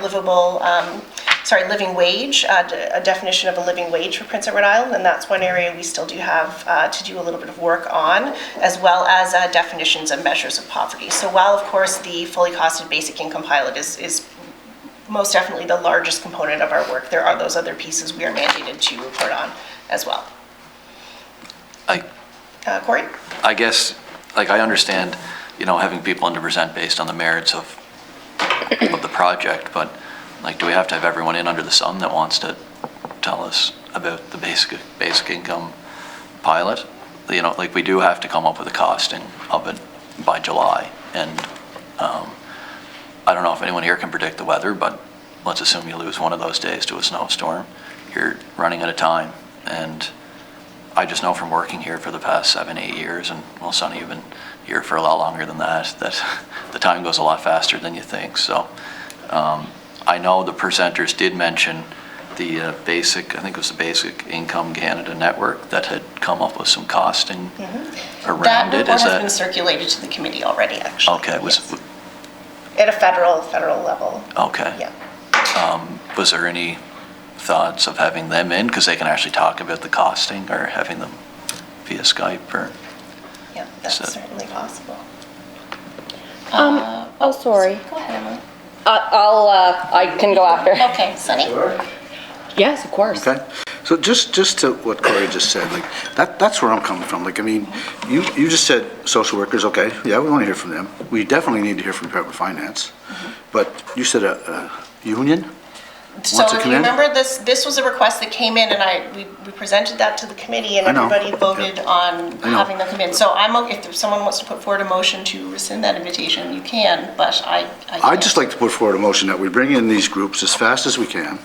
living wage, a definition of a living wage for Prince Edward Island, and that's one area we still do have to do a little bit of work on, as well as definitions and measures of poverty. So while, of course, the fully costed basic income pilot is most definitely the largest component of our work, there are those other pieces we are mandated to report on as well. Corey? I guess, I understand, having people in to present based on the merits of the project, but do we have to have everyone in under the sun that wants to tell us about the basic income pilot? We do have to come up with a costing of it by July, and I don't know if anyone here can predict the weather, but let's assume you lose one of those days to a snowstorm. You're running out of time, and I just know from working here for the past 7-8 years, and well, Sonny, you've been here for a lot longer than that the time goes a lot faster than you think. So I know the presenters did mention the basic, I think it was the Basic Income Canada Network that had come up with some costing around that it. Report has been circulated to the committee already, actually. Okay. At a federal level. Okay. Yeah. Was there any thoughts of having them in, because they can actually talk about the costing, or having them via Skype, or? Yeah, that's certainly possible. Sorry. Go ahead, Emily. I can go after. Okay, Sunny? Sure. Yes, of course. Okay, so just to what Corey just said, that's where I'm coming from. You just said social workers, okay, yeah, we want to hear from them. We definitely need to hear from the Department of Finance. But you said a union? So if you remember, this was a request that came in, and we presented that to the committee, and everybody voted on having them come in. So if someone wants to put forward a motion to rescind that invitation, you can, but I'd just like to put forward a motion that we bring in these groups as fast as we can,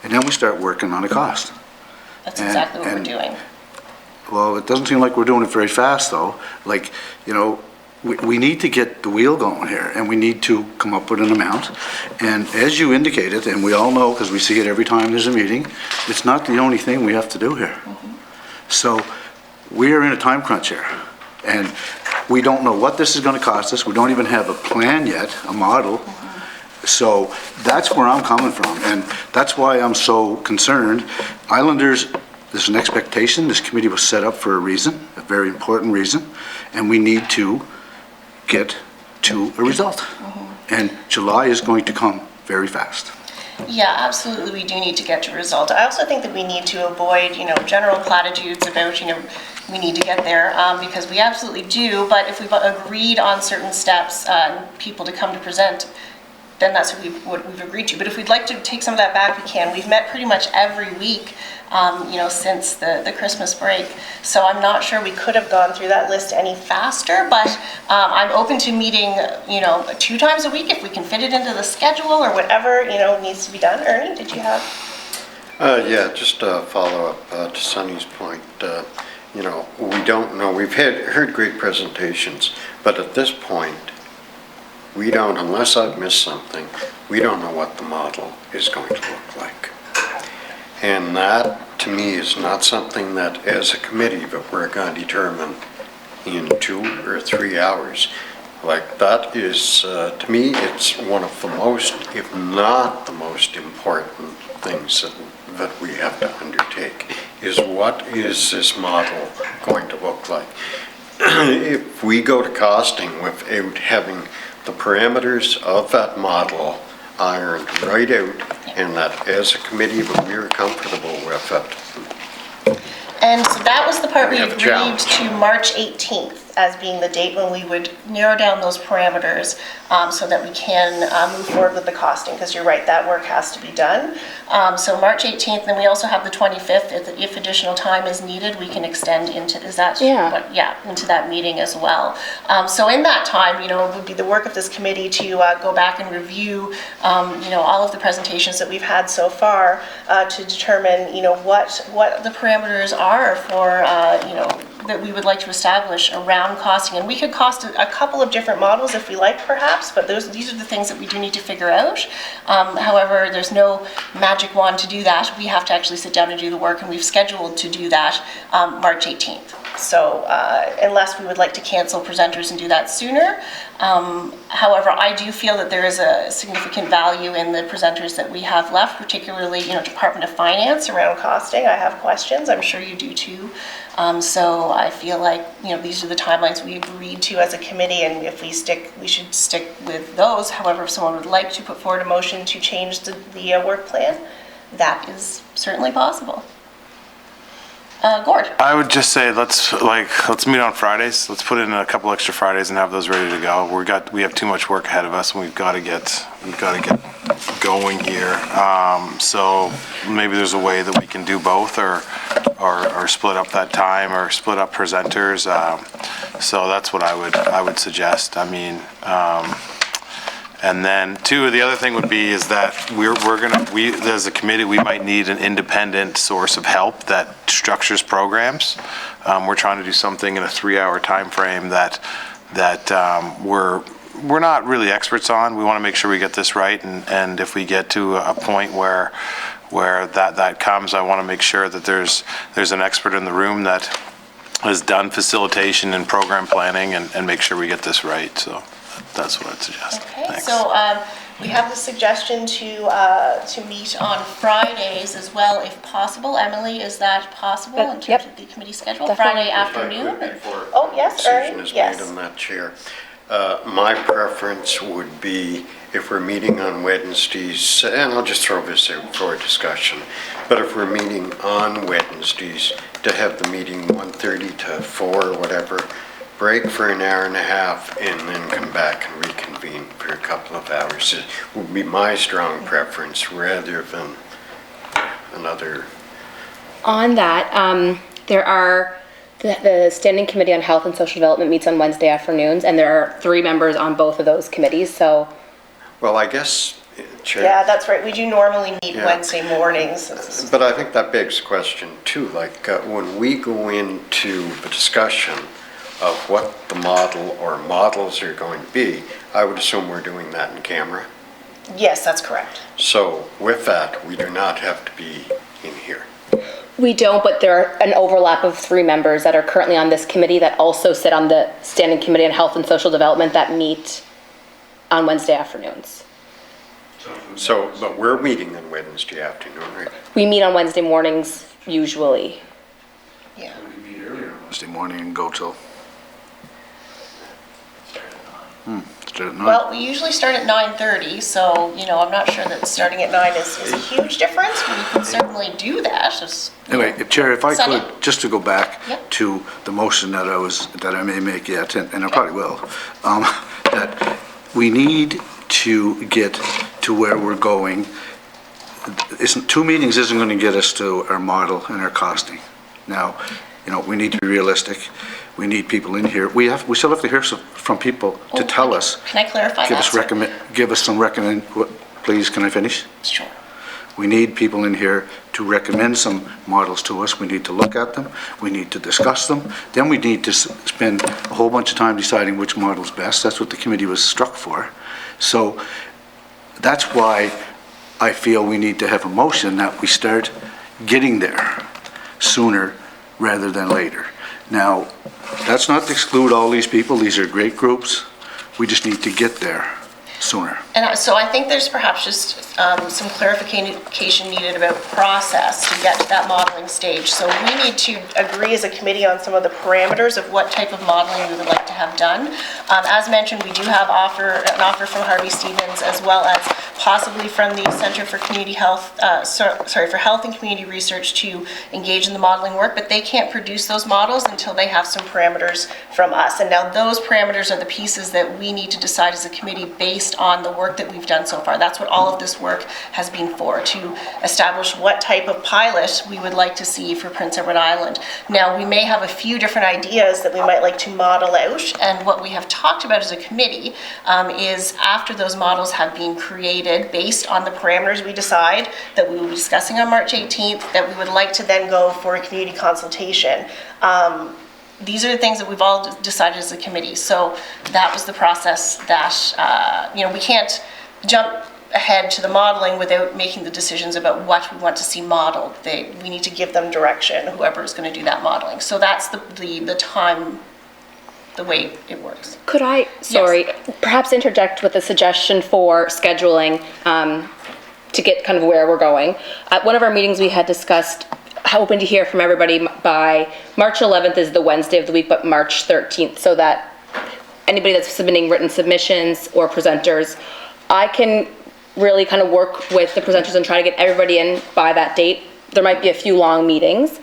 and then we start working on a cost. That's exactly what we're doing. Well, it doesn't seem like we're doing it very fast, though. We need to get the wheel going here, and we need to come up with an amount. And as you indicated, and we all know, because we see it every time there's a meeting, it's not the only thing we have to do here. So we are in a time crunch here, and we don't know what this is going to cost us. We don't even have a plan yet, a model. So that's where I'm coming from, and that's why I'm so concerned. Islanders, there's an expectation. This committee was set up for a reason, a very important reason, and we need to get to a result. And July is going to come very fast. Yeah, absolutely, we do need to get to a result. I also think that we need to avoid, general platitudes about, we need to get there, because we absolutely do, but if we've agreed on certain steps, people to come to present, then that's what we've agreed to. But if we'd like to take some of that back, we can. We've met pretty much every week, since the Christmas break. So I'm not sure we could have gone through that list any faster, but I'm open to meeting, 2 times a week if we can fit it into the schedule or whatever, needs to be done. Ernie, did you have? Yeah, just a follow-up to Sunny's point. We don't know. We've heard great presentations, but at this point, we don't, unless I've missed something, we don't know what the model is going to look like. And that, to me, is not something that, as a committee, that we're going to determine in 2 or 3 hours. Like, that is, to me, it's one of the most, if not the most important things that we have to undertake, is what is this model going to look like? If we go to costing without having the parameters of that model ironed right out, and that as a committee that we're comfortable with it. And so that was the part we have a agreed challenge. to March 18th as being the date when we would narrow down those parameters so that we can move forward with the costing, because you're right, that work has to be done. So March 18th, then we also have the 25th. If additional time is needed, we can extend into, is that? Yeah. Into that meeting as well. So in that time, it would be the work of this committee to go back and review, all of the presentations that we've had so far to determine, what the parameters are for, that we would like to establish around costing. And we could cost a couple of different models if we like, perhaps, but these are the things that we do need to figure out. However, there's no magic wand to do that. We have to actually sit down and do the work, and we've scheduled to do that March 18th. So unless we would like to cancel presenters and do that sooner. However, I do feel that there is a significant value in the presenters that we have left, particularly, Department of Finance around costing. I have questions. I'm sure you do too. So I feel like, these are the timelines we agreed to as a committee, and if we should stick with those. However, if someone would like to put forward a motion to change the work plan, that is certainly possible. Gord. I would just say let's meet on Fridays. Let's put in a couple extra Fridays and have those ready to go. We have too much work ahead of us, and we've got to get going here. So maybe there's a way that we can do both, or split up that time, or split up presenters. So that's what I would suggest. And then the other thing would be is that we as a committee, we might need an independent source of help that structures programs. We're trying to do something in a 3-hour time frame that we're not really experts on. We want to make sure we get this right, and if we get to a point where that comes, I want to make sure that there's an expert in the room that has done facilitation and program planning, and make sure we get this right. So that's what I'd suggest. Okay, Thanks. so we have the suggestion to meet on Fridays as well, if possible. Emily, is that possible in terms of the committee schedule? Definitely. Friday afternoon? Before Oh, yes, decision Ernie? is Yes. made on that, Chair. My preference would be, if we're meeting on Wednesdays, and I'll just throw this out for a discussion, but if we're meeting on Wednesdays, to have the meeting 1:30 to 4 or whatever, break for an hour and a half, and then come back and reconvene for a couple of hours. It would be my strong preference rather than another. On that, there are, the Standing Committee on Health and Social Development meets on Wednesday afternoons, and there are 3 members on both of those committees, so. Well, I guess, Chair. Yeah, that's right. We do normally meet Yeah. Wednesday mornings. But I think that begs the question too, when we go into the discussion of what the model or models are going to be, I would assume we're doing that in camera. Yes, that's correct. So with that, we do not have to be in here. We don't, but there are an overlap of 3 members that are currently on this committee that also sit on the Standing Committee on Health and Social Development that meet on Wednesday afternoons. So, but we're meeting on Wednesday afternoon, right? We meet on Wednesday mornings usually. Yeah. We can meet earlier Wednesday morning and go till. Start at 9. Well, we usually start at 9:30, so, I'm not sure that starting at 9 is a huge difference, but we can certainly do that. Anyway, Chair, if I Sunny? could, just to go back Yep. to the motion that I may make yet, and I probably will, that we need to get to where we're going. 2 meetings isn't going to get us to our model and our costing. Now, we need to be realistic. We need people in here. We still have to hear from people to tell us. Can I clarify that? Give us some recommend. Please, can I finish? Sure. We need people in here to recommend some models to us. We need to look at them. We need to discuss them. Then we need to spend a whole bunch of time deciding which model is best. That's what the committee was struck for. So that's why I feel we need to have a motion that we start getting there sooner rather than later. Now, that's not to exclude all these people. These are great groups. We just need to get there sooner. And so I think there's perhaps just some clarification needed about process to get to that modeling stage. So we need to agree as a committee on some of the parameters of what type of modeling we would like to have done. As mentioned, we do have an offer from Harvey Stevens, as well as possibly from the Center for Community Health, for Health and Community Research, to engage in the modeling work, but they can't produce those models until they have some parameters from us. And now those parameters are the pieces that we need to decide as a committee based on the work that we've done so far. That's what all of this work has been for, to establish what type of pilot we would like to see for Prince Edward Island. Now, we may have a few different ideas that we might like to model out, and what we have talked about as a committee is, after those models have been created based on the parameters we decide that we will be discussing on March 18th, that we would like to then go for a community consultation. These are the things that we've all decided as a committee. So that was the process that, we can't jump ahead to the modeling without making the decisions about what we want to see modeled. We need to give them direction, whoever is going to do that modeling. So that's the time, the way it works. Could I, perhaps interject with a suggestion for scheduling to get kind of where we're going? At one of our meetings, we had discussed hoping to hear from everybody by March 11th is the Wednesday of the week, but March 13th, so that anybody that's submitting written submissions or presenters, I can really kind of work with the presenters and try to get everybody in by that date. There might be a few long meetings.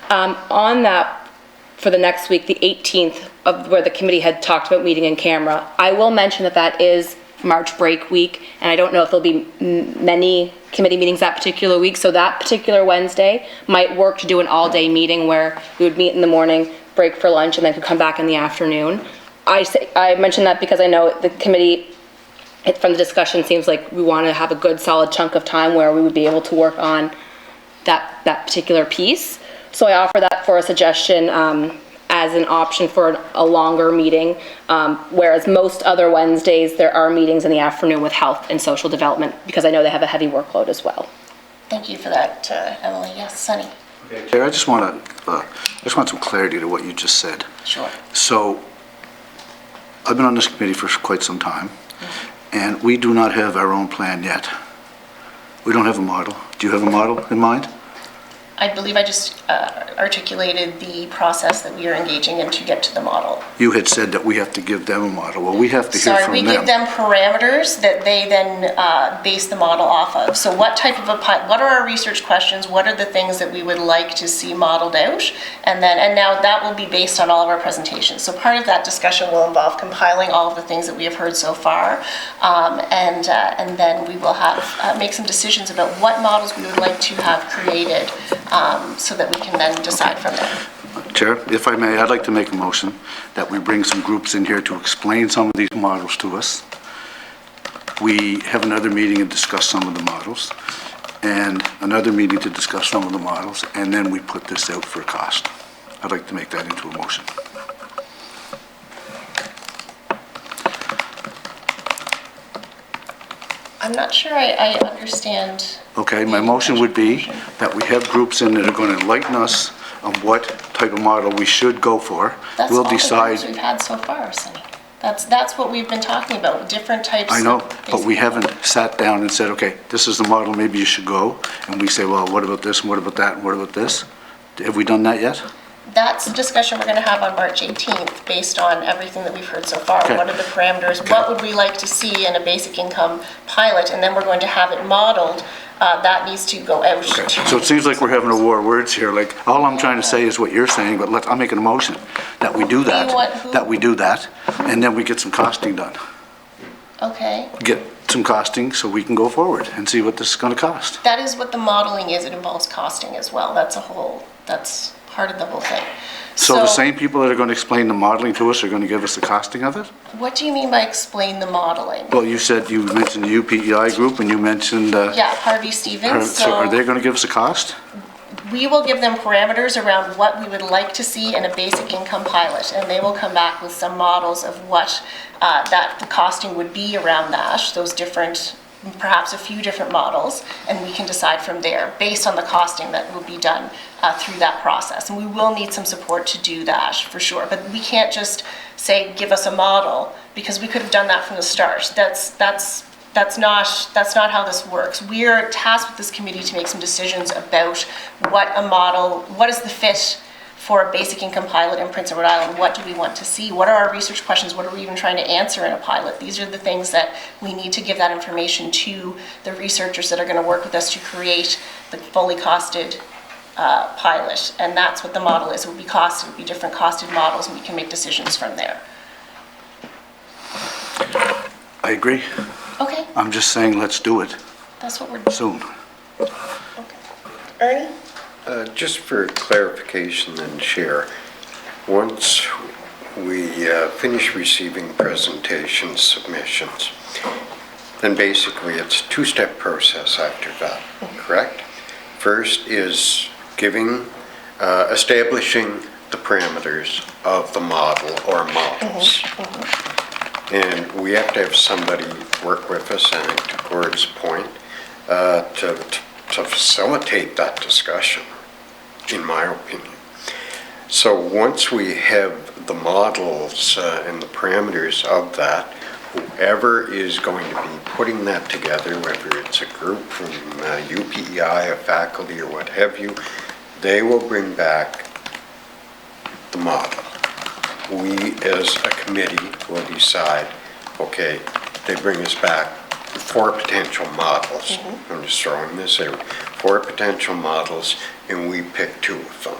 On that, for the next week, the 18th, of where the committee had talked about meeting in camera, I will mention that is March break week, and I don't know if there'll be many committee meetings that particular week, so that particular Wednesday might work to do an all-day meeting where we would meet in the morning, break for lunch, and then could come back in the afternoon. I mention that because I know the committee, from the discussion, seems like we want to have a good solid chunk of time where we would be able to work on that particular piece. So I offer that for a suggestion as an option for a longer meeting, whereas most other Wednesdays there are meetings in the afternoon with health and social development, because I know they have a heavy workload as well. Thank you for that, Emily. Yes, Sunny. Chair, I just want some clarity to what you just said. Sure. So, I've been on this committee for quite some time, and we do not have our own plan yet. We don't have a model. Do you have a model in mind? I believe I just articulated the process that we are engaging in to get to the model. You had said that we have to give them a model. Well, we have to hear from them. Sorry, we give them parameters that they then base the model off of. So what type of what are our research questions? What are the things that we would like to see modeled out? And now that will be based on all of our presentations. So part of that discussion will involve compiling all of the things that we have heard so far, and then we will have make some decisions about what models we would like to have created, so that we can then decide from there. Chair, if I may, I'd like to make a motion that we bring some groups in here to explain some of these models to us. We have another meeting and discuss some of the models, and another meeting to discuss some of the models, and then we put this out for cost. I'd like to make that into a motion. I'm not sure I understand. Okay, my motion would be that we have groups in that are going to enlighten us on what type of model we should go for. That's we'll all decide. the groups we've had so far, Sunny. That's what we've been talking about, different types. I know, but we haven't sat down and said, okay, this is the model, maybe you should go. And we say, well, what about this, and what about that, and what about this? Have we done that yet? That's a discussion we're going to have on March 18th, based on everything that we've heard so far. Okay. What are the parameters? Okay. What would we like to see in a basic income pilot? And then we're going to have it modeled. That needs to go out. Okay. So it seems like we're having a war of words here. Like, all I'm trying to say is what you're saying, but I'm making a motion that we do that, and then we get some costing done. Okay. some costing so we can go forward and see what this is going to cost. That is what the modeling is. It involves costing as well. That's part of the whole thing. So the same people that are going to explain the modeling to us are going to give us the costing of it? What do you mean by explain the modeling? Well, you mentioned the UPEI group, and you mentioned... Yeah, Harvey Stevens. So are they going to give us a cost? We will give them parameters around what we would like to see in a basic income pilot, and they will come back with some models of what the costing would be around that, those different, perhaps a few different models, and we can decide from there based on the costing that will be done through that process. And we will need some support to do that for sure, but we can't just say, give us a model, because we could have done that from the start. That's not how this works. We are tasked with this committee to make some decisions about what is the fit for a basic income pilot in Prince Edward Island. What do we want to see? What are our research questions? What are we even trying to answer in a pilot? These are the things that we need to give that information to the researchers that are going to work with us to create the fully costed pilot. And that's what the model is. It would be costed, it would be different costed models, and we can make decisions from there. I agree. Okay, I'm just saying, let's do it that's what we're doing. soon. Okay. Ernie? Just for clarification then, Chair, once we finish receiving presentation submissions, then basically it's a two-step process after that, correct? First is establishing the parameters of the model or models. And we have to have somebody work with us, and to Gord's point, to facilitate that discussion, in my opinion. So once we have the models and the parameters of that, whoever is going to be putting that together, whether it's a group from UPEI, a faculty, or what have you, they will bring back the model. We, as a committee, will decide, okay, they bring us back 4 potential models. I'm just throwing this out. 4 potential models, and we pick 2 of them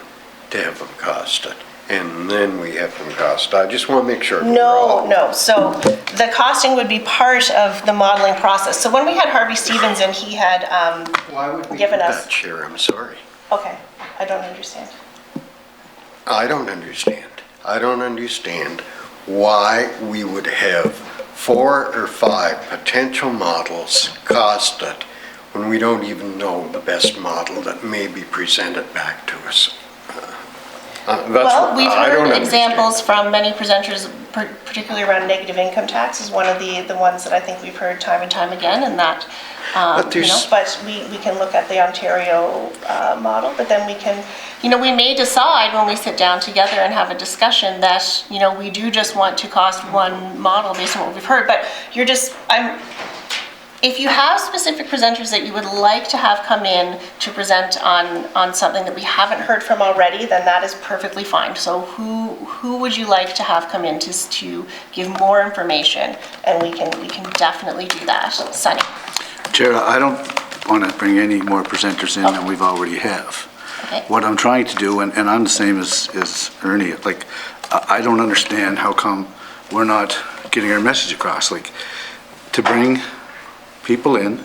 to have them costed. And then we have them costed. I just want to make sure. No. So the costing would be part of the modeling process. So when we had Harvey Stevens in, he had Why would we given do us... that, Chair? I'm sorry. Okay, I don't understand. I don't understand why we would have 4 or 5 potential models costed when we don't even know the best model that may be presented back to us. Well, we've heard examples from many presenters, particularly around negative income tax is one of the ones that I think we've heard time and time again, and that, but we can look at the Ontario model, but then we can, we may decide when we sit down together and have a discussion that, we do just want to cost one model based on what we've heard, but if you have specific presenters that you would like to have come in to present on something that we haven't heard from already, then that is perfectly fine. So who would you like to have come in to give more information? And we can definitely do that. Sunny. Chair, I don't want to bring any more presenters in than we've already have. Okay. What I'm trying to do, and I'm the same as Ernie, like, I don't understand how come we're not getting our message across. Like, to bring people in,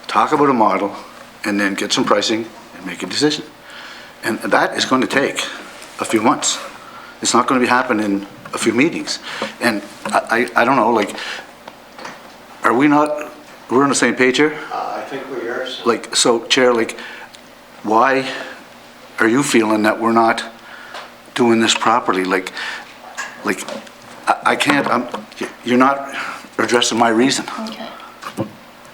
talk about a model, and then get some pricing and make a decision. And that is going to take a few months. It's not going to be happening in a few meetings. And I don't know, like, we're on the same page here? I think we are. Like, so, Chair, like, why are you feeling that we're not doing this properly? Like, I can't, you're not addressing my reason. Okay.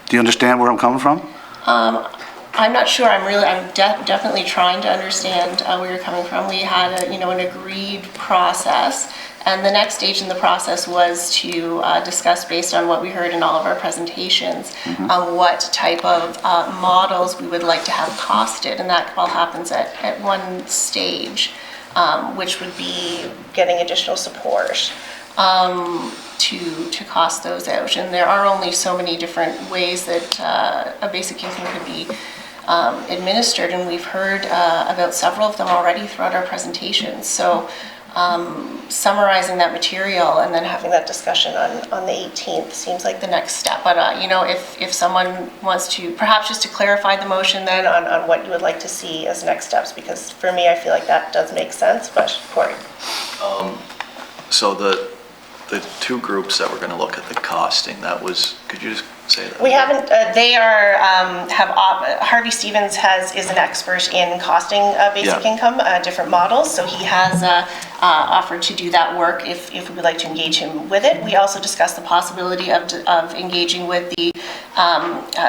Do you understand where I'm coming from? I'm not sure. I'm definitely trying to understand where you're coming from. We had an agreed process, and the next stage in the process was to discuss, based on what we heard in all of our presentations, what type of models we would like to have costed, and that all happens at one stage, which would be getting additional support to cost those out. And there are only so many different ways that a basic income could be administered, and we've heard about several of them already throughout our presentations. So summarizing that material and then having that discussion on the 18th seems like the next step. But, you know, if someone wants to, perhaps just to clarify the motion then on what you would like to see as next steps, because for me, I feel like that does make sense, but Corey. So the two groups that were going to look at the costing, that was, could you just say that? We haven't, they are, Harvey Stevens is an expert in costing basic income, different models, so he has offered to do that work if we would like to engage him with it. We also discussed the possibility of engaging with the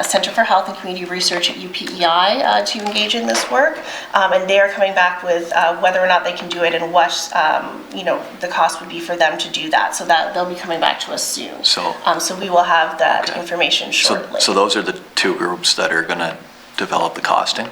Center for Health and Community Research at UPEI to engage in this work, and they are coming back with whether or not they can do it and what the cost would be for them to do that. So that they'll be coming back to us soon. So we will have that information shortly. So those are the two groups that are going to develop the costing?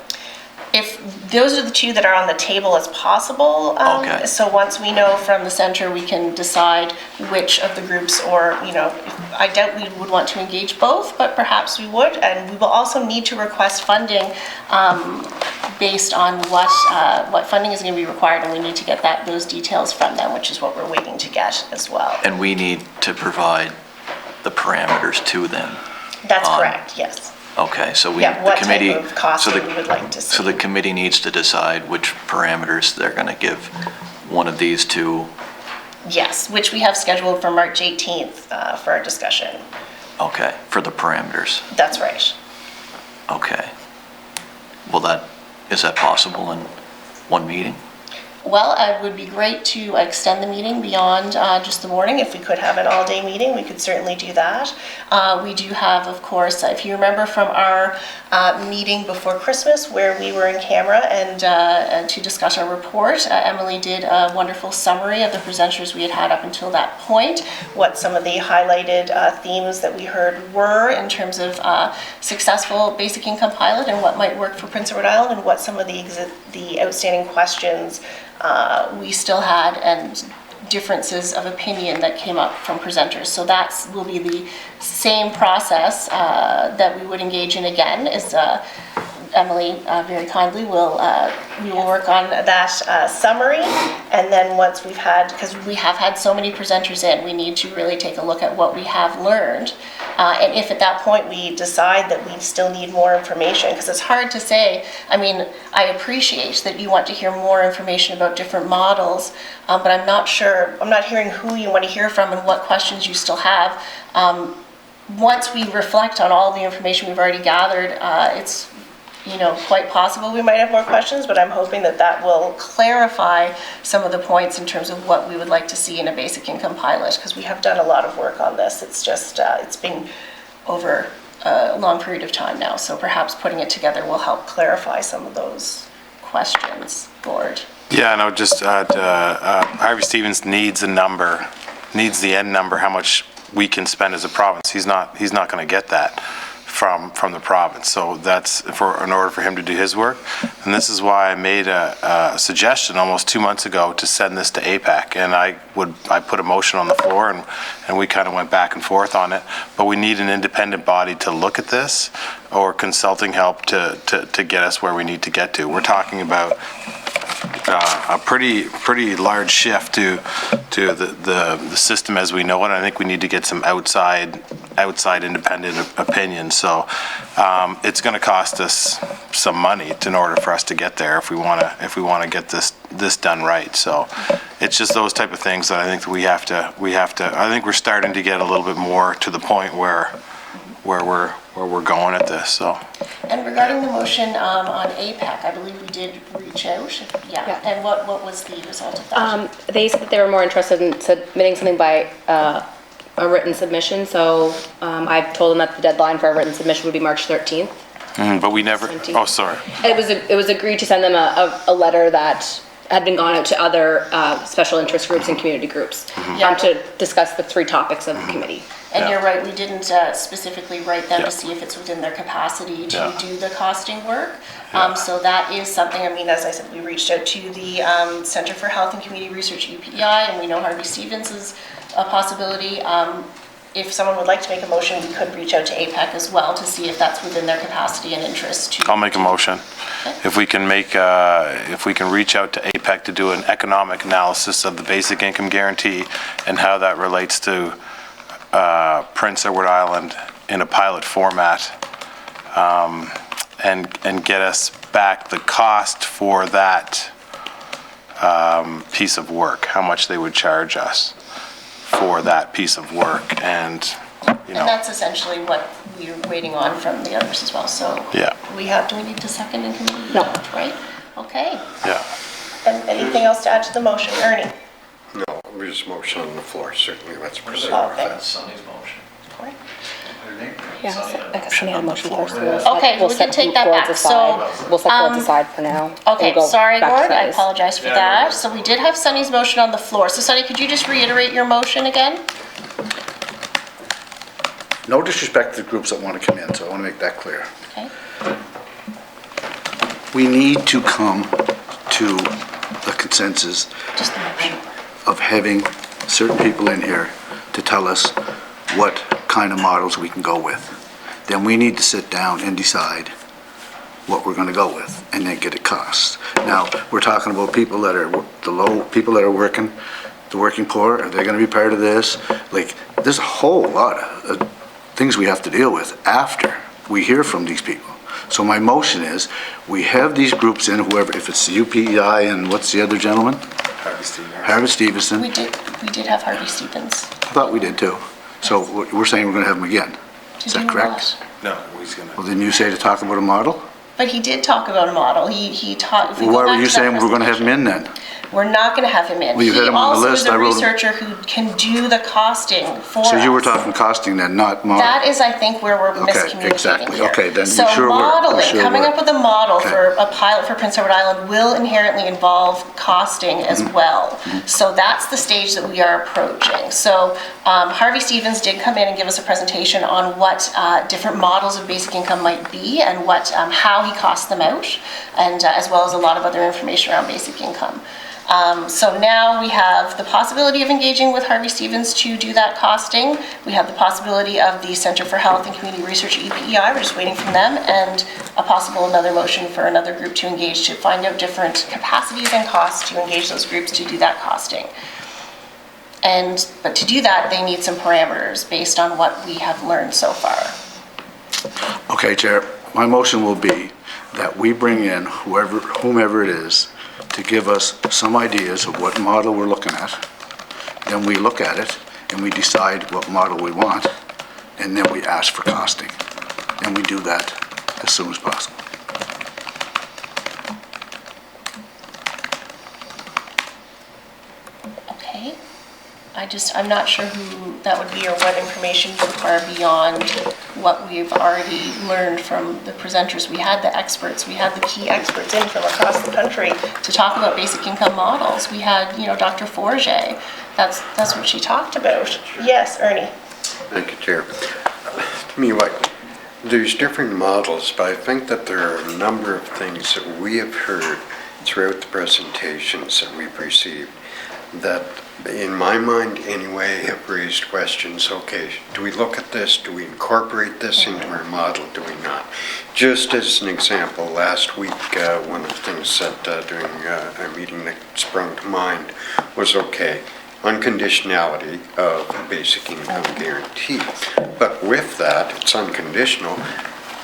If those are the two that are on the table as possible, Okay. So once we know from the center, we can decide which of the groups, or, I doubt we would want to engage both, but perhaps we would. And we will also need to request funding based on what funding is going to be required, and we need to get those details from them, which is what we're waiting to get as well. And we need to provide the parameters to them? That's correct, yes. Okay, so what type of costing we would like to see. So the committee needs to decide which parameters they're going to give one of these two? Yes, which we have scheduled for March 18th for our discussion. Okay, for the parameters. That's right. Okay. Well, is that possible in one meeting? Well, it would be great to extend the meeting beyond just the morning. If we could have an all-day meeting, we could certainly do that. We do have, of course, if you remember from our meeting before Christmas where we were in camera and to discuss our report, Emily did a wonderful summary of the presenters we had up until that point, what some of the highlighted themes that we heard were in terms of successful basic income pilot and what might work for Prince Edward Island, and what some of the outstanding questions we still had and differences of opinion that came up from presenters. So that will be the same process that we would engage in again. Is Emily very kindly we will work on that summary, and then once we've had, because we have had so many presenters in, we need to really take a look at what we have learned, and if at that point we decide that we still need more information, because it's hard to say. I mean, I appreciate that you want to hear more information about different models, but I'm not sure, I'm not hearing who you want to hear from and what questions you still have. Once we reflect on all the information we've already gathered, it's quite possible we might have more questions, but I'm hoping that will clarify some of the points in terms of what we would like to see in a basic income pilot, because we have done a lot of work on this. It's just, it's been over a long period of time now, so perhaps putting it together will help clarify some of those questions. Gord? Yeah, no, just Harvey Stevens needs a number, needs the end number, how much we can spend as a province. He's not going to get that from the province. So that's in order for him to do his work. And this is why I made a suggestion almost 2 months ago to send this to APAC. And I put a motion on the floor, and we kind of went back and forth on it. But we need an independent body to look at this, or consulting help to get us where we need to get to. We're talking about a pretty large shift to the system as we know it. I think we need to get some outside independent opinion. So it's going to cost us some money in order for us to get there if we want to get this done right. So it's just those type of things that I think that we have to. I think we're starting to get a little bit more to the point where we're going at this. So. And regarding the motion on APAC, I believe we did reach out. Yeah. And what was the result of that? They said that they were more interested in submitting something by a written submission. So I've told them that the deadline for a written submission would be March 13th. But we never. Oh, sorry. It was agreed to send them a letter that had been gone out to other special interest groups and community groups to discuss the 3 topics of the committee. And you're right, we didn't specifically write them to see if it's within their capacity to do the costing work. So that is something, I mean, as I said, we reached out to the Center for Health and Community Research, UPEI, and we know Harvey Stevens is a possibility. if someone would like to make a motion, we could reach out to APEC as well to see if that's within their capacity and interest to. I'll make a motion. Okay. If we can reach out to APEC to do an economic analysis of the basic income guarantee and how that relates to Prince Edward Island in a pilot format, and get us back the cost for that piece of work, how much they would charge us for that piece of work, and, you know. And that's essentially what we're waiting on from the others as well, so. Yeah. Do we need to second in committee? No. Right? Okay. Yeah. And anything else to add to the motion? Ernie? No, there's a motion on the floor, certainly, let's proceed. Okay. That's Sunny's motion. Correct. Yeah, I guess we had a motion first. Okay, we can take that back. We'll set boards aside for now. Okay, We'll go sorry, back to Gord, I Sunny's. apologize for that. So we did have Sunny's motion on the floor. So Sunny, could you just reiterate your motion again? No disrespect to the groups that want to come in, so I want to make that clear. Okay. We need to come to a consensus Just the motion. of having certain people in here to tell us what kind of models we can go with. Then we need to sit down and decide what we're going to go with, and then get it cost. Now, we're talking about people that are people that are working, the working poor. Are they going to be part of this? Like, there's a whole lot of things we have to deal with after we hear from these people. So my motion is, we have these groups in, whoever, if it's the UPEI and what's the other gentleman? Harvey Stevenson. We did have Harvey Stevens. I thought we did too. So we're saying we're going to have him again. Is To that do correct? what? No, he's gonna. Well, didn't you say to talk about a model? But he did talk about a model. He taught. Well, why were you saying we're going to have him in then? We're not going to have him in. Well, you had him on the list, I wrote him. He also is a researcher who can do the costing for us. So you were talking costing then, not model? That is, I think, where we're Okay, miscommunicating exactly. here. Okay, then you So sure were. You modeling, sure coming were. up with a model Okay. for a pilot for Prince Edward Island will inherently involve costing as Mm-hmm. well. So that's the stage that we are approaching. So Harvey Stevens did come in and give us a presentation on what different models of basic income might be and what how he costs them out, and as well as a lot of other information around basic income. So now we have the possibility of engaging with Harvey Stevens to do that costing. We have the possibility of the Center for Health and Community Research, EPEI, we're just waiting from them, and a possible another motion for another group to engage to find out different capacities and costs to engage those groups to do that costing. But to do that, they need some parameters based on what we have learned so far. Okay, Chair, my motion will be that we bring in whomever it is to give us some ideas of what model we're looking at. Then we look at it and we decide what model we want, and then we ask for costing. And we do that as soon as possible. Okay. I'm not sure who that would be or what information you require beyond what we've already learned from the presenters. We had the experts, we had the key experts in from across the country to talk about basic income models. We had, Dr. Forget. That's what she talked about. Yes, Ernie. Thank you, Chair. To me, there's different models, but I think that there are a number of things that we have heard throughout the presentations that we've received that, in my mind anyway, have raised questions. Okay, do we look at this? Do we incorporate this into our model? Do we not? Just as an example, last week, one of the things that during a meeting that sprung to mind was, okay, unconditionality of basic income guarantee. But with that, it's unconditional,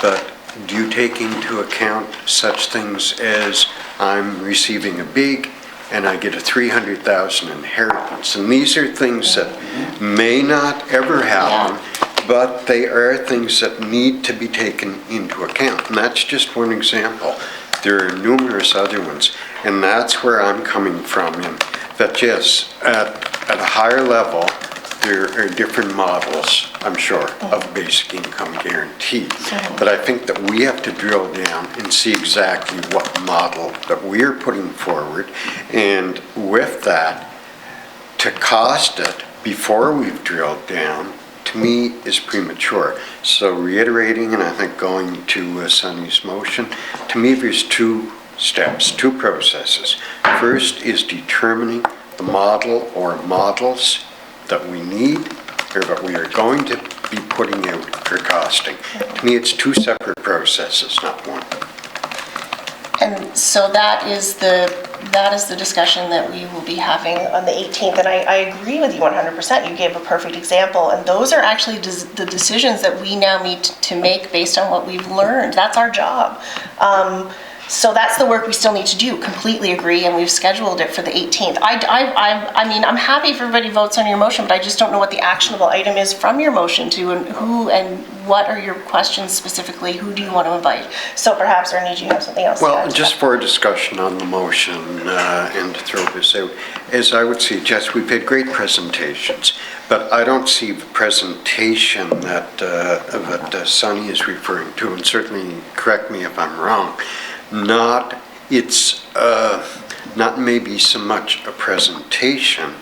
but do you take into account such things as I'm receiving a big and I get a $300,000 inheritance? And these are things that may not ever happen, but they are things that need to be taken into account. And that's just one example. There are numerous other ones, and that's where I'm coming from, in that yes, at a higher level, there are different models, I'm sure, of basic income guarantee. But I think that we have to drill down and see exactly what model that we're putting forward, and with that, to cost it before we've drilled down, to me, is premature. So reiterating, and I think going to Sunny's motion, to me there's two steps, two processes. First is determining the model or models that we need, or that we are going to be putting out for costing. To me, it's two separate processes, not one. And so that is the discussion that we will be having on the 18th. And I agree with you 100%. You gave a perfect example. And those are actually the decisions that we now need to make based on what we've learned. That's our job. So that's the work we still need to do. Completely agree, and we've scheduled it for the 18th. I mean, I'm happy if everybody votes on your motion, but I just don't know what the actionable item is from your motion to, and who and what are your questions specifically? Who do you want to invite? So perhaps, Ernie, do you have something else to add Well, to just that? for a discussion on the motion and to throw this out, as I would suggest, we've had great presentations, but I don't see the presentation that Sunny is referring to, and certainly correct me if I'm wrong. It's not maybe so much a presentation,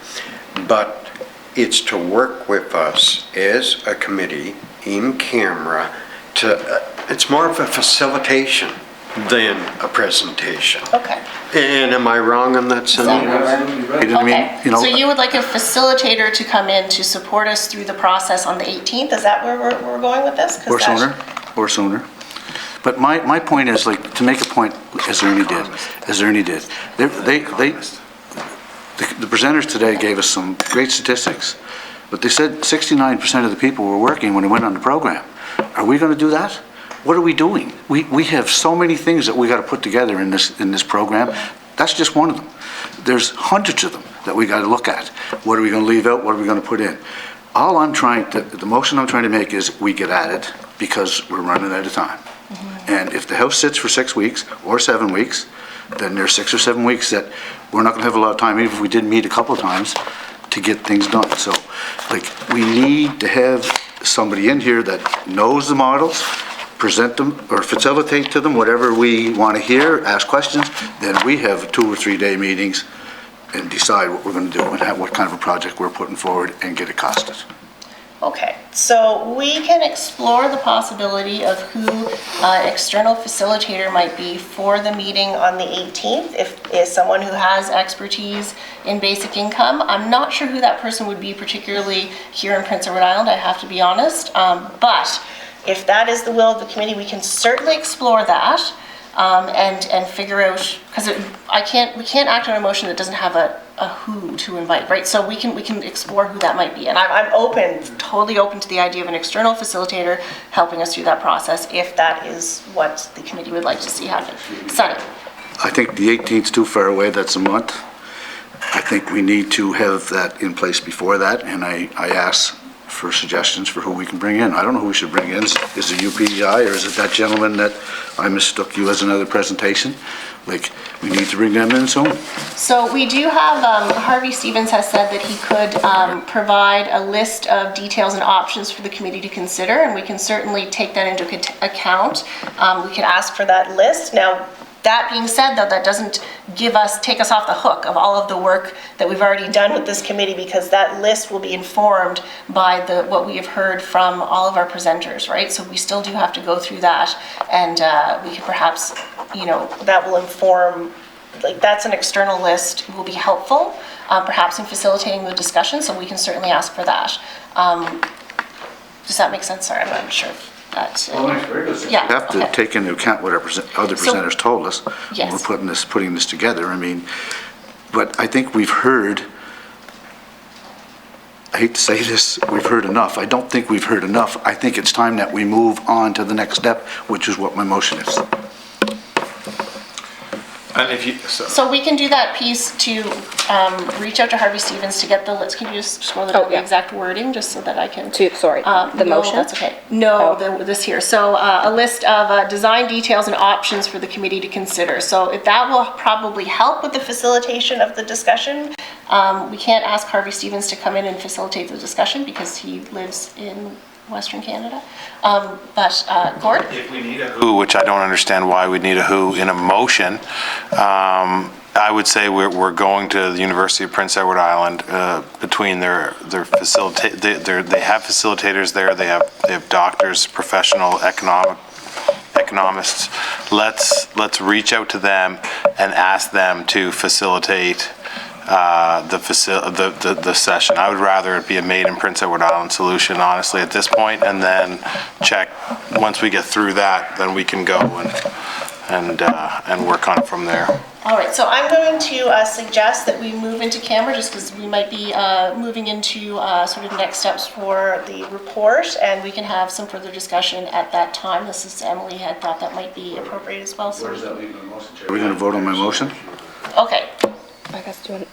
but it's to work with us as a committee in camera it's more of a facilitation than a presentation. Okay. And am I wrong on that, Sunny? Okay, so you would like a facilitator to come in to support us through the process on the 18th? Is that where we're going with this? 'Cause Or sooner. But my point is, like, to make a point, as Ernie did, the presenters today gave us some great statistics, but they said 69% of the people were working when they went on the program. Are we going to do that? What are we doing? We have so many things that we got to put together in this program. That's just one of them. There's hundreds of them that we got to look at. What are we going to leave out? What are we going to put in? The motion I'm trying to make is we get at it because we're running out of time. And if the House sits for 6 weeks or 7 weeks, then there's 6 or 7 weeks that we're not going to have a lot of time, even if we did meet a couple of times, to get things done. So, like, we need to have somebody in here that knows the models, present them or facilitate to them whatever we want to hear, ask questions. Then we have 2 or 3 day meetings and decide what we're going to do and what kind of a project we're putting forward and get it costed. Okay, so we can explore the possibility of who external facilitator might be for the meeting on the 18th, if is someone who has expertise in basic income. I'm not sure who that person would be, particularly here in Prince Edward Island, I have to be honest. But if that is the will of the committee, we can certainly explore that and figure out, because we can't act on a motion that doesn't have a who to invite, right? So we can explore who that might be. And I'm totally open to the idea of an external facilitator helping us through that process if that is what the committee would like to see happen. Sunny. I think the 18th is too far away, that's a month. I think we need to have that in place before that, and I ask for suggestions for who we can bring in. I don't know who we should bring in. Is it UPEI or is it that gentleman that I mistook you as another presentation? Like, we need to bring them in soon. So we do have, Harvey Stevens has said that he could provide a list of details and options for the committee to consider, and we can certainly take that into account. We can ask for that list. Now, that being said, though, that doesn't take us off the hook of all of the work that we've already done with this committee, because that list will be informed by what we have heard from all of our presenters, right? So we still do have to go through that, and we could perhaps, that will inform, like, that's an external list, will be helpful, perhaps in facilitating the discussion, so we can certainly ask for that. Does that make sense? Sorry, I'm not sure. Yeah, we have to take into account what our other presenters told us. Yes. When we're putting this together. I mean, but I think we've heard, I hate to say this, we've heard enough. I don't think we've heard enough. I think it's time that we move on to the next step, which is what my motion is. And if you, So we can do that piece to reach out to Harvey Stevens to get the list. Can you just scroll down the exact wording, just so that I can? The motion? No, that's okay. No, this here. So a list of design details and options for the committee to consider. So if that will probably help with the facilitation of the discussion. We can't ask Harvey Stevens to come in and facilitate the discussion because he lives in Western Canada. But Gord? if we need a who, which I don't understand why we'd need a who in a motion, I would say we're going to the University of Prince Edward Island between they have facilitators there. They have doctors, professional economists. Let's reach out to them and ask them to facilitate the session. I would rather it be a made in Prince Edward Island solution, honestly, at this point, and then check, once we get through that, then we can go and work on it from there. All right, so I'm going to suggest that we move into camera just because we might be moving into sort of next steps for the report, and we can have some further discussion at that time. This is, Emily had thought that might be appropriate as well. So Where does that leave the motion, Chair? Are we going to vote on my motion? okay. I guess do you want?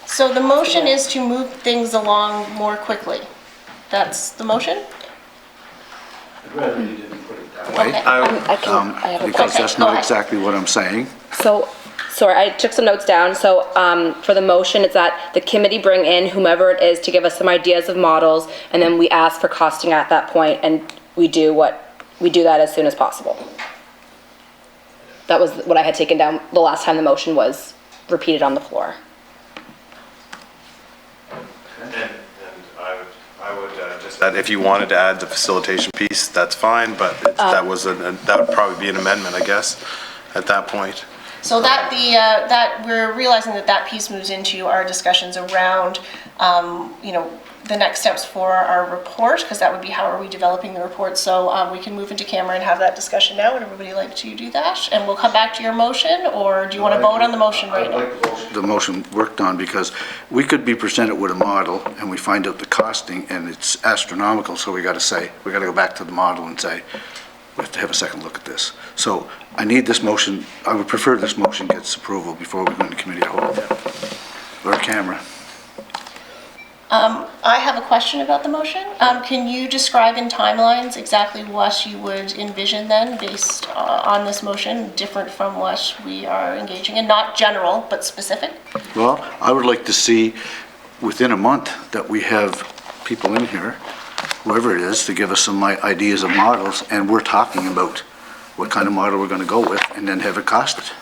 So the motion is to move things along more quickly. That's the motion? I'd rather you didn't put it that way. Okay. I have a Because Okay, that's go not ahead. exactly what I'm saying. So, sorry, I took some notes down. So, for the motion, it's that the committee bring in whomever it is to give us some ideas of models, and then we ask for costing at that point, and we do that as soon as possible. That was what I had taken down the last time the motion was repeated on the floor. And I would just, that if you wanted to add the facilitation piece, that's fine, but that would probably be an amendment, I guess, at that point. So that that we're realizing that piece moves into our discussions around, the next steps for our report, because that would be how are we developing the report. So we can move into camera and have that discussion now. Would everybody like to do that? And we'll come back to your motion, or do you want to vote on the motion right now? I'd like the motion worked on, because we could be presented with a model and we find out the costing and it's astronomical, so we got to go back to the model and say, we have to have a second look at this. So I need this motion, I would prefer this motion gets approval before we go into committee to hold or camera. I have a question about the motion. Can you describe in timelines exactly what you would envision then based on this motion, different from what we are engaging in? Not general, but specific? Well, I would like to see within a month that we have people in here, whoever it is, to give us some ideas of models, and we're talking about what kind of model we're going to go with, and then have it costed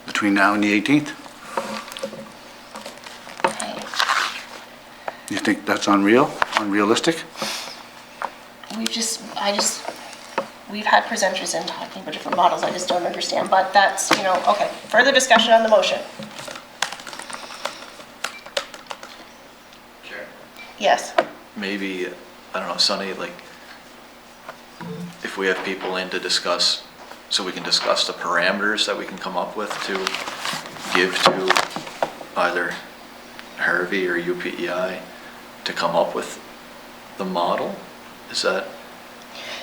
between now and the 18th. You think that's unrealistic? We've had presenters in talking about different models, I just don't understand, but that's, okay. Further discussion on the motion. Sure. Yes. Maybe, I don't know, Sunny, like, if we have people in to discuss, so we can discuss the parameters that we can come up with to give to either Harvey or UPEI to come up with the model? Is that?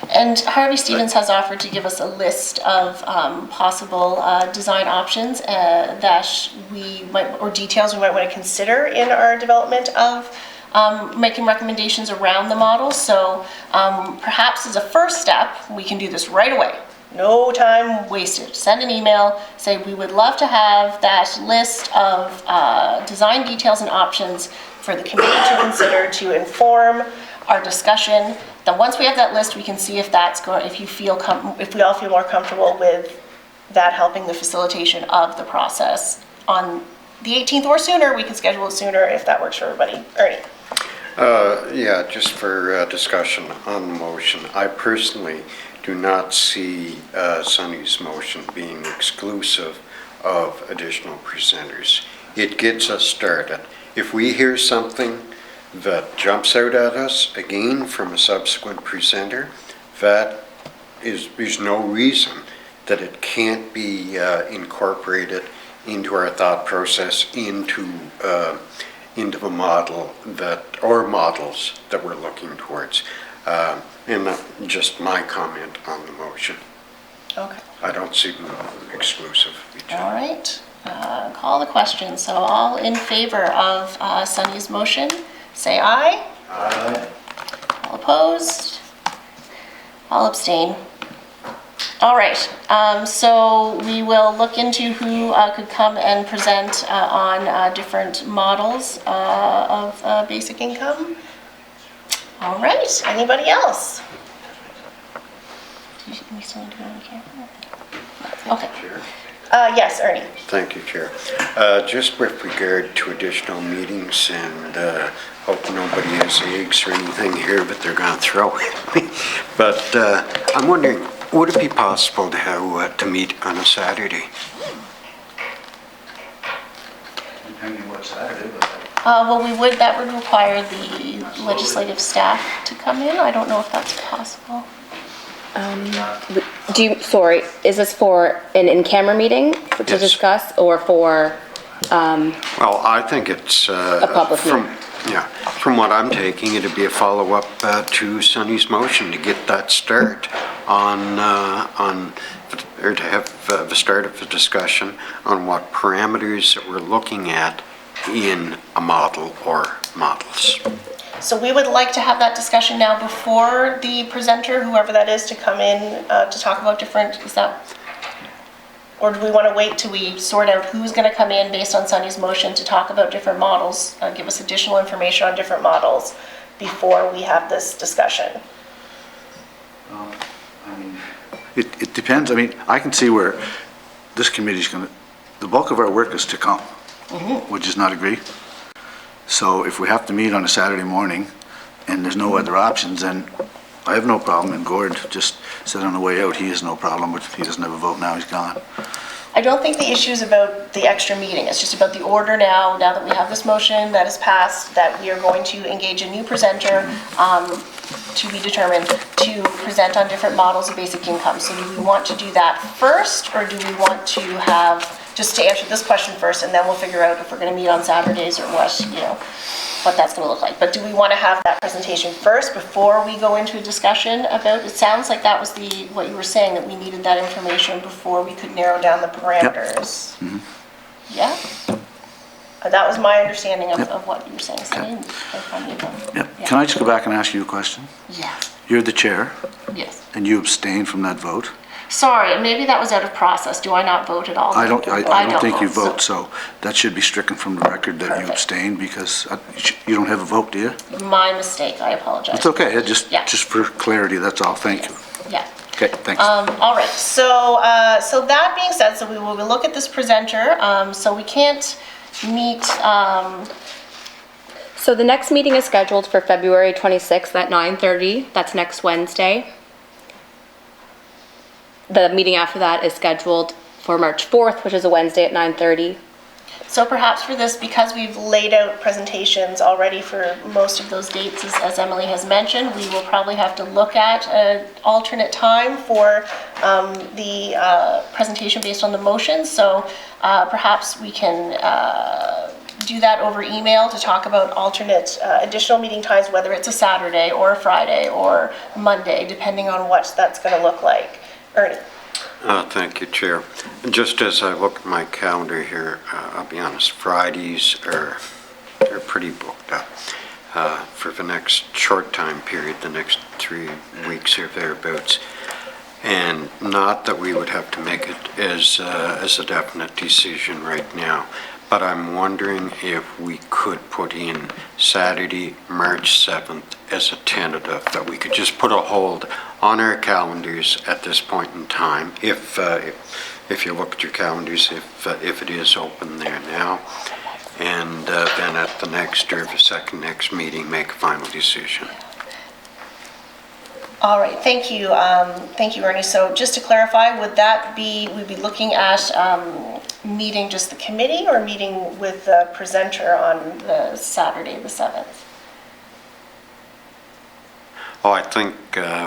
And Harvey Stevens has offered to give us a list of possible design options that we might, or details we might want to consider in our development of making recommendations around the model. So perhaps as a first step, we can do this right away. No time wasted. Send an email, say we would love to have that list of design details and options for the committee to consider to inform our discussion. Then once we have that list, we can see if that's going, if we all feel more comfortable with that helping the facilitation of the process on the 18th or sooner. We can schedule it sooner if that works for everybody. Ernie. Yeah, just for discussion on the motion. I personally do not see Sunny's motion being exclusive of additional presenters. It gets us started. If we hear something that jumps out at us again from a subsequent presenter, that there's no reason that it can't be incorporated into our thought process, into the model or models that we're looking towards. And just my comment on the motion. Okay. I don't see them exclusive of each other. All right. Call the question. So all in favor of Sunny's motion, say aye. Aye. All opposed? All abstain. All right. So we will look into who could come and present on different models of basic income. All right. Anybody else? Do we still need to go on camera? Okay. Yes, Ernie. Thank you, Chair. Just with regard to additional meetings, and hope nobody has eggs or anything here, but they're going to throw at me. But I'm wondering, would it be possible to have to meet on a Saturday? depending on what Saturday, but. Well, that would require the legislative staff to come in. I don't know if that's possible. Is this for an in-camera meeting to Yes. discuss, or for, Well, I think it's, public from what I'm taking, it'd be a follow-up to Sunny's motion to get that start or to have the start of a discussion on what parameters that we're looking at in a model or models. So we would like to have that discussion now before the presenter, whoever that is, to come in to talk about different, or do we want to wait till we sort out who's going to come in based on Sunny's motion to talk about different models, give us additional information on different models before we have this discussion? It depends. I mean, I can see where this committee's the bulk of our work is to come. Would you not agree? So if we have to meet on a Saturday morning and there's no other options, then I have no problem. And Gord just said on the way out, he has no problem, but he doesn't have a vote now, he's gone. I don't think the issue is about the extra meeting. It's just about the order now that we have this motion that is passed, that we are going to engage a new presenter to be determined to present on different models of basic income. So do we want to do that first, or do we want to have, just to answer this question first, and then we'll figure out if we're going to meet on Saturdays or what that's going to look like. But do we want to have that presentation first before we go into a discussion about, it sounds like that was what you were saying, that we needed that information before we could narrow down the parameters. Yep. Yeah? That was my understanding of what you were saying. So Okay. yeah. Can I just go back and ask you a question? Yeah. You're the chair, Yes. and you abstained from that vote. Sorry, maybe that was out of process. Do I not vote at all? I don't think you vote, so so that should be stricken from the record that you Perfect. abstained, because you don't have a vote, do you? my mistake. I apologize. It's okay, Yeah. just for clarity, that's all, thank you. Yeah. Okay, thanks. All right, so that being said, so we will look at this presenter. So we can't meet, so the next meeting is scheduled for February 26th at 9:30. That's next Wednesday. The meeting after that is scheduled for March 4th, which is a Wednesday at 9:30. so perhaps for this, because we've laid out presentations already for most of those dates, as Emily has mentioned, we will probably have to look at an alternate time for the presentation based on the motion. So perhaps we can do that over email to talk about alternate additional meeting times, whether it's a Saturday or a Friday or Monday, depending on what that's going to look like. Ernie. Thank you, Chair. Just as I look at my calendar here, I'll be honest, Fridays are pretty booked up for the next short time period, the next 3 weeks or thereabouts. And not that we would have to make it as a definite decision right now, but I'm wondering if we could put in Saturday, March 7th as a tentative, that we could just put a hold on our calendars at this point in time, if you look at your calendars, if it is open there now, and then at the next or the next meeting, make a final decision. All right, thank you, Ernie. So just to clarify, we'd be looking at meeting just the committee, or meeting with the presenter on the Saturday, the 7th? Oh, I think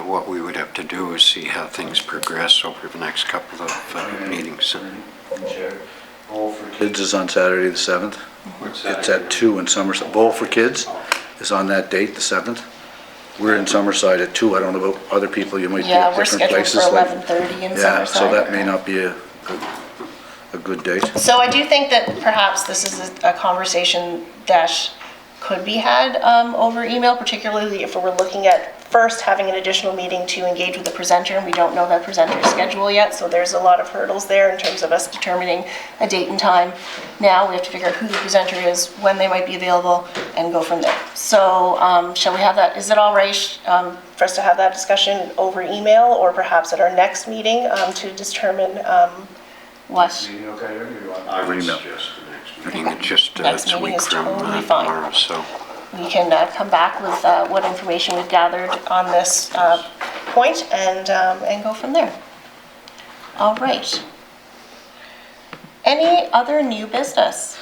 what we would have to do is see how things progress over the next couple of meetings. Bowl for Kids is on Saturday, the 7th. It's at 2 in Summerside. Bowl for Kids is on that date, the 7th. We're in Summerside at 2. I don't know about other people, you might be Yeah, at we're different scheduled places. for like- 11:30 in Yeah, Summerside. so that may not be a good date. So I do think that perhaps this is a conversation that could be had over email, particularly if we're looking at first having an additional meeting to engage with the presenter, and we don't know that presenter's schedule yet, so there's a lot of hurdles there in terms of us determining a date and time. Now we have to figure out who the presenter is, when they might be available, and go from there. So shall we have that? Is it all right for us to have that discussion over email, or perhaps at our next meeting to determine what? I would Email. suggest the next meeting, just Next it's a meeting week is from totally fine. tomorrow, so. We can come back with what information we've gathered on this point and go from there. All right. Any other new business?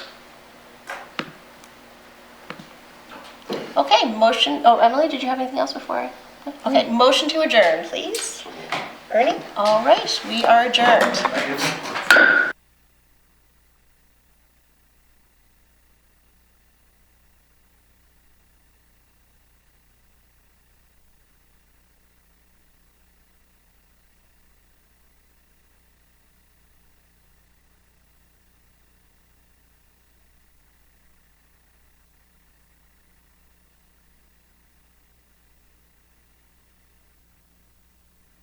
Okay, motion, oh, Emily, did you have anything else before I? Okay, motion to adjourn, please. Ernie? All right, we are adjourned.